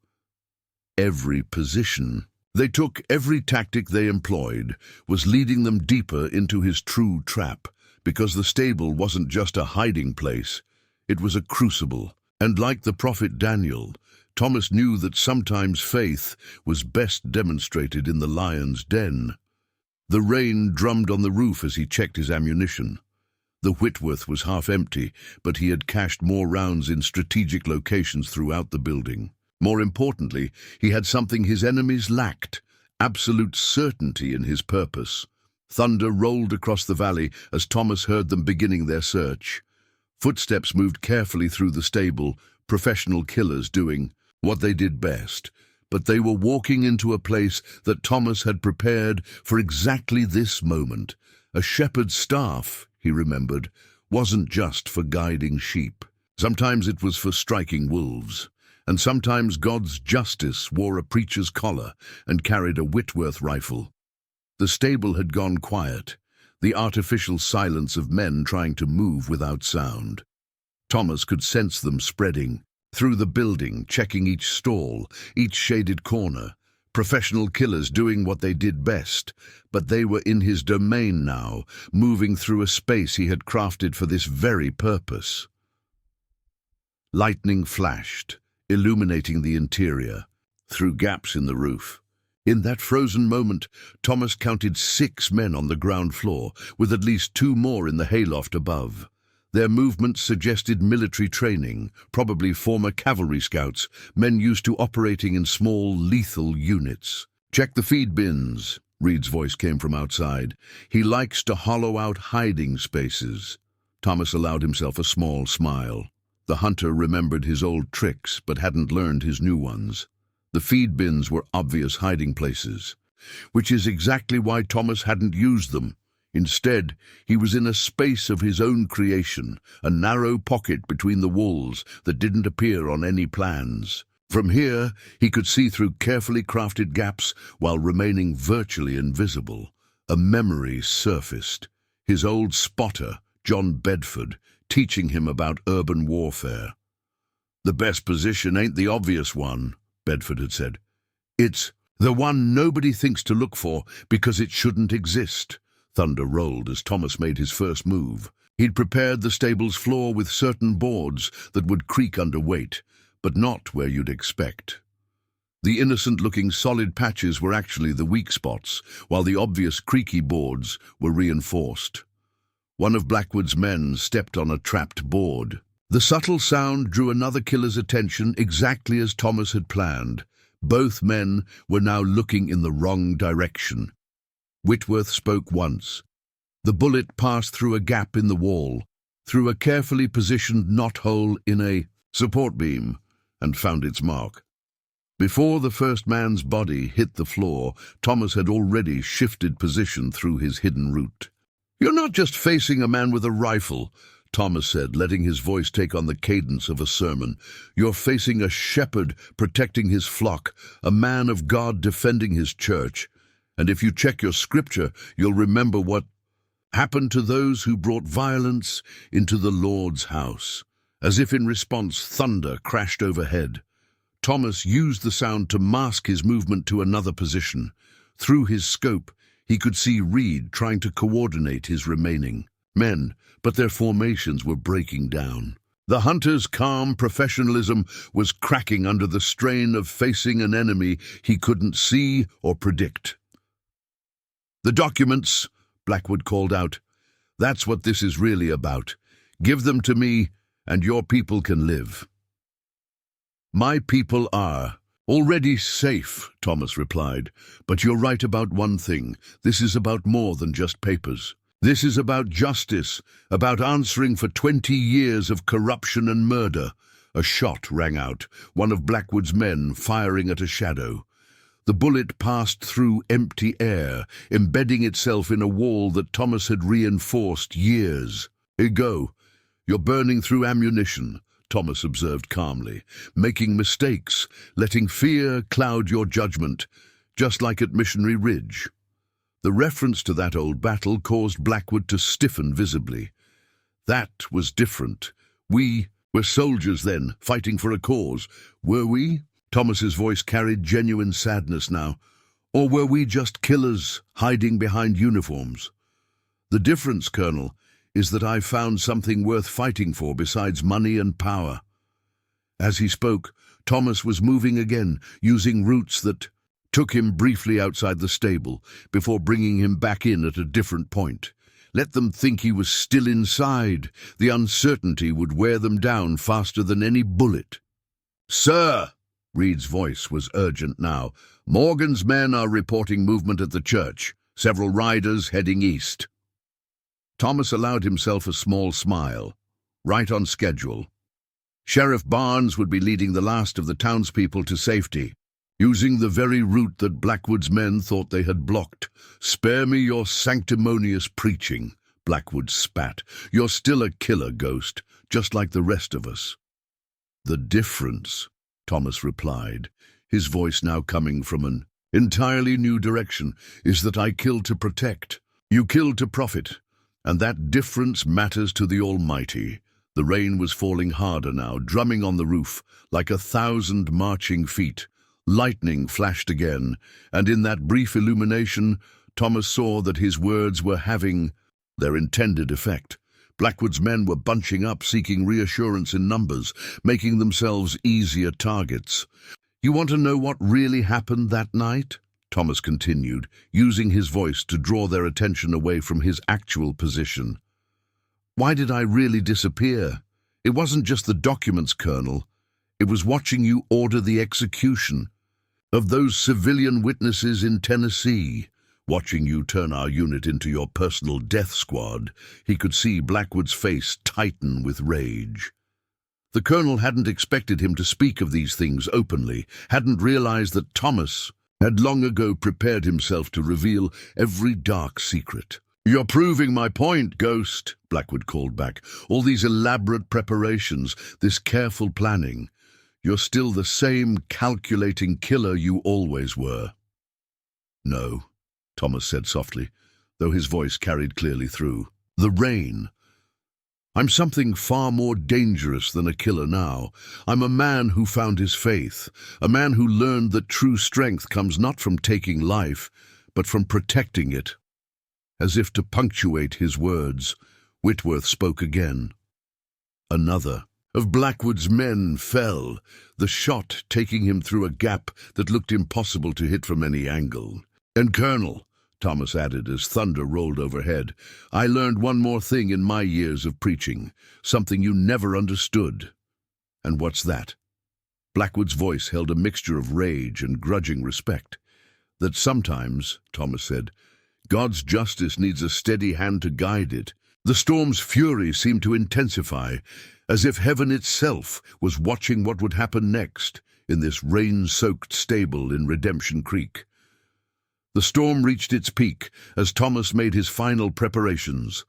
Every position they took, every tactic they employed, was leading them deeper into his true trap, because the stable wasn't just a hiding place, it was a crucible. And like the prophet Daniel, Thomas knew that sometimes faith was best demonstrated in the lion's den. The rain drummed on the roof as he checked his ammunition. The Whitworth was half empty, but he had cached more rounds in strategic locations throughout the building. More importantly, he had something his enemies lacked: absolute certainty in his purpose. Thunder rolled across the valley as Thomas heard them beginning their search. Footsteps moved carefully through the stable, professional killers doing what they did best. But they were walking into a place that Thomas had prepared for exactly this moment. A shepherd's staff, he remembered, wasn't just for guiding sheep. Sometimes it was for striking wolves. And sometimes God's justice wore a preacher's collar and carried a Whitworth rifle. The stable had gone quiet, the artificial silence of men trying to move without sound. Thomas could sense them spreading through the building, checking each stall, each shaded corner. Professional killers doing what they did best, but they were in his domain now, moving through a space he had crafted for this very purpose. Lightning flashed, illuminating the interior, through gaps in the roof. In that frozen moment, Thomas counted 6 men on the ground floor, with at least 2 more in the hayloft above. Their movements suggested military training, probably former cavalry scouts, men used to operating in small, lethal units. "Check the feed bins," Reed's voice came from outside. "He likes to hollow out hiding spaces." Thomas allowed himself a small smile. The hunter remembered his old tricks, but hadn't learned his new ones. The feed bins were obvious hiding places, which is exactly why Thomas hadn't used them. Instead, he was in a space of his own creation, a narrow pocket between the walls that didn't appear on any plans. From here, he could see through carefully crafted gaps while remaining virtually invisible. A memory surfaced. His old spotter, John Bedford, teaching him about urban warfare. "The best position ain't the obvious one," Bedford had said. "It's the one nobody thinks to look for because it shouldn't exist." Thunder rolled as Thomas made his first move. He'd prepared the stable's floor with certain boards that would creak under weight, but not where you'd expect. The innocent-looking solid patches were actually the weak spots, while the obvious creaky boards were reinforced. One of Blackwood's men stepped on a trapped board. The subtle sound drew another killer's attention exactly as Thomas had planned. Both men were now looking in the wrong direction. Whitworth spoke once. The bullet passed through a gap in the wall, through a carefully positioned knot-hole in a support beam, and found its mark. Before the first man's body hit the floor, Thomas had already shifted position through his hidden route. "You're not just facing a man with a rifle," Thomas said, letting his voice take on the cadence of a sermon. "You're facing a shepherd protecting his flock, a man of God defending his church. And if you check your scripture, you'll remember what happened to those who brought violence into the Lord's house." As if in response, thunder crashed overhead. Thomas used the sound to mask his movement to another position. Through his scope, he could see Reed trying to coordinate his remaining men, but their formations were breaking down. The hunter's calm professionalism was cracking under the strain of facing an enemy he couldn't see or predict. "The documents," Blackwood called out. "That's what this is really about. Give them to me, and your people can live." "My people are already safe," Thomas replied. "But you're right about one thing. This is about more than just papers. This is about justice, about answering for 20 years of corruption and murder." A shot rang out, one of Blackwood's men firing at a shadow. The bullet passed through empty air, embedding itself in a wall that Thomas had reinforced years ago. "You're burning through ammunition," Thomas observed calmly, "making mistakes, letting fear cloud your judgment, just like at Missionary Ridge." The reference to that old battle caused Blackwood to stiffen visibly. "That was different. We were soldiers then, fighting for a cause. Were we?" Thomas's voice carried genuine sadness now. "Or were we just killers hiding behind uniforms? The difference, Colonel, is that I found something worth fighting for besides money and power." As he spoke, Thomas was moving again, using routes that took him briefly outside the stable, before bringing him back in at a different point. Let them think he was still inside. The uncertainty would wear them down faster than any bullet. "Sir!" Reed's voice was urgent now. "Morgan's men are reporting movement at the church. Several riders heading east." Thomas allowed himself a small smile. Right on schedule. Sheriff Barnes would be leading the last of the townspeople to safety, using the very route that Blackwood's men thought they had blocked. "Spare me your sanctimonious preaching," Blackwood spat. "You're still a killer, Ghost, just like the rest of us." "The difference," Thomas replied, his voice now coming from an entirely new direction, "is that I kill to protect. You kill to profit. And that difference matters to the Almighty." The rain was falling harder now, drumming on the roof like 1,000 marching feet. Lightning flashed again, and in that brief illumination, Thomas saw that his words were having their intended effect. Blackwood's men were bunching up, seeking reassurance in numbers, making themselves easier targets. "You want to know what really happened that night?" Thomas continued, using his voice to draw their attention away from his actual position. "Why did I really disappear? It wasn't just the documents, Colonel. It was watching you order the execution of those civilian witnesses in Tennessee, watching you turn our unit into your personal death squad." He could see Blackwood's face tighten with rage. The colonel hadn't expected him to speak of these things openly, hadn't realized that Thomas had long ago prepared himself to reveal every dark secret. "You're proving my point, Ghost," Blackwood called back. "All these elaborate preparations, this careful planning. You're still the same calculating killer you always were." "No," Thomas said softly, though his voice carried clearly through. "The rain. I'm something far more dangerous than a killer now. I'm a man who found his faith, a man who learned that true strength comes not from taking life, but from protecting it." As if to punctuate his words, Whitworth spoke again. Another of Blackwood's men fell, the shot taking him through a gap that looked impossible to hit from any angle. "And Colonel," Thomas added as thunder rolled overhead, "I learned one more thing in my years of preaching, something you never understood." "And what's that?" Blackwood's voice held a mixture of rage and grudging respect. "That sometimes," Thomas said, God's justice needs a steady hand to guide it. The storm's fury seemed to intensify, as if heaven itself was watching what would happen next in this rain-soaked stable in Redemption Creek. The storm reached its peak as Thomas made his final preparations.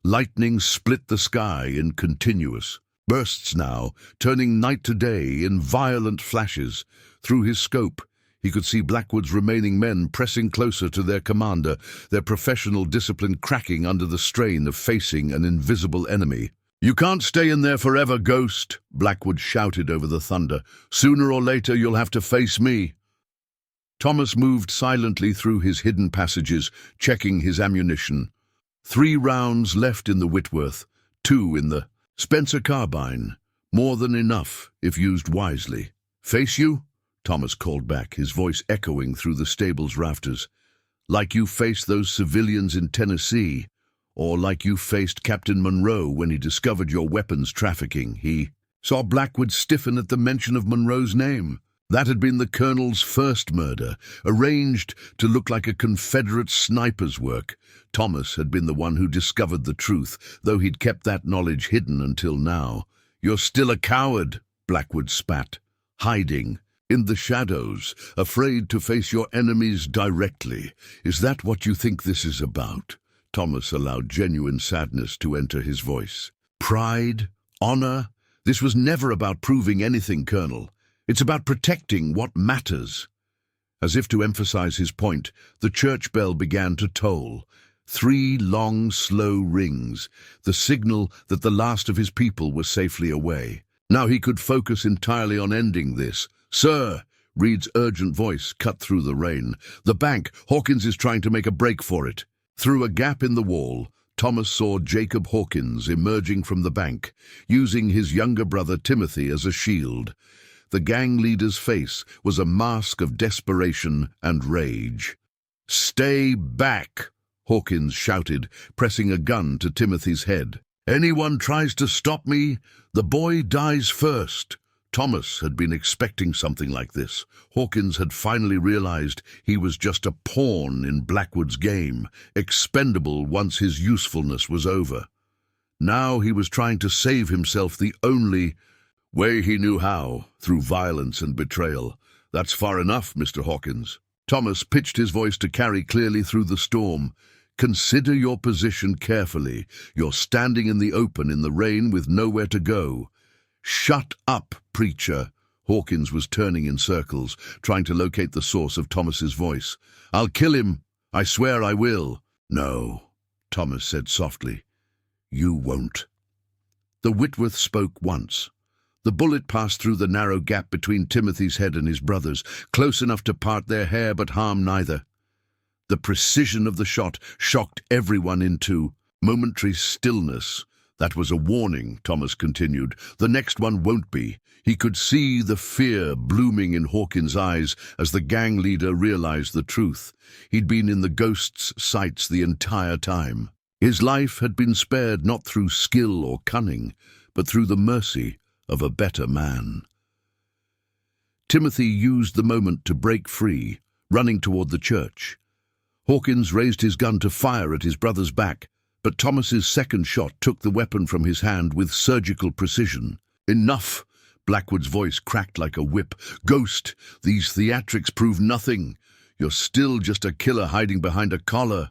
Lightning split the sky in continuous bursts now, turning night to day in violent flashes. Through his scope, he could see Blackwood's remaining men pressing closer to their commander, their professional discipline cracking under the strain of facing an invisible enemy. "You can't stay in there forever, Ghost," Blackwood shouted over the thunder. "Sooner or later you'll have to face me." Thomas moved silently through his hidden passages, checking his ammunition. 3 rounds left in the Whitworth, 2 in the Spencer carbine. More than enough, if used wisely. "Face you?" Thomas called back, his voice echoing through the stable's rafters. "Like you faced those civilians in Tennessee, or like you faced Captain Monroe when he discovered your weapons trafficking." He saw Blackwood stiffen at the mention of Monroe's name. That had been the colonel's first murder, arranged to look like a Confederate sniper's work. Thomas had been the one who discovered the truth, though he'd kept that knowledge hidden until now. "You're still a coward," Blackwood spat, "hiding in the shadows, afraid to face your enemies directly. Is that what you think this is about?" Thomas allowed genuine sadness to enter his voice. "Pride? Honor? This was never about proving anything, Colonel. It's about protecting what matters." As if to emphasize his point, the church bell began to toll. 3 long, slow rings, the signal that the last of his people was safely away. Now he could focus entirely on ending this. "Sir," Reed's urgent voice cut through the rain. "The bank, Hawkins is trying to make a break for it." Through a gap in the wall, Thomas saw Jacob Hawkins emerging from the bank, using his younger brother Timothy as a shield. The gang leader's face was a mask of desperation and rage. "Stay back," Hawkins shouted, pressing a gun to Timothy's head. "Anyone tries to stop me, the boy dies first." Thomas had been expecting something like this. Hawkins had finally realized he was just a pawn in Blackwood's game, expendable once his usefulness was over. Now he was trying to save himself the only way he knew how, through violence and betrayal. "That's far enough, Mr. Hawkins." Thomas pitched his voice to carry clearly through the storm. "Consider your position carefully. You're standing in the open in the rain with nowhere to go." "Shut up, preacher." Hawkins was turning in circles, trying to locate the source of Thomas's voice. "I'll kill him. I swear I will." "No," Thomas said softly. "You won't." The Whitworth spoke once. The bullet passed through the narrow gap between Timothy's head and his brother's, close enough to part their hair but harm neither. The precision of the shot shocked everyone into momentary stillness. "That was a warning," Thomas continued. "The next one won't be." He could see the fear blooming in Hawkins' eyes as the gang leader realized the truth. He'd been in the Ghost's sights the entire time. His life had been spared not through skill or cunning, but through the mercy of a better man. Timothy used the moment to break free, running toward the church. Hawkins raised his gun to fire at his brother's back, but Thomas's second shot took the weapon from his hand with surgical precision. "Enough!" Blackwood's voice cracked like a whip. "Ghost, these theatrics prove nothing. You're still just a killer hiding behind a collar."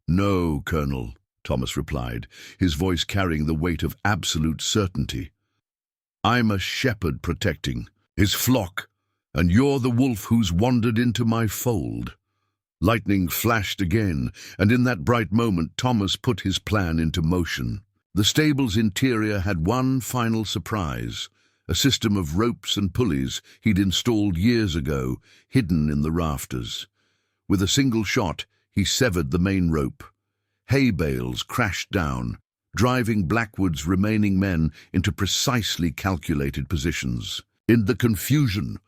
"No, Colonel," Thomas replied, his voice carrying the weight of absolute certainty. "I'm a shepherd protecting his flock, and you're the wolf who's wandered into my fold." Lightning flashed again, and in that bright moment Thomas put his plan into motion. The stable's interior had one final surprise, a system of ropes and pulleys he'd installed years ago, hidden in the rafters. With a single shot, he severed the main rope. Hay bales crashed down, driving Blackwood's remaining men into precisely calculated positions. In the confusion,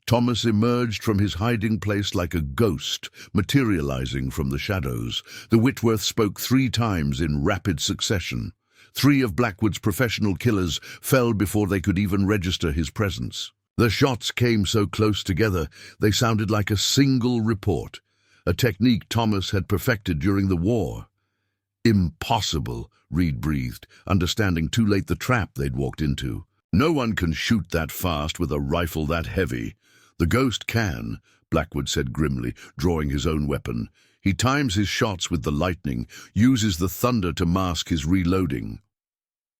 Thomas emerged from his hiding place like a ghost, materializing from the shadows. The Whitworth spoke 3 times in rapid succession. 3 of Blackwood's professional killers fell before they could even register his presence. The shots came so close together, they sounded like a single report. a technique Thomas had perfected during the war. Impossible, Reed breathed, understanding too late the trap they'd walked into. No one can shoot that fast with a rifle that heavy. The ghost can, Blackwood said grimly, drawing his own weapon. He times his shots with the lightning, uses the thunder to mask his reloading.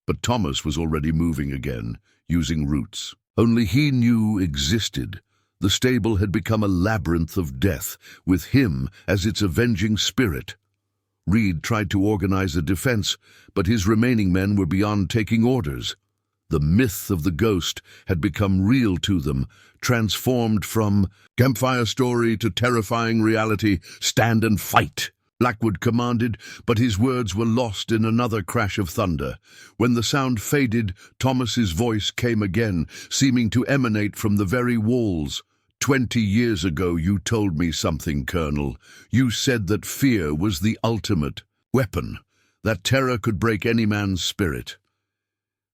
But Thomas was already moving again, using roots. Only he knew existed. The stable had become a labyrinth of death, with him as its avenging spirit. Reed tried to organize a defense, but his remaining men were beyond taking orders. The myth of the ghost had become real to them, transformed from campfire story to terrifying reality. "Stand and fight," Blackwood commanded, but his words were lost in another crash of thunder. When the sound faded, Thomas's voice came again, seeming to emanate from the very walls. 20 years ago you told me something, Colonel. You said that fear was the ultimate weapon, that terror could break any man's spirit.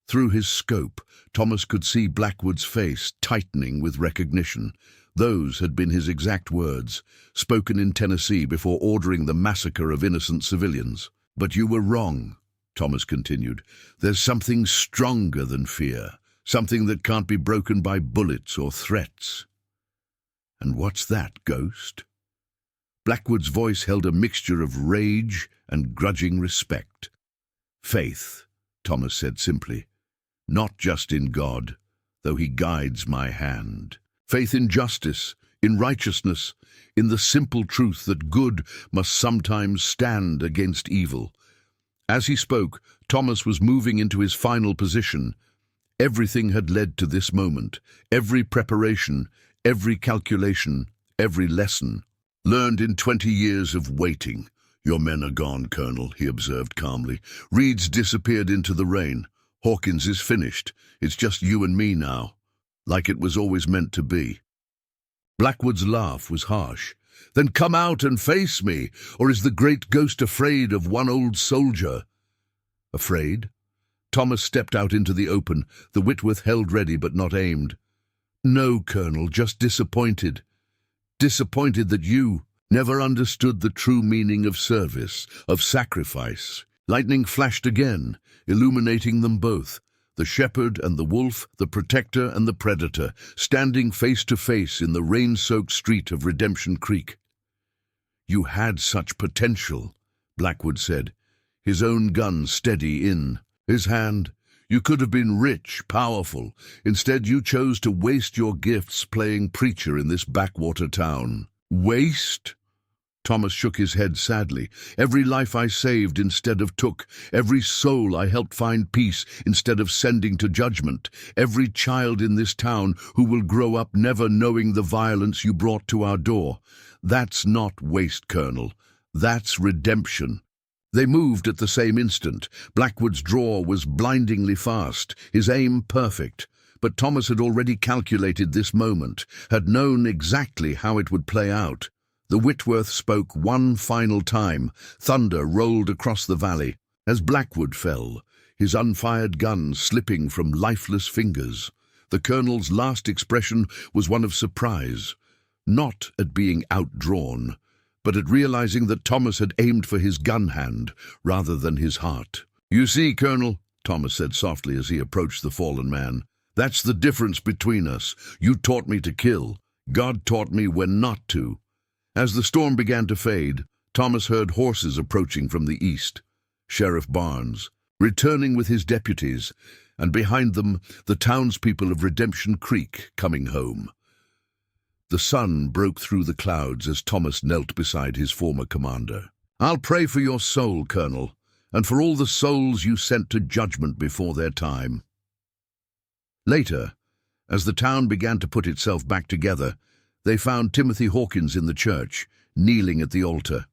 Through his scope, Thomas could see Blackwood's face tightening with recognition. Those had been his exact words, spoken in Tennessee before ordering the massacre of innocent civilians. "But you were wrong," Thomas continued. "There's something stronger than fear, something that can't be broken by bullets or threats." "And what's that, Ghost?" Blackwood's voice held a mixture of rage and grudging respect. "Faith," Thomas said simply. "Not just in God, though he guides my hand. Faith in justice, in righteousness, in the simple truth that good must sometimes stand against evil." As he spoke, Thomas was moving into his final position. Everything had led to this moment, every preparation, every calculation, every lesson, learned in 20 years of waiting. "Your men are gone, Colonel," he observed calmly. "Reed's disappeared into the rain. Hawkins is finished. It's just you and me now, like it was always meant to be." Blackwood's laugh was harsh. "Then come out and face me, or is the great ghost afraid of one old soldier?" "Afraid?" Thomas stepped out into the open, the Whitworth held ready but not aimed. "No, Colonel, just disappointed. Disappointed that you never understood the true meaning of service, of sacrifice." Lightning flashed again, illuminating them both. The shepherd and the wolf, the protector and the predator, standing face to face in the rain-soaked street of Redemption Creek. "You had such potential," Blackwood said, his own gun steady in his hand. "You could have been rich, powerful. Instead, you chose to waste your gifts playing preacher in this backwater town." "Waste?" Thomas shook his head sadly. "Every life I saved instead of took, every soul I helped find peace instead of sending to judgment, every child in this town who will grow up never knowing the violence you brought to our door. That's not waste, Colonel. That's redemption." They moved at the same instant. Blackwood's draw was blindingly fast, his aim perfect. But Thomas had already calculated this moment, had known exactly how it would play out. The Whitworth spoke one final time. Thunder rolled across the valley. As Blackwood fell, his unfired gun slipping from lifeless fingers, the colonel's last expression was one of surprise, not at being outdrawn, but at realizing that Thomas had aimed for his gun hand rather than his heart. "You see, Colonel," Thomas said softly as he approached the fallen man, "that's the difference between us. You taught me to kill. God taught me when not to." As the storm began to fade, Thomas heard horses approaching from the east. Sheriff Barnes, returning with his deputies, and behind them the townspeople of Redemption Creek coming home. The sun broke through the clouds as Thomas knelt beside his former commander. "I'll pray for your soul, Colonel, and for all the souls you sent to judgment before their time." Later, as the town began to put itself back together, they found Timothy Hawkins in the church, kneeling at the altar.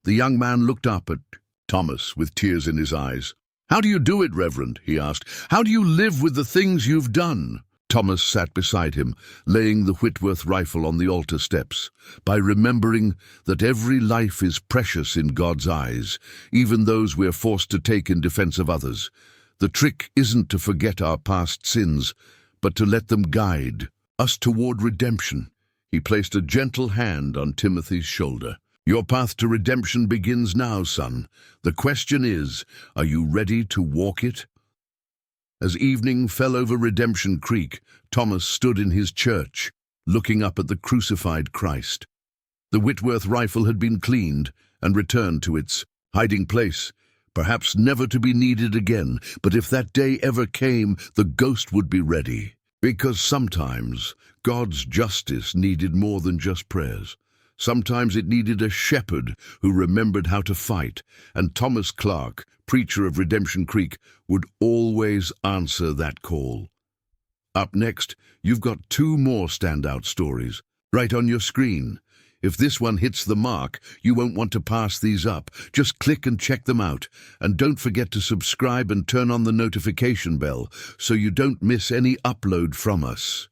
The young man looked up at Thomas with tears in his eyes. "How do you do it, Reverend?" he asked. "How do you live with the things you've done?" Thomas sat beside him, laying the Whitworth rifle on the altar steps. "By remembering that every life is precious in God's eyes, even those we're forced to take in defense of others. The trick isn't to forget our past sins, but to let them guide us toward redemption." he placed a gentle hand on Timothy's shoulder. Your path to redemption begins now, son. The question is, are you ready to walk it? As evening fell over Redemption Creek, Thomas stood in his church, looking up at the crucified Christ. The Whitworth rifle had been cleaned and returned to its hiding place, perhaps never to be needed again, but if that day ever came, the ghost would be ready. Because sometimes God's justice needed more than just prayers. Sometimes it needed a shepherd who remembered how to fight, and Thomas Clark, preacher of Redemption Creek, would always answer that call. Up next, you've got two more standout stories, right on your screen. If this one hits the mark, you won't want to pass these up. Just click and check them out. And don't forget to subscribe and turn on the notification bell so you don't miss any upload from us.